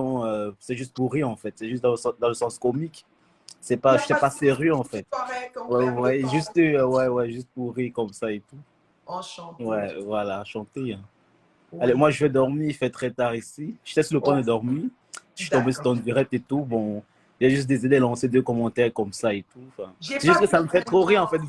pour rire, en fait. C'est juste dans le sens comique. C'est pas, je sais pas sérieux, en fait. Correct, Ouais, juste pour rire comme ça et tout. Enchanté. Ouais, voilà, chanter. Hein. Oui. Allez, moi, je vais dormir, il fait très tard ici. J'étais sur le point de dormir. Je suis tombé sur ton direct et tout. Bon, il y a juste des idées de lancer 2 commentaires comme ça et tout. Enfin, c'est juste que ça me fait trop rire, en fait.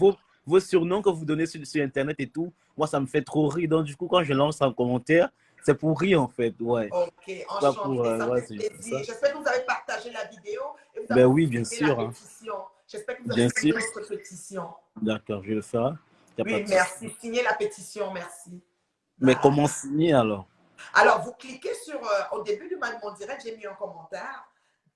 Vos surnoms que vous donnez sur Internet et tout, moi, ça me fait trop rire. Donc, du coup, quand je lance un commentaire, c'est pour rire, en fait. Ouais. Ok, enchanté. Ça ouais, fait plaisir. J'espère que vous avez partagé la vidéo. Et vous avez oui, bien sûr. Hein. J'espère que vous avez signé notre pétition. D'accord, je vais le faire. Oui, merci. Signez la pétition, merci. Mais comment signer alors? Alors, vous cliquez sur, au début de mon direct, j'ai mis un commentaire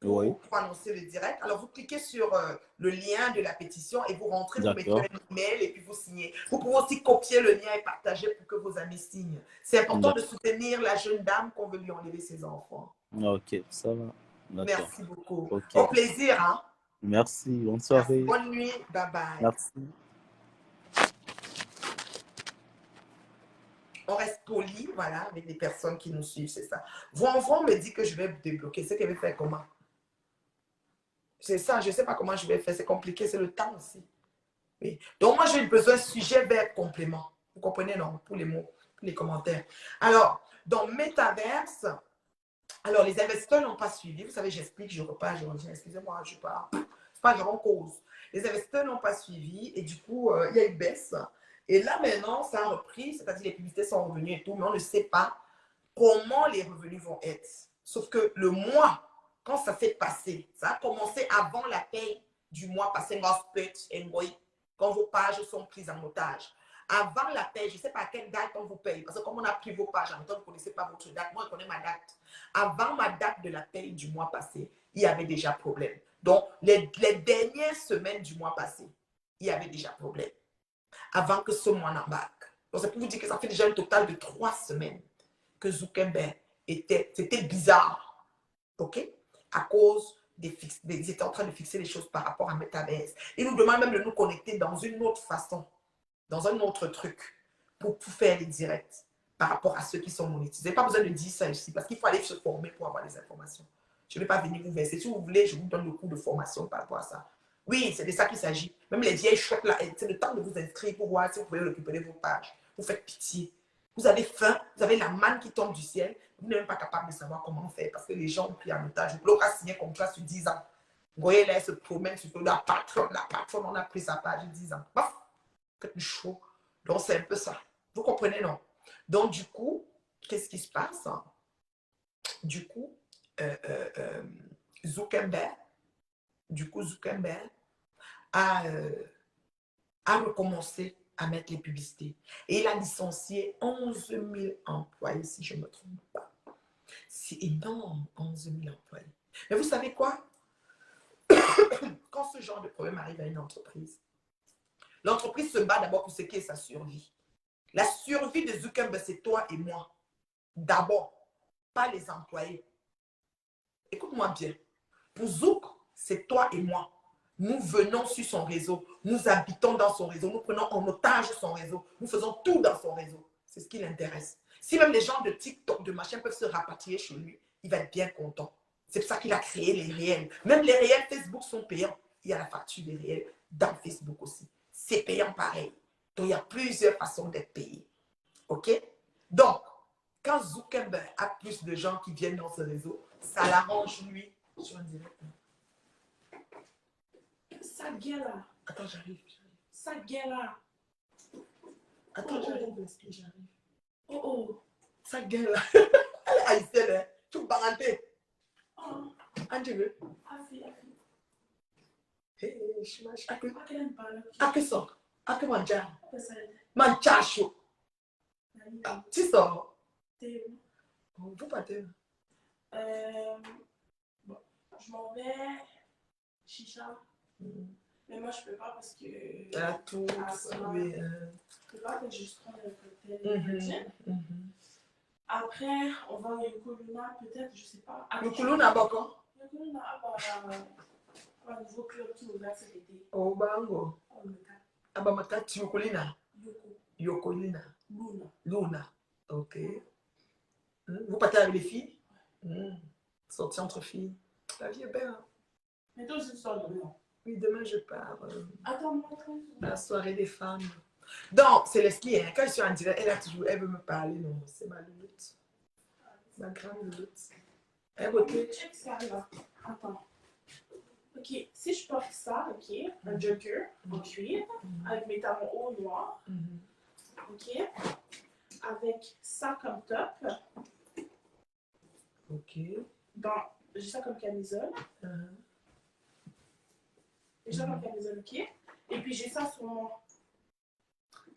Oui, pour annoncer le direct. Alors, vous cliquez sur le lien de la pétition et vous rentrez, vous mettez d'accord. un email et puis vous signez. Vous pouvez aussi copier le lien et partager pour que vos amis signent. C'est important de soutenir la jeune dame qu'on veut lui enlever ses enfants. Ok, ça va. D'accord. Merci beaucoup. Ok. Au plaisir, hein? Merci. Bonne Merci. soirée. Bonne nuit. Bye bye. Merci. On reste poli, voilà, avec les personnes qui nous suivent, c'est ça. Vont me dit que je vais débloquer. C'est qu'elle veut faire comment? C'est ça, je ne sais pas comment je vais faire. C'est compliqué, c'est le temps aussi. Oui. Donc, moi, j'ai besoin de sujet, verbe, complément. Vous comprenez, non? Pour les mots, pour les commentaires. Alors, dans Metaverse, alors, les investisseurs n'ont pas suivi. Vous savez, j'explique, je repars, je reviens. Excusez-moi, je pars. C'est pas grave, cause. Les investisseurs n'ont pas suivi et du coup, il y a une baisse. Et là, maintenant, ça a repris, c'est-à-dire les publicités sont revenues et tout, mais on ne sait pas comment les revenus vont être. Sauf que le mois, quand ça s'est passé, ça a commencé avant la paye du mois passé, quand vos pages sont prises en otage. Avant la paye, je ne sais pas à quelle date on vous paye, parce que comme on a pris vos pages en même temps, vous ne connaissez pas votre date. Moi, je connais ma date. Avant ma date de la paye du mois passé, il y avait déjà problème. Donc, les dernières semaines du mois passé, il y avait déjà problème. Avant que ce mois n'embarque. Donc, c'est pour vous dire que ça fait déjà un total de 3 semaines que Zuckerberg c'était bizarre. OK? À cause ils étaient en train de fixer les choses par rapport à Metaverse. Ils nous demandent même de nous connecter dans une autre façon, dans un autre truc, pour faire les directs par rapport à ceux qui sont monétisés. Pas besoin de dire ça ici, parce qu'il faut aller se former pour avoir les informations. Je ne vais pas venir vous verser. Si vous voulez, je vous donne le cours de formation par rapport à ça. Oui, c'est de ça qu'il s'agit. Même les vieilles chouettes là, c'est le temps de vous inscrire pour voir si vous pouvez récupérer vos pages. Vous faites pitié. Vous avez faim, vous avez la manne qui tombe du ciel. Vous n'êtes même pas capable de savoir comment faire parce que les gens ont pris en otage. L'autre a signé un contrat sur 10 ans. Vous voyez là, elle se promène sur la patronne, on a pris sa page 10 ans. Paf, c'est chaud. Donc, c'est un peu ça. Vous comprenez, non? Donc, du coup, qu'est-ce qui se passe? Du coup, Zuckerberg a recommencé à mettre les publicités. Et il a licencié 11 000 employés, si je ne me trompe pas. C'est énorme, 11 000 employés. Mais vous savez quoi? Quand ce genre de problème arrive à une entreprise, l'entreprise se bat d'abord pour ce qui est sa survie. La survie de Zuckerberg, c'est toi et moi. D'abord, pas les employés. Écoute-moi bien. Pour Zouk, c'est toi et moi. Nous venons sur son réseau. Nous habitons dans son réseau. Nous prenons en otage son réseau. Nous faisons tout dans son réseau. C'est ce qui l'intéresse. Si même les gens de TikTok, de machin peuvent se rapatrier chez lui, il va être bien content. C'est pour ça qu'il a créé les réels. Même les réels Facebook sont payants. Il y a la facture des réels dans Facebook aussi. C'est payant pareil. Donc, il y a plusieurs façons d'être payé. OK? Donc, quand Zuckerberg a plus de gens qui viennent dans ce réseau, ça l'arrange lui. Je vais dire. Ça gueule là. Attends, j'arrive. Ça gueule là. Attends, j'arrive. J'arrive. Oh oh. Ça gueule là. Elle est haïtienne, hein. Tu me barantes. Oh. Andrew. Afi. Hey, je m'achète. Aquele bala. Ake so. Ake manja. Essa Manchacho. Tu sors. é. Vous partez. Bon, je m'en vais. Chicha. Mais moi, je peux pas parce que. À tout. Oui. Je peux pas que je prenne le cocktail. Après, on va au Yokoluna, peut-être, je sais pas. Yokoluna, Boko. Yokoluna, un nouveau club qui est ouvert cet été. Oh, bango. Abamakati Yokolina. Yokolina. Luna. Ok. Vous partez avec les filles? Sortir entre filles. La vie est belle. Hein? Mais toi aussi, tu sors demain. Oui, demain, je pars. Attends-moi. La soirée des femmes. Donc, c'est Leslie, hein, quand je suis en direct, elle veut me parler. Non, c'est ma louloute. Ma grande louloute. Elle beauté. Check ça là. Attends. Ok, si je porte ça, ok, un jogger en cuir, avec mes talons hauts noirs, ok, avec ça comme top, ok, j'ai ça comme camisole, j'ai ça comme camisole, ok, et puis j'ai ça sur moi.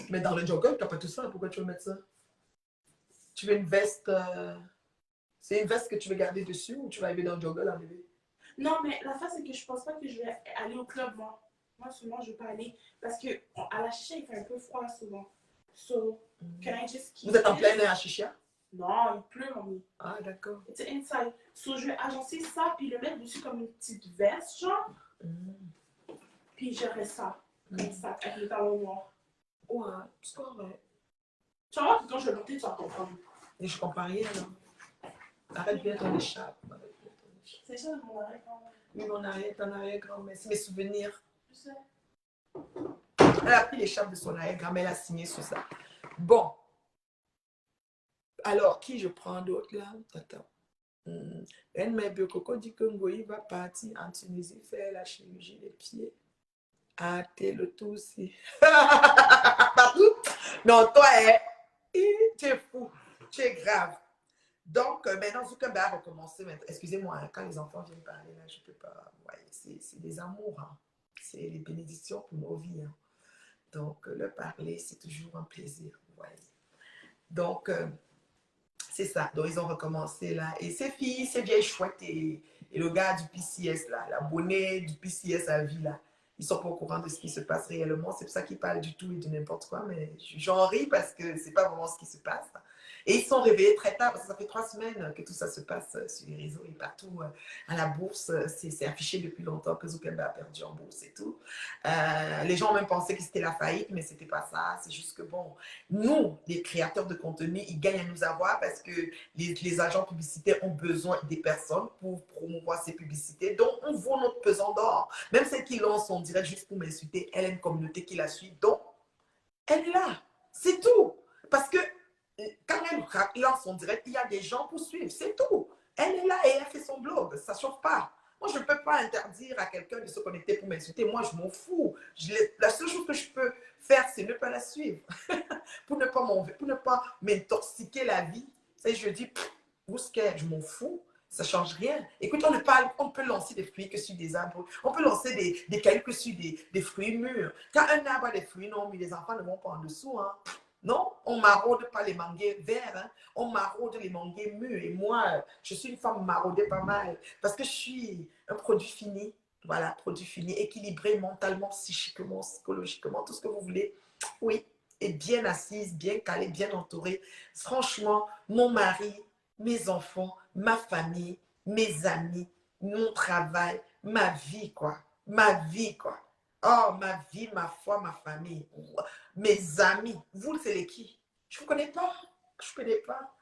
Mais dans le jogger, tu n'as pas tout ça, pourquoi tu veux mettre ça? Tu veux une veste, c'est une veste que tu veux garder dessus ou tu vas arriver dans le jogger l'enlever? Non, mais la face, c'est que je pense pas que je vais aller au club, moi. Moi, souvent, je veux pas aller parce que à la chicha, il fait un peu froid souvent. So, can I just keep Vous êtes en it? plein air à Chicha? Non, il pleut, mamie. Ah, d'accord. It's inside. So, je vais agencer ça puis le mettre dessus comme une petite veste, genre. Puis j'aurai ça, comme ça, avec les talons noirs. Ouais, c'est correct. Tu vas voir que quand je vais monter, tu vas comprendre. Et je comprends rien, là. Arrête bien ton écharpe. C'est ça, mon arrière-grand-mère. Oui, mon arrière-grand-mère. C'est mes souvenirs. Je sais. Elle a pris l'écharpe de son arrière-grand-mère, elle a signé sur ça. Bon. Alors, qui je prends d'autre là? Attends. Mère Coco dit que Ngoï va partir en Tunisie faire la chirurgie des pieds. Ah, t'es le tout aussi. Partout. Non, toi, tu es fou. Tu es grave. Donc, maintenant, Zuckerberg a recommencé. Excusez-moi, hein, quand les enfants viennent parler, là, je ne peux pas. Ouais, c'est des amours. Hein. C'est les bénédictions pour nos vies. Hein. Donc, leur parler, c'est toujours un plaisir. Ouais. Donc, c'est ça. Donc, ils ont recommencé là. Et ces filles, ces vieilles chouettes et le gars du PCS, là, l'abonné du PCS à vie, là, ils ne sont pas au courant de ce qui se passe réellement. C'est pour ça qu'ils parlent du tout et de n'importe quoi. Mais j'en ris parce que ce n'est pas vraiment ce qui se passe. Et ils sont réveillés très tard parce que ça fait 3 semaines que tout ça se passe sur les réseaux et partout à la bourse. C'est affiché depuis longtemps que Zuckerberg a perdu en bourse et tout. Les gens ont même pensé que c'était la faillite, mais ce n'était pas ça. C'est juste que, bon, nous, les créateurs de contenu, ils gagnent à nous avoir parce que les agents publicitaires ont besoin des personnes pour promouvoir ces publicités. Donc, on vaut notre pesant d'or. Même celles qui lancent en direct juste pour m'insulter, elle a une communauté qui la suit. Donc, elle est là. C'est tout. Parce que quand elle lance en direct, il y a des gens pour suivre. C'est tout. Elle est là et elle fait son blog. Ça ne chauffe pas. Moi, je ne peux pas interdire à quelqu'un de se connecter pour m'insulter. Moi, je m'en fous. La seule chose que je peux faire, c'est ne pas la suivre. Pour ne pas m'intoxiquer la vie. Et je dis, vous je m'en fous. Ça ne change rien. Écoute, on peut lancer des fruits que sur des arbres. On peut lancer des cailloux que sur des fruits mûrs. Quand un arbre a des fruits non, mais les enfants ne vont pas en dessous. Hein. Non, on maraude pas les manguiers verts, hein. On maraude les manguiers mûrs. Et moi, je suis une femme maraudée pas mal parce que je suis un produit fini. Voilà, produit fini, équilibré mentalement, psychiquement, psychologiquement, tout ce que vous voulez. Oui, et bien assise, bien calée, bien entourée. Franchement, mon mari, mes enfants, ma famille, mes amis, mon travail, ma vie, quoi. Ma vie, quoi. Oh, ma vie, ma foi, ma famille. Mes amis, vous, c'est les qui? Je ne vous connais pas. Je ne connais pas.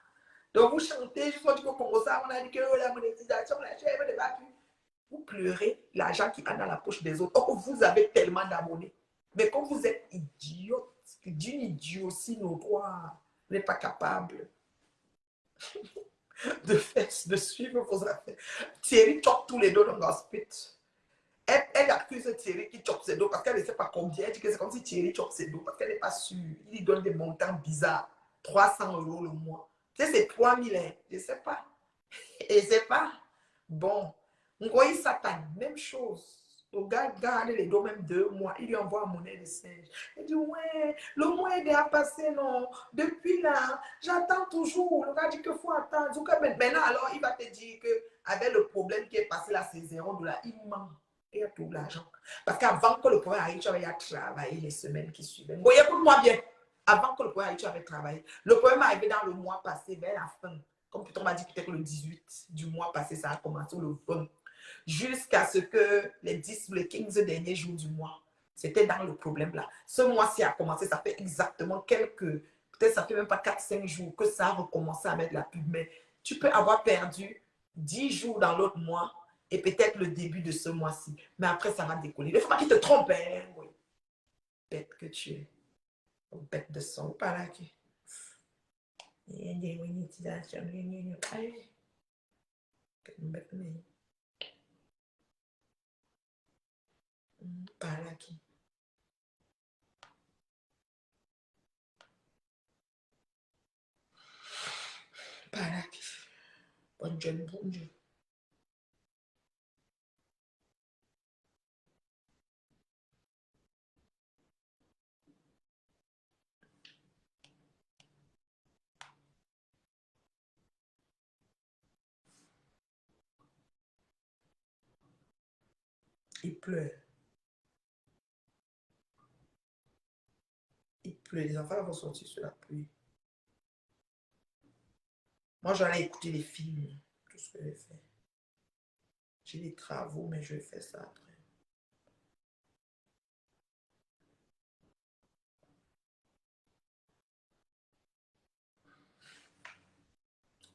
Donc, vous chantez, je suis du Congo, ça, on a dit que la monétisation, la chèvre ne va plus. Vous pleurez l'argent qui est dans la poche des autres. Oh, vous avez tellement d'abonnés. Mais comme vous êtes idiote, d'une idiotie notoire, vous n'êtes pas capable de suivre vos affaires. Thierry choque tous les dos dans le spit. Elle accuse Thierry qui choque ses dos parce qu'elle ne sait pas combien. Elle dit que c'est comme si Thierry choque ses dos parce qu'elle n'est pas sûre. Il lui donne des montants bizarres. 300 € le mois. Tu sais, c'est 3000 hein. Je ne sais pas. Et c'est pas. Bon. Ngoï Satan, même chose. Le gars garde les dos même 2 mois. Il lui envoie un monnaie de singe. Il dit, ouais, le mois est déjà passé, non. Depuis là, j'attends toujours. Le gars dit qu'il faut attendre. Maintenant, alors, il va te dire qu'avec le problème qui est passé là, c'est $0, il manque. Il y a tout l'argent. Parce qu'avant que le problème arrive, tu avais travaillé les semaines qui suivaient. Ngoï, écoute-moi bien. Avant que le problème arrive, tu avais travaillé. Le problème est arrivé dans le mois passé, vers la fin. Comme on m'a dit peut-être que le 18 du mois passé, ça a commencé, ou le 20. Jusqu'à ce que les 10 ou les 15 derniers jours du mois, c'était dans le problème là. Ce mois-ci a commencé, ça fait exactement peut-être ça fait même pas 4-5 jours que ça a recommencé à mettre la pub. Mais tu peux avoir perdu 10 jours dans l'autre mois et peut-être le début de ce mois-ci. Mais après, ça va décoller. Il ne faut pas qu'il te trompe, hein, oui. Bête que tu es. Bête de son, pas là. Il y a des monétisations. Allez. Bête, mais... Par là qui. Par là qui. Bonne jeune, bonne jeune. Il pleut. Il pleut. Les enfants vont sortir sur la pluie. Moi, j'allais écouter les films. Tout ce que j'ai fait. J'ai des travaux, mais je vais faire ça après.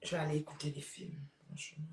Je vais aller écouter des films, franchement.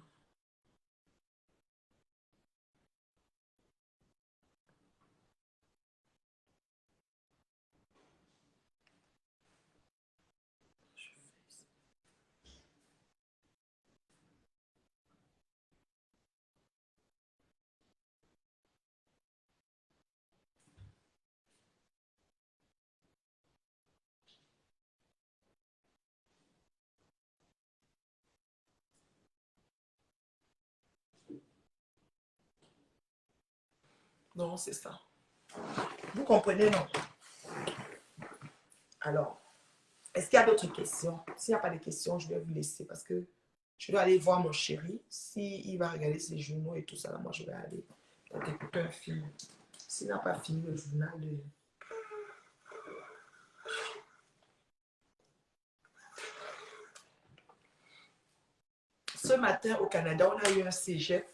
Non, c'est ça. Vous comprenez, non? Alors, est-ce qu'il y a d'autres questions? S'il n'y a pas de questions, je vais vous laisser parce que je dois aller voir mon chéri. S'il va regarder ses journaux et tout ça, là, moi, je vais aller écouter un film. S'il n'a pas fini le journal, ce matin, au Canada, on a eu un cégep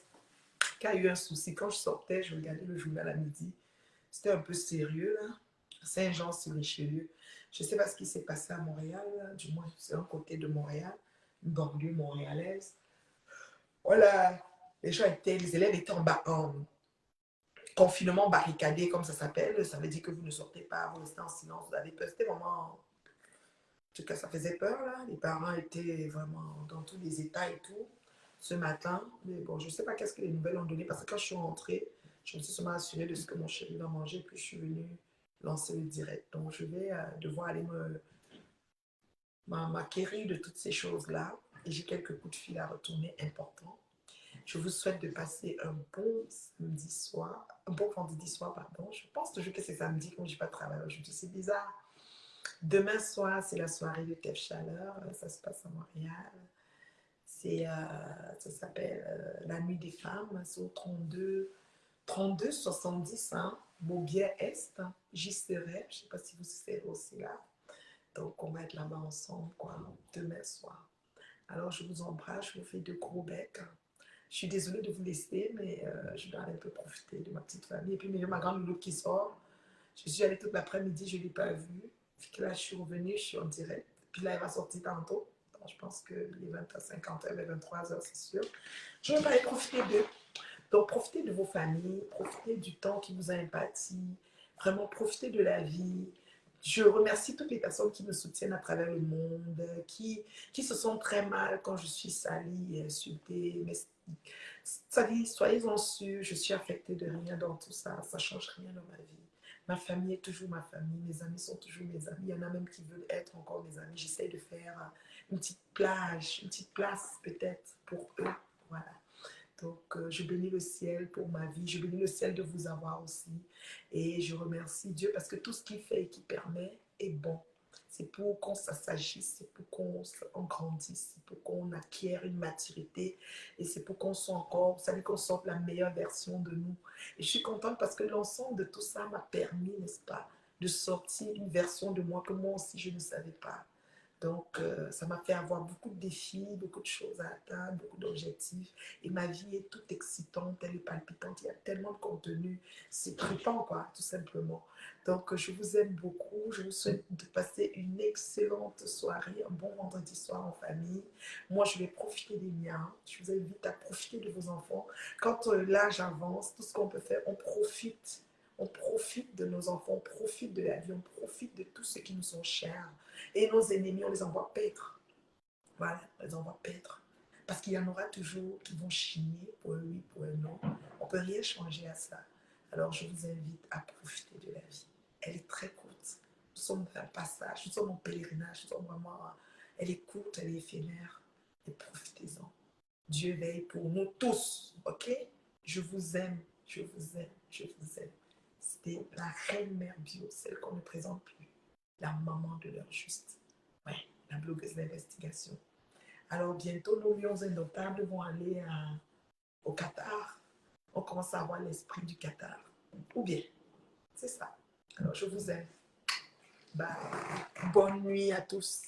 qui a eu un souci. Quand je sortais, je regardais le journal à midi. C'était un peu sérieux, là. Saint-Jean-sur-Richelieu. Je ne sais pas ce qui s'est passé à Montréal, là. Du moins, c'est un côté de Montréal, une banlieue montréalaise. Voilà, les élèves étaient en confinement barricadé, comme ça s'appelle. Ça veut dire que vous ne sortez pas, vous restez en silence, vous avez peur. C'était vraiment, en tout cas, ça faisait peur, là. Les parents étaient vraiment dans tous les états et tout, ce matin. Mais bon, je ne sais pas qu'est-ce que les nouvelles ont donné, parce que quand je suis rentrée, je me suis seulement assurée de ce que mon chéri va manger, puis je suis venue lancer le direct. Donc, je vais devoir aller m'acquérir de toutes ces choses-là. Et j'ai quelques coups de fil à retourner importants. Je vous souhaite de passer un bon samedi soir, un bon vendredi soir, pardon. Je pense toujours que c'est samedi, comme je n'ai pas de travail aujourd'hui. C'est bizarre. Demain soir, c'est la soirée de Tev Chaleur. Ça se passe à Montréal. Ça s'appelle la Nuit des femmes. C'est au 32 70, hein, Beaubier-Est. J'y serai. Je ne sais pas si vous serez aussi là. Donc, on va être là-bas ensemble, quoi, demain soir. Alors, je vous embrasse. Je vous fais de gros becs. Je suis désolée de vous laisser, mais je dois aller un peu profiter de ma petite famille. Et puis, ma grande louloute qui sort. Je suis allée toute l'après-midi, je ne l'ai pas vue. Puis là, je suis revenue, je suis en direct. Puis là, elle va sortir tantôt. Donc, je pense que les 20h50, les 23h, c'est sûr. Je vais aller profiter d'eux. Donc, profitez de vos familles, profitez du temps qui vous a imparti. Vraiment, profitez de la vie. Je remercie toutes les personnes qui me soutiennent à travers le monde, qui se sentent très mal quand je suis salie et insultée. Mais soyez-en sûrs, je suis affectée de rien dans tout ça. Ça ne change rien dans ma vie. Ma famille est toujours ma famille, mes amis sont toujours mes amis. Il y en a même qui veulent être encore mes amis. J'essaie de faire une petite plage, une petite place peut-être pour eux. Voilà. Donc, je bénis le ciel pour ma vie. Je bénis le ciel de vous avoir aussi. Et je remercie Dieu parce que tout ce qu'il fait et qu'il permet est bon. C'est pour qu'on s'agisse, c'est pour qu'on grandisse, c'est pour qu'on acquiert une maturité et c'est pour qu'on soit encore, ça veut dire qu'on sorte la meilleure version de nous. Et je suis contente parce que l'ensemble de tout ça m'a permis, n'est-ce pas, de sortir une version de moi que moi aussi je ne savais pas. Donc, ça m'a fait avoir beaucoup de défis, beaucoup de choses à atteindre, beaucoup d'objectifs. Et ma vie est toute excitante, elle est palpitante. Il y a tellement de contenu. C'est trippant, quoi, tout simplement. Donc, je vous aime beaucoup. Je vous souhaite de passer une excellente soirée, un bon vendredi soir en famille. Moi, je vais profiter des miens. Je vous invite à profiter de vos enfants. Quand l'âge avance, tout ce qu'on peut faire, on profite. On profite de nos enfants, on profite de la vie, on profite de tout ce qui nous sont chers. Et nos ennemis, on les envoie paître. Voilà, on les envoie paître. Parce qu'il y en aura toujours qui vont chigner pour un oui, pour un non. On ne peut rien changer à ça. Alors, je vous invite à profiter de la vie. Elle est très courte. Nous sommes un passage, nous sommes en pèlerinage, nous sommes vraiment... Elle est courte, elle est éphémère. Et profitez-en. Dieu veille pour nous tous, ok? Je vous aime, je vous aime, je vous aime. C'était la reine mère bio, celle qu'on ne présente plus. La maman de l'heure juste. Ouais, la blogueuse d'investigation. Alors bientôt, nos lions indomptables vont aller au Qatar. on commence à avoir l'esprit du Qatar. Ou bien, c'est ça. Alors, je vous aime. Bye. Bonne nuit à tous.